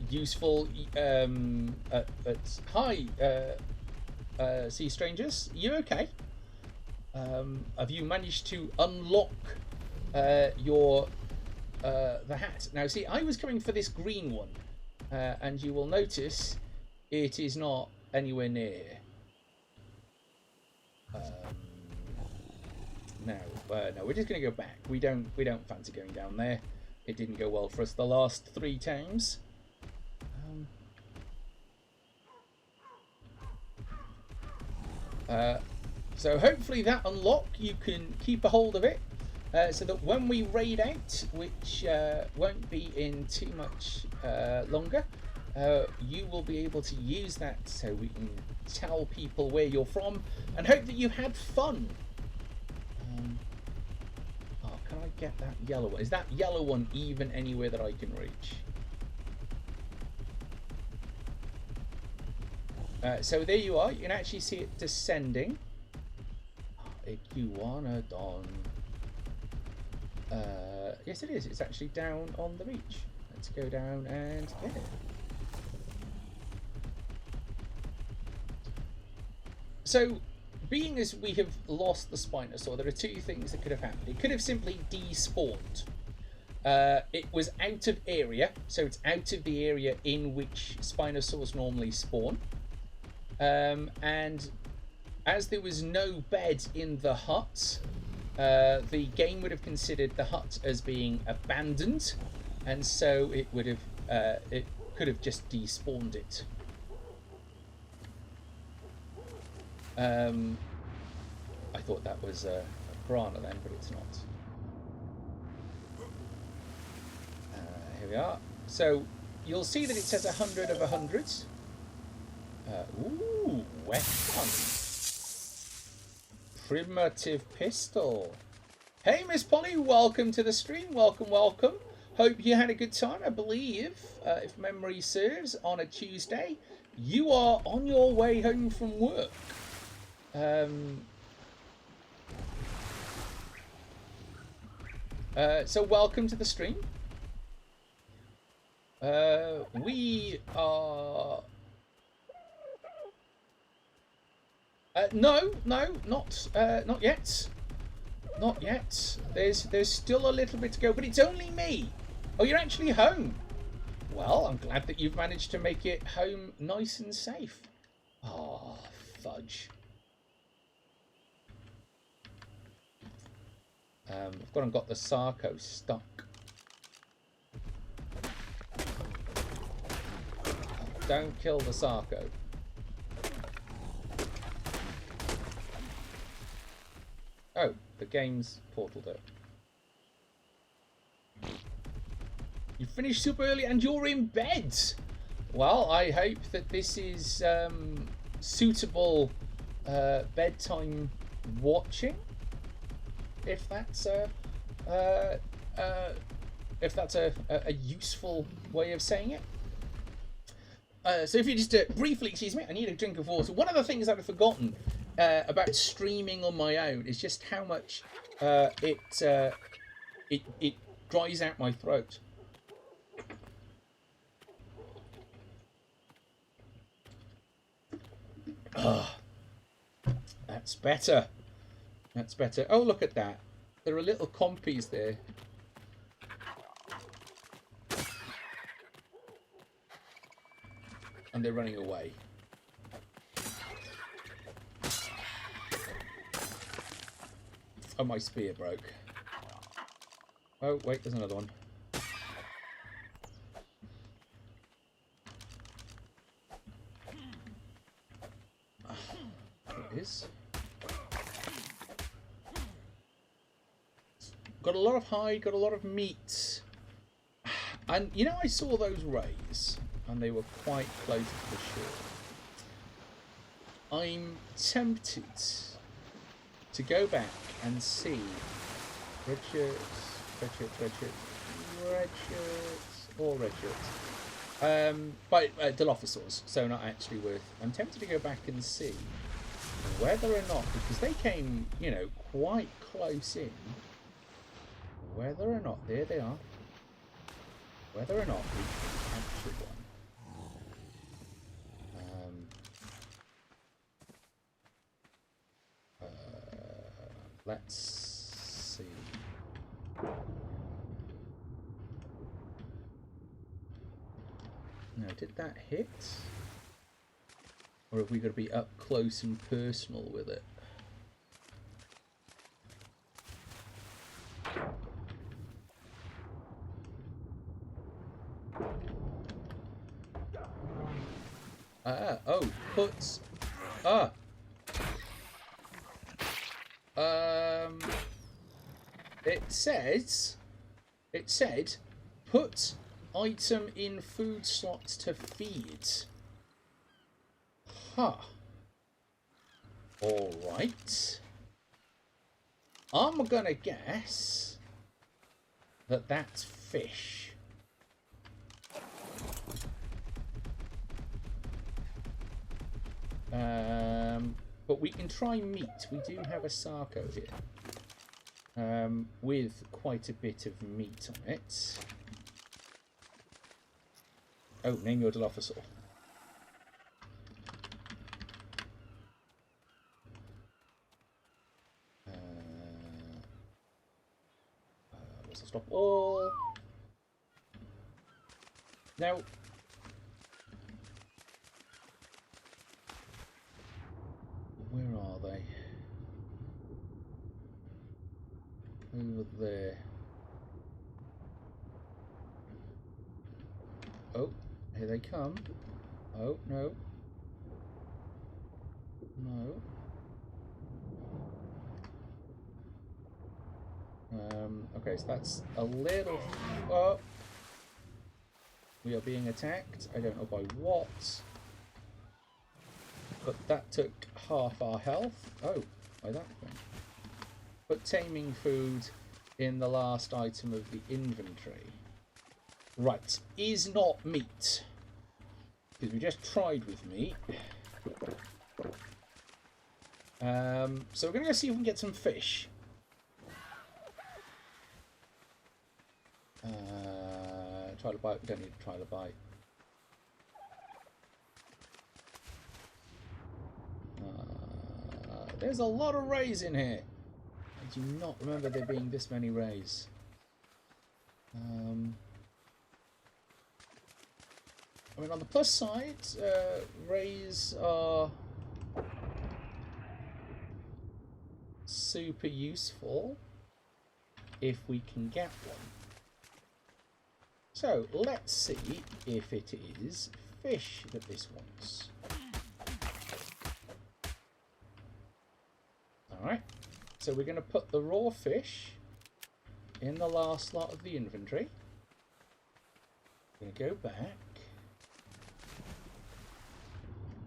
useful at high sea strangers. You okay? Have you managed to unlock your the hat? Now, see, I was going for this green one, and you will notice it is not anywhere near. No, we're just going to go back. We don't fancy going down there. It didn't go well for us the last 3 times. So hopefully that unlock, you can keep a hold of it, so that when we raid out, which won't be in too much longer, you will be able to use that so we can tell people where you're from and hope that you had fun. Can I get that yellow one? Is that yellow one even anywhere that I can reach? So there you are. You can actually see it descending. Iguanodon. Yes, it is. It's actually down on the beach. Let's go down and get it. So, being as we have lost the Spinosaur, there are two things that could have happened. It could have simply despawned. It was out of area, so it's out of the area in which Spinosaurs normally spawn. And as there was no bed in the hut, the game would have considered the hut as being abandoned, and so it would have it could have just despawned it. I thought that was a piranha then, but it's not. Here we are. So you'll see that it says 100 of 100. Ooh, weapon. Primitive pistol. Hey, Miss Polly, welcome to the stream. Welcome, welcome. Hope you had a good time. I believe, if memory serves, on a Tuesday, you are on your way home from work. So welcome to the stream. We are... no, not yet. Not yet. There's still a little bit to go, but it's only me. Oh, you're actually home. Well, I'm glad that you've managed to make it home nice and safe. Oh, fudge. I've gone and got the Sarco stuck. Don't kill the Sarco. Oh, the game's portaled up. You finished super early and you're in bed. Well, I hope that this is suitable bedtime watching. If that's a useful way of saying it. So if you just briefly, excuse me, I need a drink of water. One of the things I've forgotten about streaming on my own is just how much it dries out my throat. Ah, that's better. That's better. Oh, look at that. There are little compies there. And they're running away. Oh, my spear broke. Oh, wait, there's another one. There it is. Got a lot of hide, got a lot of meat. And, you know, I saw those rays. And they were quite close to the shore. I'm tempted to go back and see red shirts, all red shirts. By Dilophosaurus, so not actually worth. I'm tempted to go back and see whether or not, because they came, you know, quite close in, whether or not, there they are, whether or not we can capture one. Let's see. Now, did that hit? Or have we got to be up close and personal with it? Oh, puts. It said, put item in food slots to feed. Huh. Alright. I'm gonna guess that that's fish. But we can try meat. We do have a Sarco here. With quite a bit of meat on it. Oh, name your Dilophosaur. What's the stop all? Now, where are they? Over there. Oh, here they come. Oh, no. No. Okay, so that's a little... Oh! We are being attacked. I don't know by what. But that took half our health. Oh, by that thing. Put taming food in the last item of the inventory. Right, is not meat. Because we just tried with meat. So we're going to go see if we can get some fish. Try to bite. We don't need to try to bite. There's a lot of rays in here. I do not remember there being this many rays. I mean, on the plus side, rays are super useful if we can get one. So, let's see if it is fish that this wants. Alright, so we're going to put the raw fish in the last slot of the inventory. We're going to go back.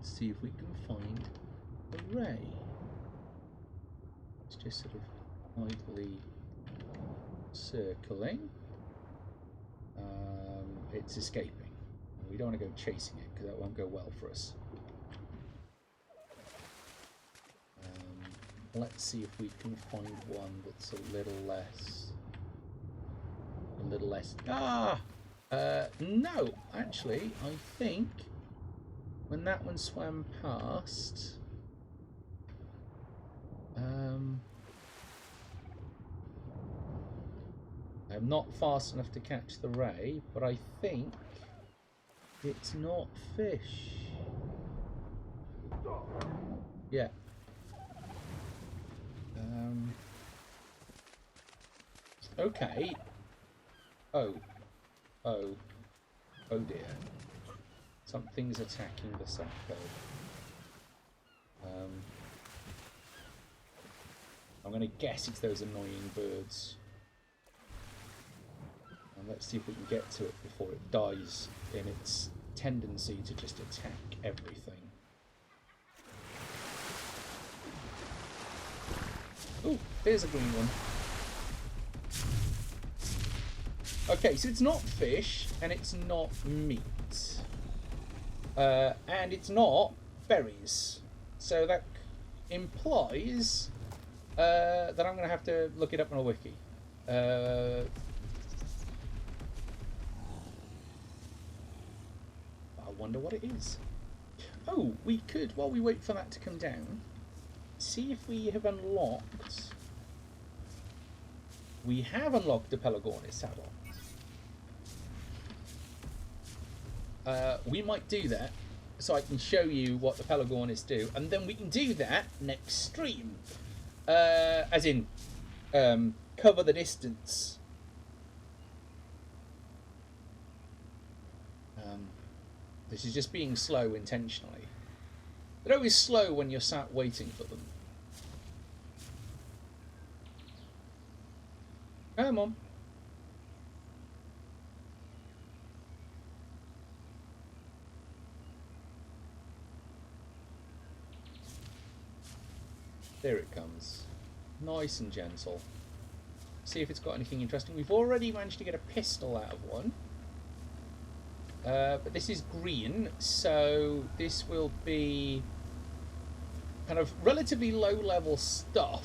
See if we can find a ray. It's just sort of idly circling. It's escaping. We don't want to go chasing it because that won't go well for us. Let's see if we can find one that's a little less. No, actually, I think when that one swam past, I'm not fast enough to catch the ray, but I think it's not fish. Yeah. Okay. Oh dear. Something's attacking the Sacco. I'm going to guess it's those annoying birds. And let's see if we can get to it before it dies in its tendency to just attack everything. Oh, there's a green one. Okay, so it's not fish, and it's not meat. And it's not berries. So that implies that I'm going to have to look it up on a wiki. I wonder what it is. Oh, we could, while we wait for that to come down, see if we have unlocked... We have unlocked the Pelagornis saddle. We might do that so I can show you what the Pelagornis do, and then we can do that next stream. As in, cover the distance. This is just being slow intentionally. They're always slow when you're sat waiting for them. Come on. There it comes. Nice and gentle. See if it's got anything interesting. We've already managed to get a pistol out of one. But this is green, so this will be kind of relatively low-level stuff.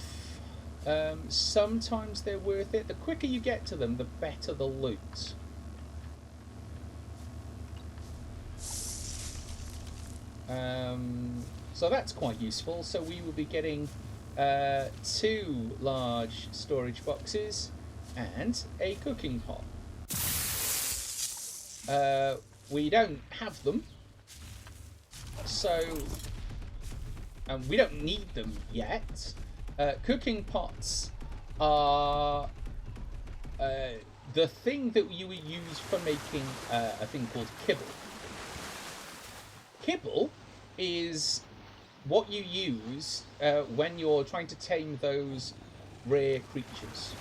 Sometimes they're worth it. The quicker you get to them, the better the loot. So that's quite useful. So we will be getting 2 large storage boxes and a cooking pot. We don't have them, so we don't need them yet. Cooking pots are the thing that you would use for making a thing called kibble. Kibble is what you use when you're trying to tame those rare creatures.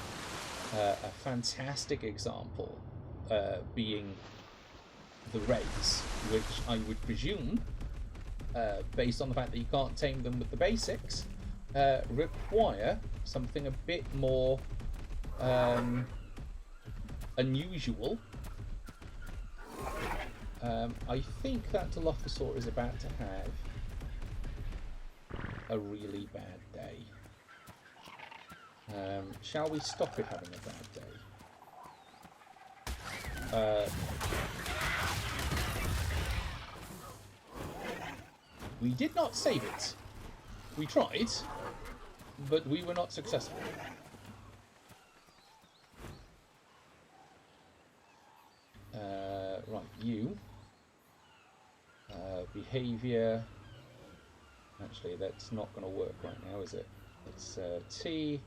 A fantastic example being the rays, which I would presume, based on the fact that you can't tame them with the basics, require something a bit more unusual. I think that Dilophosaurus is about to have a really bad day. Shall we stop it having a bad day? We did not save it. We tried, but we were not successful. Right, you. Behavior. Actually, that's not going to work right now, is it? It's T,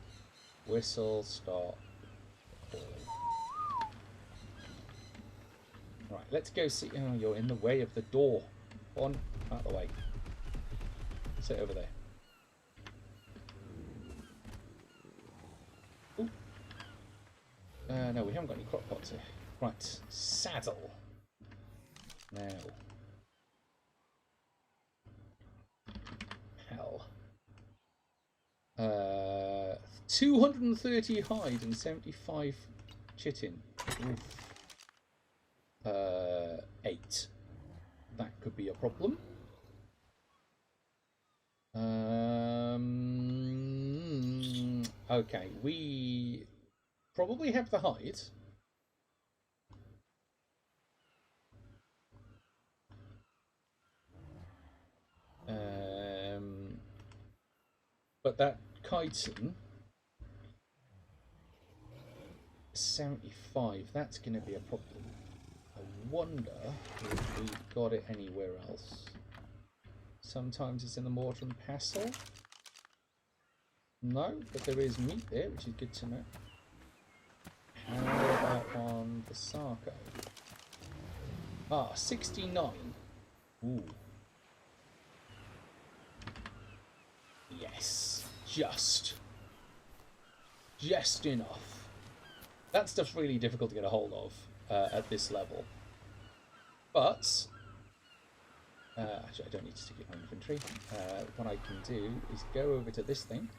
whistle, stop, call. Right, let's go see. Oh, you're in the way of the door. On, out of the way. Sit over there. Ooh. No, we haven't got any crock pots here. Right, saddle. Now. Hell. 230 hide and 75 chitin. Oof. 8. That could be a problem. Okay, we probably have the hide. But that chitin 75, that's going to be a problem. I wonder if we've got it anywhere else. Sometimes it's in the mortar and pestle. No, but there is meat there, which is good to know. How about on the Sarko? Ah, 69. Ooh. Yes, just enough. That stuff's really difficult to get a hold of at this level. But actually, I don't need to stick it in my inventory. What I can do is go over to this thing.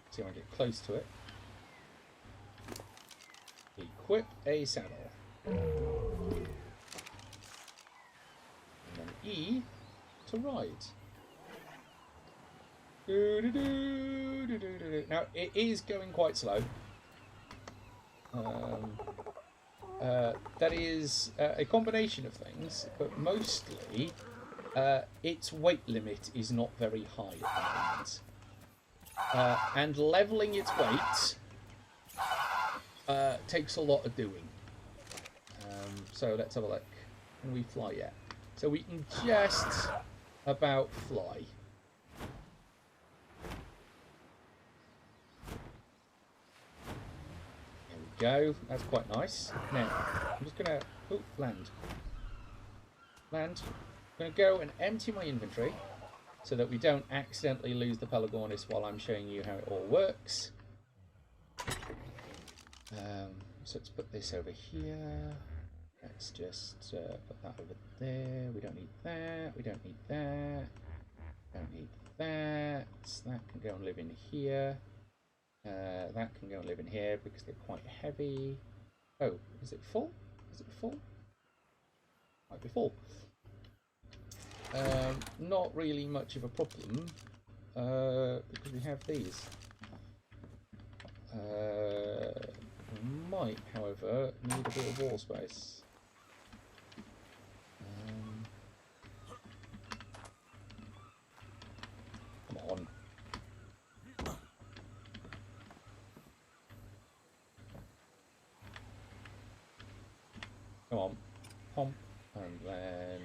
See if I can get close to it. Equip a saddle. And then E to ride. Now, it is going quite slow. That is a combination of things, but mostly its weight limit is not very high at the moment. And levelling its weight takes a lot of doing. So let's have a look. Can we fly yet? So we can just about fly. There we go. That's quite nice. Now, I'm just going to... Oh, land. Land. I'm going to go and empty my inventory so that we don't accidentally lose the Pelagornis while I'm showing you how it all works. So let's put this over here. Let's just put that over there. We don't need that. We don't need that. Don't need that. That can go and live in here. That can go and live in here because they're quite heavy. Oh, is it full? Is it full? Might be full. Not really much of a problem because we have these. We might, however, need a bit of wall space. Come on. Pump. And then...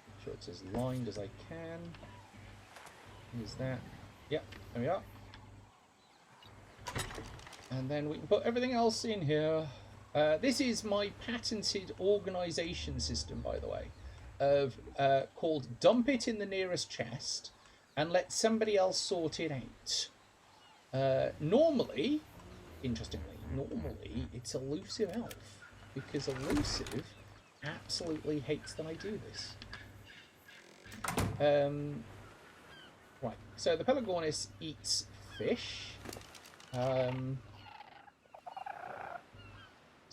make sure it's as lined as I can. Use that. Yep, there we are. And then we can put everything else in here. This is my patented organisation system, by the way, of called dump it in the nearest chest and let somebody else sort it out. Normally, interestingly, it's Elusive Elf, because Elusive absolutely hates that I do this. Right, so the Pelagornis eats fish. So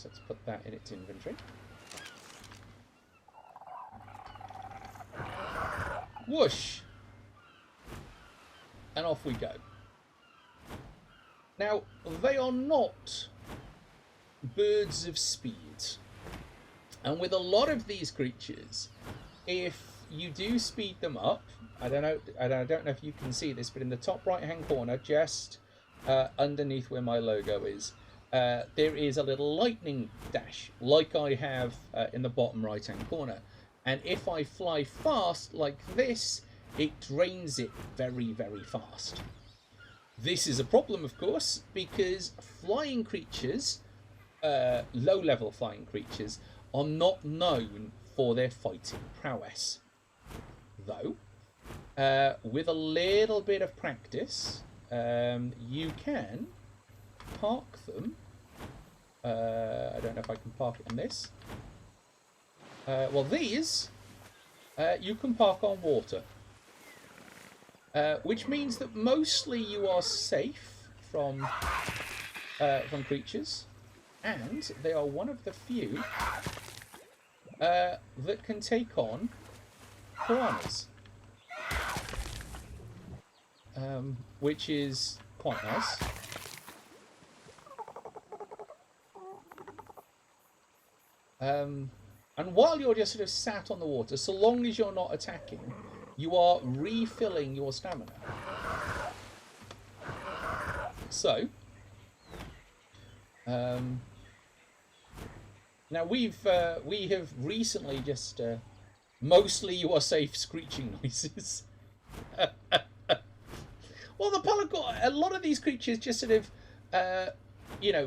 let's put that in its inventory. Whoosh! And off we go. Now, they are not birds of speed. And with a lot of these creatures, if you do speed them up, I don't know if you can see this, but in the top right-hand corner, just underneath where my logo is, there is a little lightning dash, like I have in the bottom right-hand corner. And if I fly fast like this, it drains it very, very fast. This is a problem, of course, because flying creatures, low-level flying creatures, are not known for their fighting prowess. Though, with a little bit of practice, you can park them. I don't know if I can park it on this. Well, these you can park on water, which means that mostly you are safe from creatures, and they are one of the few that can take on piranhas, which is quite nice. And while you're just sort of sat on the water, so long as you're not attacking, you are refilling your stamina. So, now we have recently just mostly you are safe screeching noises. Well, a lot of these creatures just sort of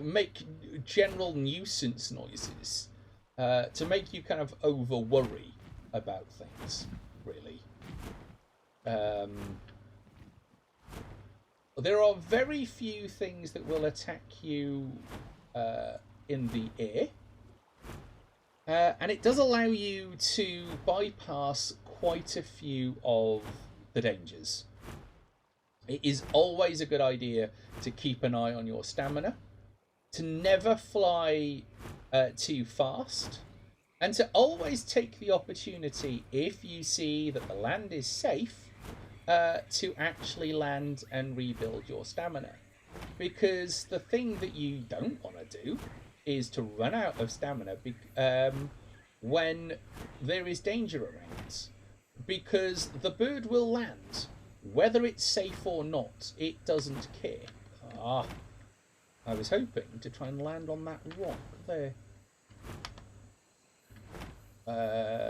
make general nuisance noises. To make you kind of over worry about things, really. There are very few things that will attack you in the air, and it does allow you to bypass quite a few of the dangers. It is always a good idea to keep an eye on your stamina, to never fly too fast, and to always take the opportunity, if you see that the land is safe, to actually land and rebuild your stamina. Because the thing that you don't want to do is to run out of stamina when there is danger around. Because the bird will land, whether it's safe or not, it doesn't care. I was hoping to try and land on that rock there.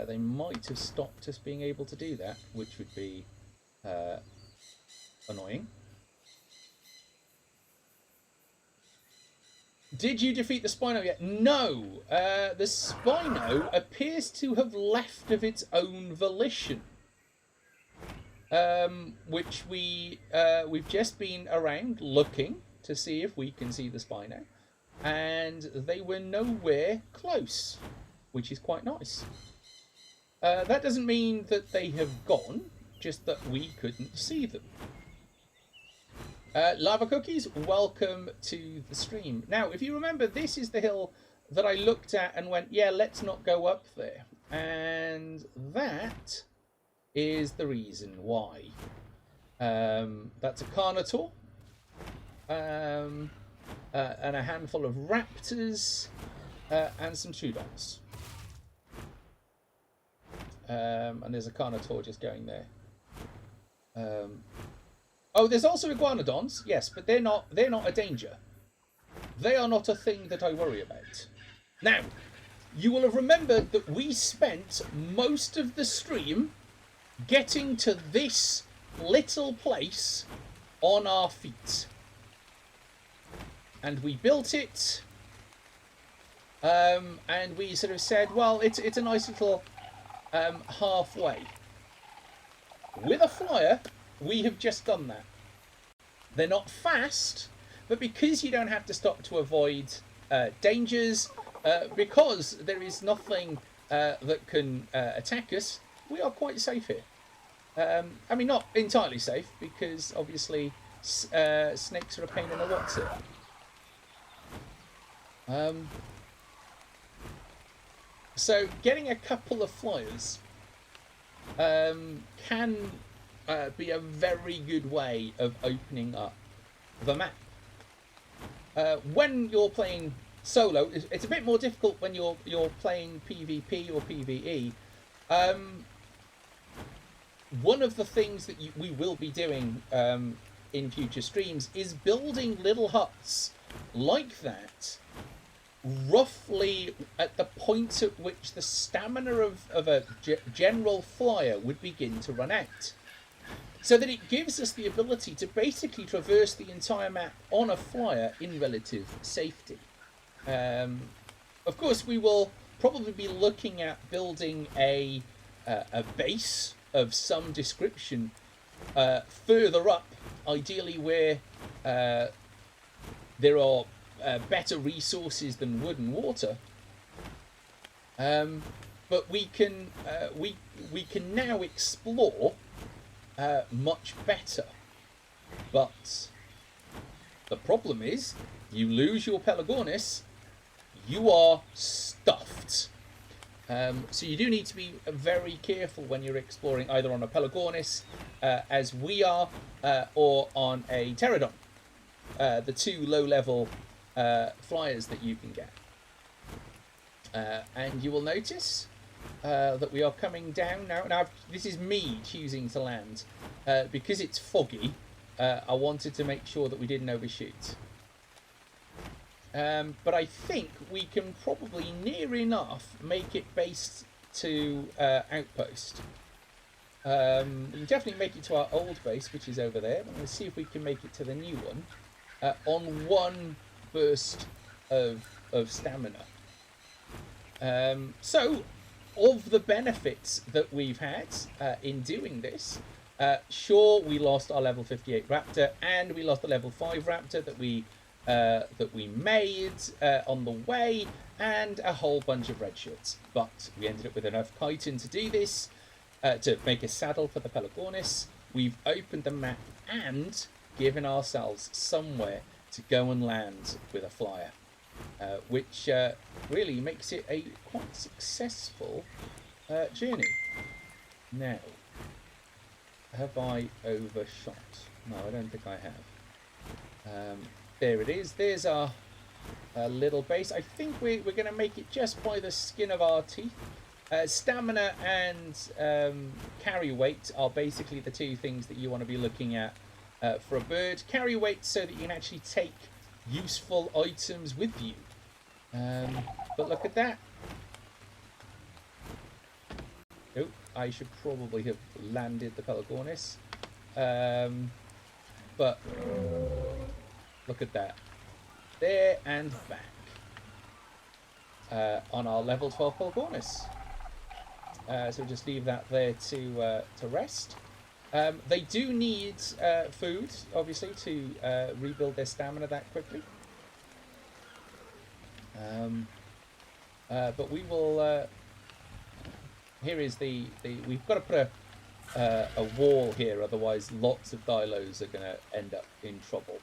They might have stopped us being able to do that, which would be annoying. Did you defeat the Spino yet? No! The Spino appears to have left of its own volition. Which we've just been around looking to see if we can see the Spino, and they were nowhere close, which is quite nice. That doesn't mean that they have gone, just that we couldn't see them. Lava Cookies, welcome to the stream. Now, if you remember, this is the hill that I looked at and went, yeah, let's not go up there. And that is the reason why. That's a Carnotaur. And a handful of raptors and some Troudons. And there's a Carnotaur just going there. Oh, there's also iguanodons, yes, but they're not a danger. they are not a thing that I worry about. Now, you will have remembered that we spent most of the stream getting to this little place on our feet. And we built it, and we sort of said, well, it's a nice little halfway. With a flyer, we have just done that. They're not fast, but because you don't have to stop to avoid dangers, because there is nothing that can attack us, we are quite safe here. I mean, not entirely safe, because obviously snakes are a pain in the what's it. So getting a couple of flyers can be a very good way of opening up the map. When you're playing solo, it's a bit more difficult when you're playing PvP or PvE. One of the things that we will be doing in future streams is building little huts like that, roughly at the point at which the stamina of a general flyer would begin to run out. So that it gives us the ability to basically traverse the entire map on a flyer in relative safety. Of course, we will probably be looking at building a base of some description further up, ideally where there are better resources than wood and water. But we can now explore much better. But the problem is, you lose your Pelagornis, you are stuffed. So you do need to be very careful when you're exploring, either on a Pelagornis, as we are, or on a Pterodon. The two low-level flyers that you can get. And you will notice that we are coming down now. Now, this is me choosing to land. Because it's foggy, I wanted to make sure that we didn't overshoot. But I think we can probably near enough make it base to outpost. We can definitely make it to our old base, which is over there. I'm going to see if we can make it to the new one on one burst of stamina. So, of the benefits that we've had in doing this, sure, we lost our level 58 raptor, and we lost the level 5 raptor that we made on the way, and a whole bunch of red shirts. But we ended up with enough chitin to do this, to make a saddle for the Pelagornis. We've opened the map and given ourselves somewhere to go and land with a flyer, which really makes it a quite successful journey. Now, have I overshot? No, I don't think I have. There it is. There's our little base. I think we're going to make it just by the skin of our teeth. Stamina and carry weight are basically the two things that you want to be looking at for a bird. Carry weight so that you can actually take useful items with you. But look at that. Oh, I should probably have landed the Pelagornis. But look at that. There and back. On our level 12 Pelagornis. So we'll just leave that there to rest. They do need food, obviously, to rebuild their stamina that quickly. But we will... here is the... We've got to put a wall here, otherwise lots of Dilos are going to end up in trouble.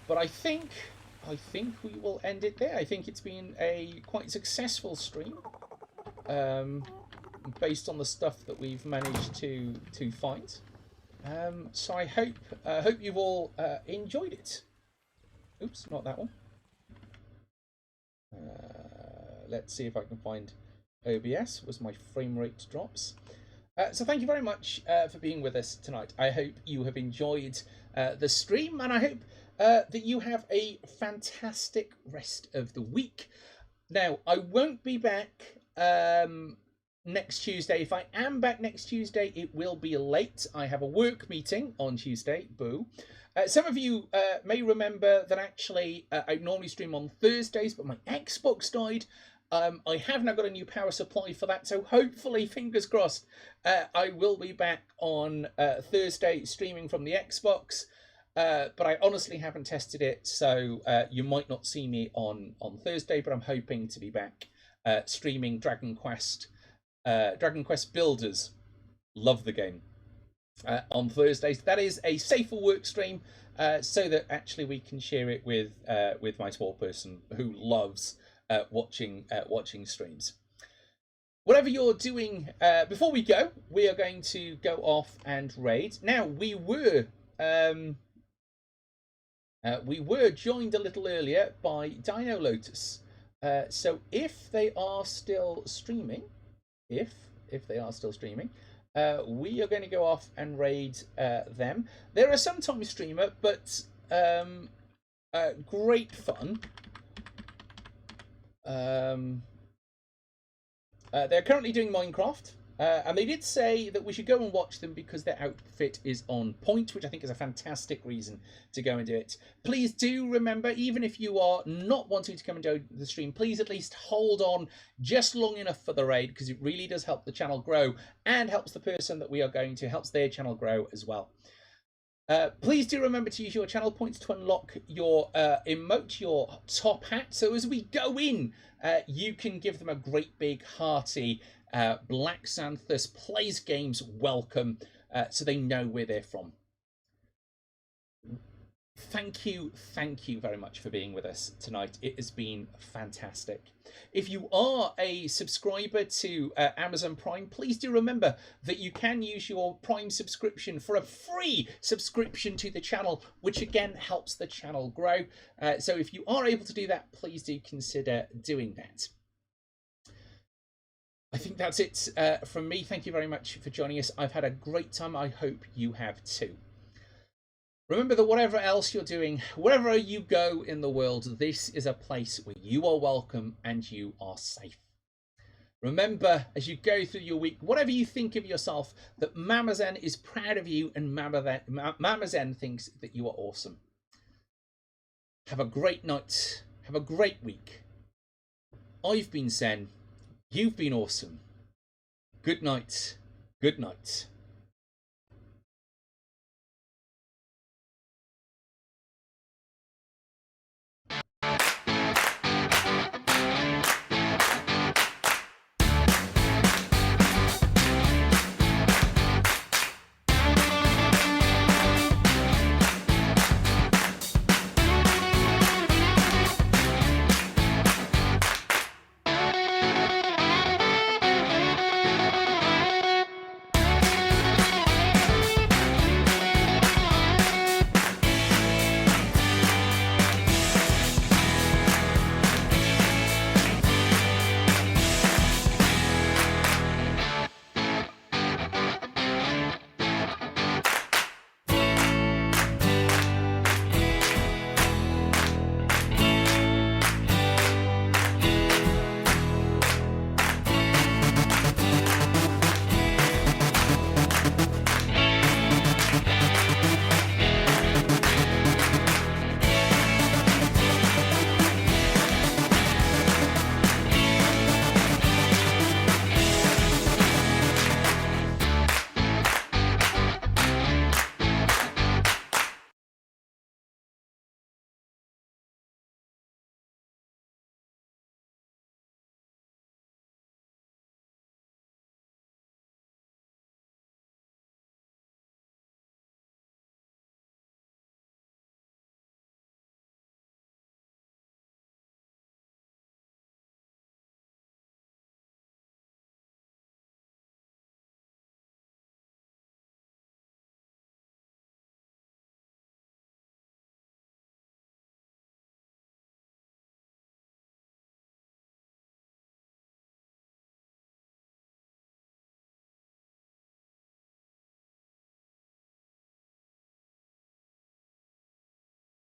But I think we will end it there. I think it's been a quite successful stream, based on the stuff that we've managed to find. So I hope you've all enjoyed it. Oops, not that one. Let's see if I can find OBS, was my frame rate drops. So thank you very much for being with us tonight. I hope you have enjoyed the stream, and I hope that you have a fantastic rest of the week. Now, I won't be back next Tuesday. If I am back next Tuesday, it will be late. I have a work meeting on Tuesday. Boo. Some of you may remember that actually I normally stream on Thursdays, but my Xbox died. I have now got a new power supply for that, so hopefully, fingers crossed, I will be back on Thursday streaming from the Xbox. But I honestly haven't tested it, so you might not see me on Thursday, but I'm hoping to be back streaming Dragon Quest Builders. Love the game. On Thursdays. That is a safer work stream, so that actually we can share it with my small person who loves watching streams. Whatever you're doing, before we go, we are going to go off and raid. Now we were joined a little earlier by Dino Lotus. So if they are still streaming, if they are still streaming, we are going to go off and raid them. They're a sometimes streamer, but great fun. They're currently doing Minecraft, and they did say that we should go and watch them because their outfit is on point, which I think is a fantastic reason to go and do it. Please do remember, even if you are not wanting to come and do the stream, please at least hold on just long enough for the raid, because it really does help the channel grow and helps the person that we are going to, helps their channel grow as well. Please do remember to use your channel points to unlock your emote, your top hat. So as we go in, you can give them a great big hearty Black Xanthus Plays Games welcome, so they know where they're from. Thank you very much for being with us tonight. It has been fantastic. If you are a subscriber to Amazon Prime, please do remember that you can use your Prime subscription for a free subscription to the channel, which again helps the channel grow. So if you are able to do that, please do consider doing that. I think that's it from me. Thank you very much for joining us. I've had a great time. I hope you have too. Remember that whatever else you're doing, wherever you go in the world, this is a place where you are welcome and you are safe. Remember, as you go through your week, whatever you think of yourself, that Mama Zen is proud of you and Mama Zen thinks that you are awesome. Have a great night. Have a great week. I've been Zen. You've been awesome. Good night. Good night.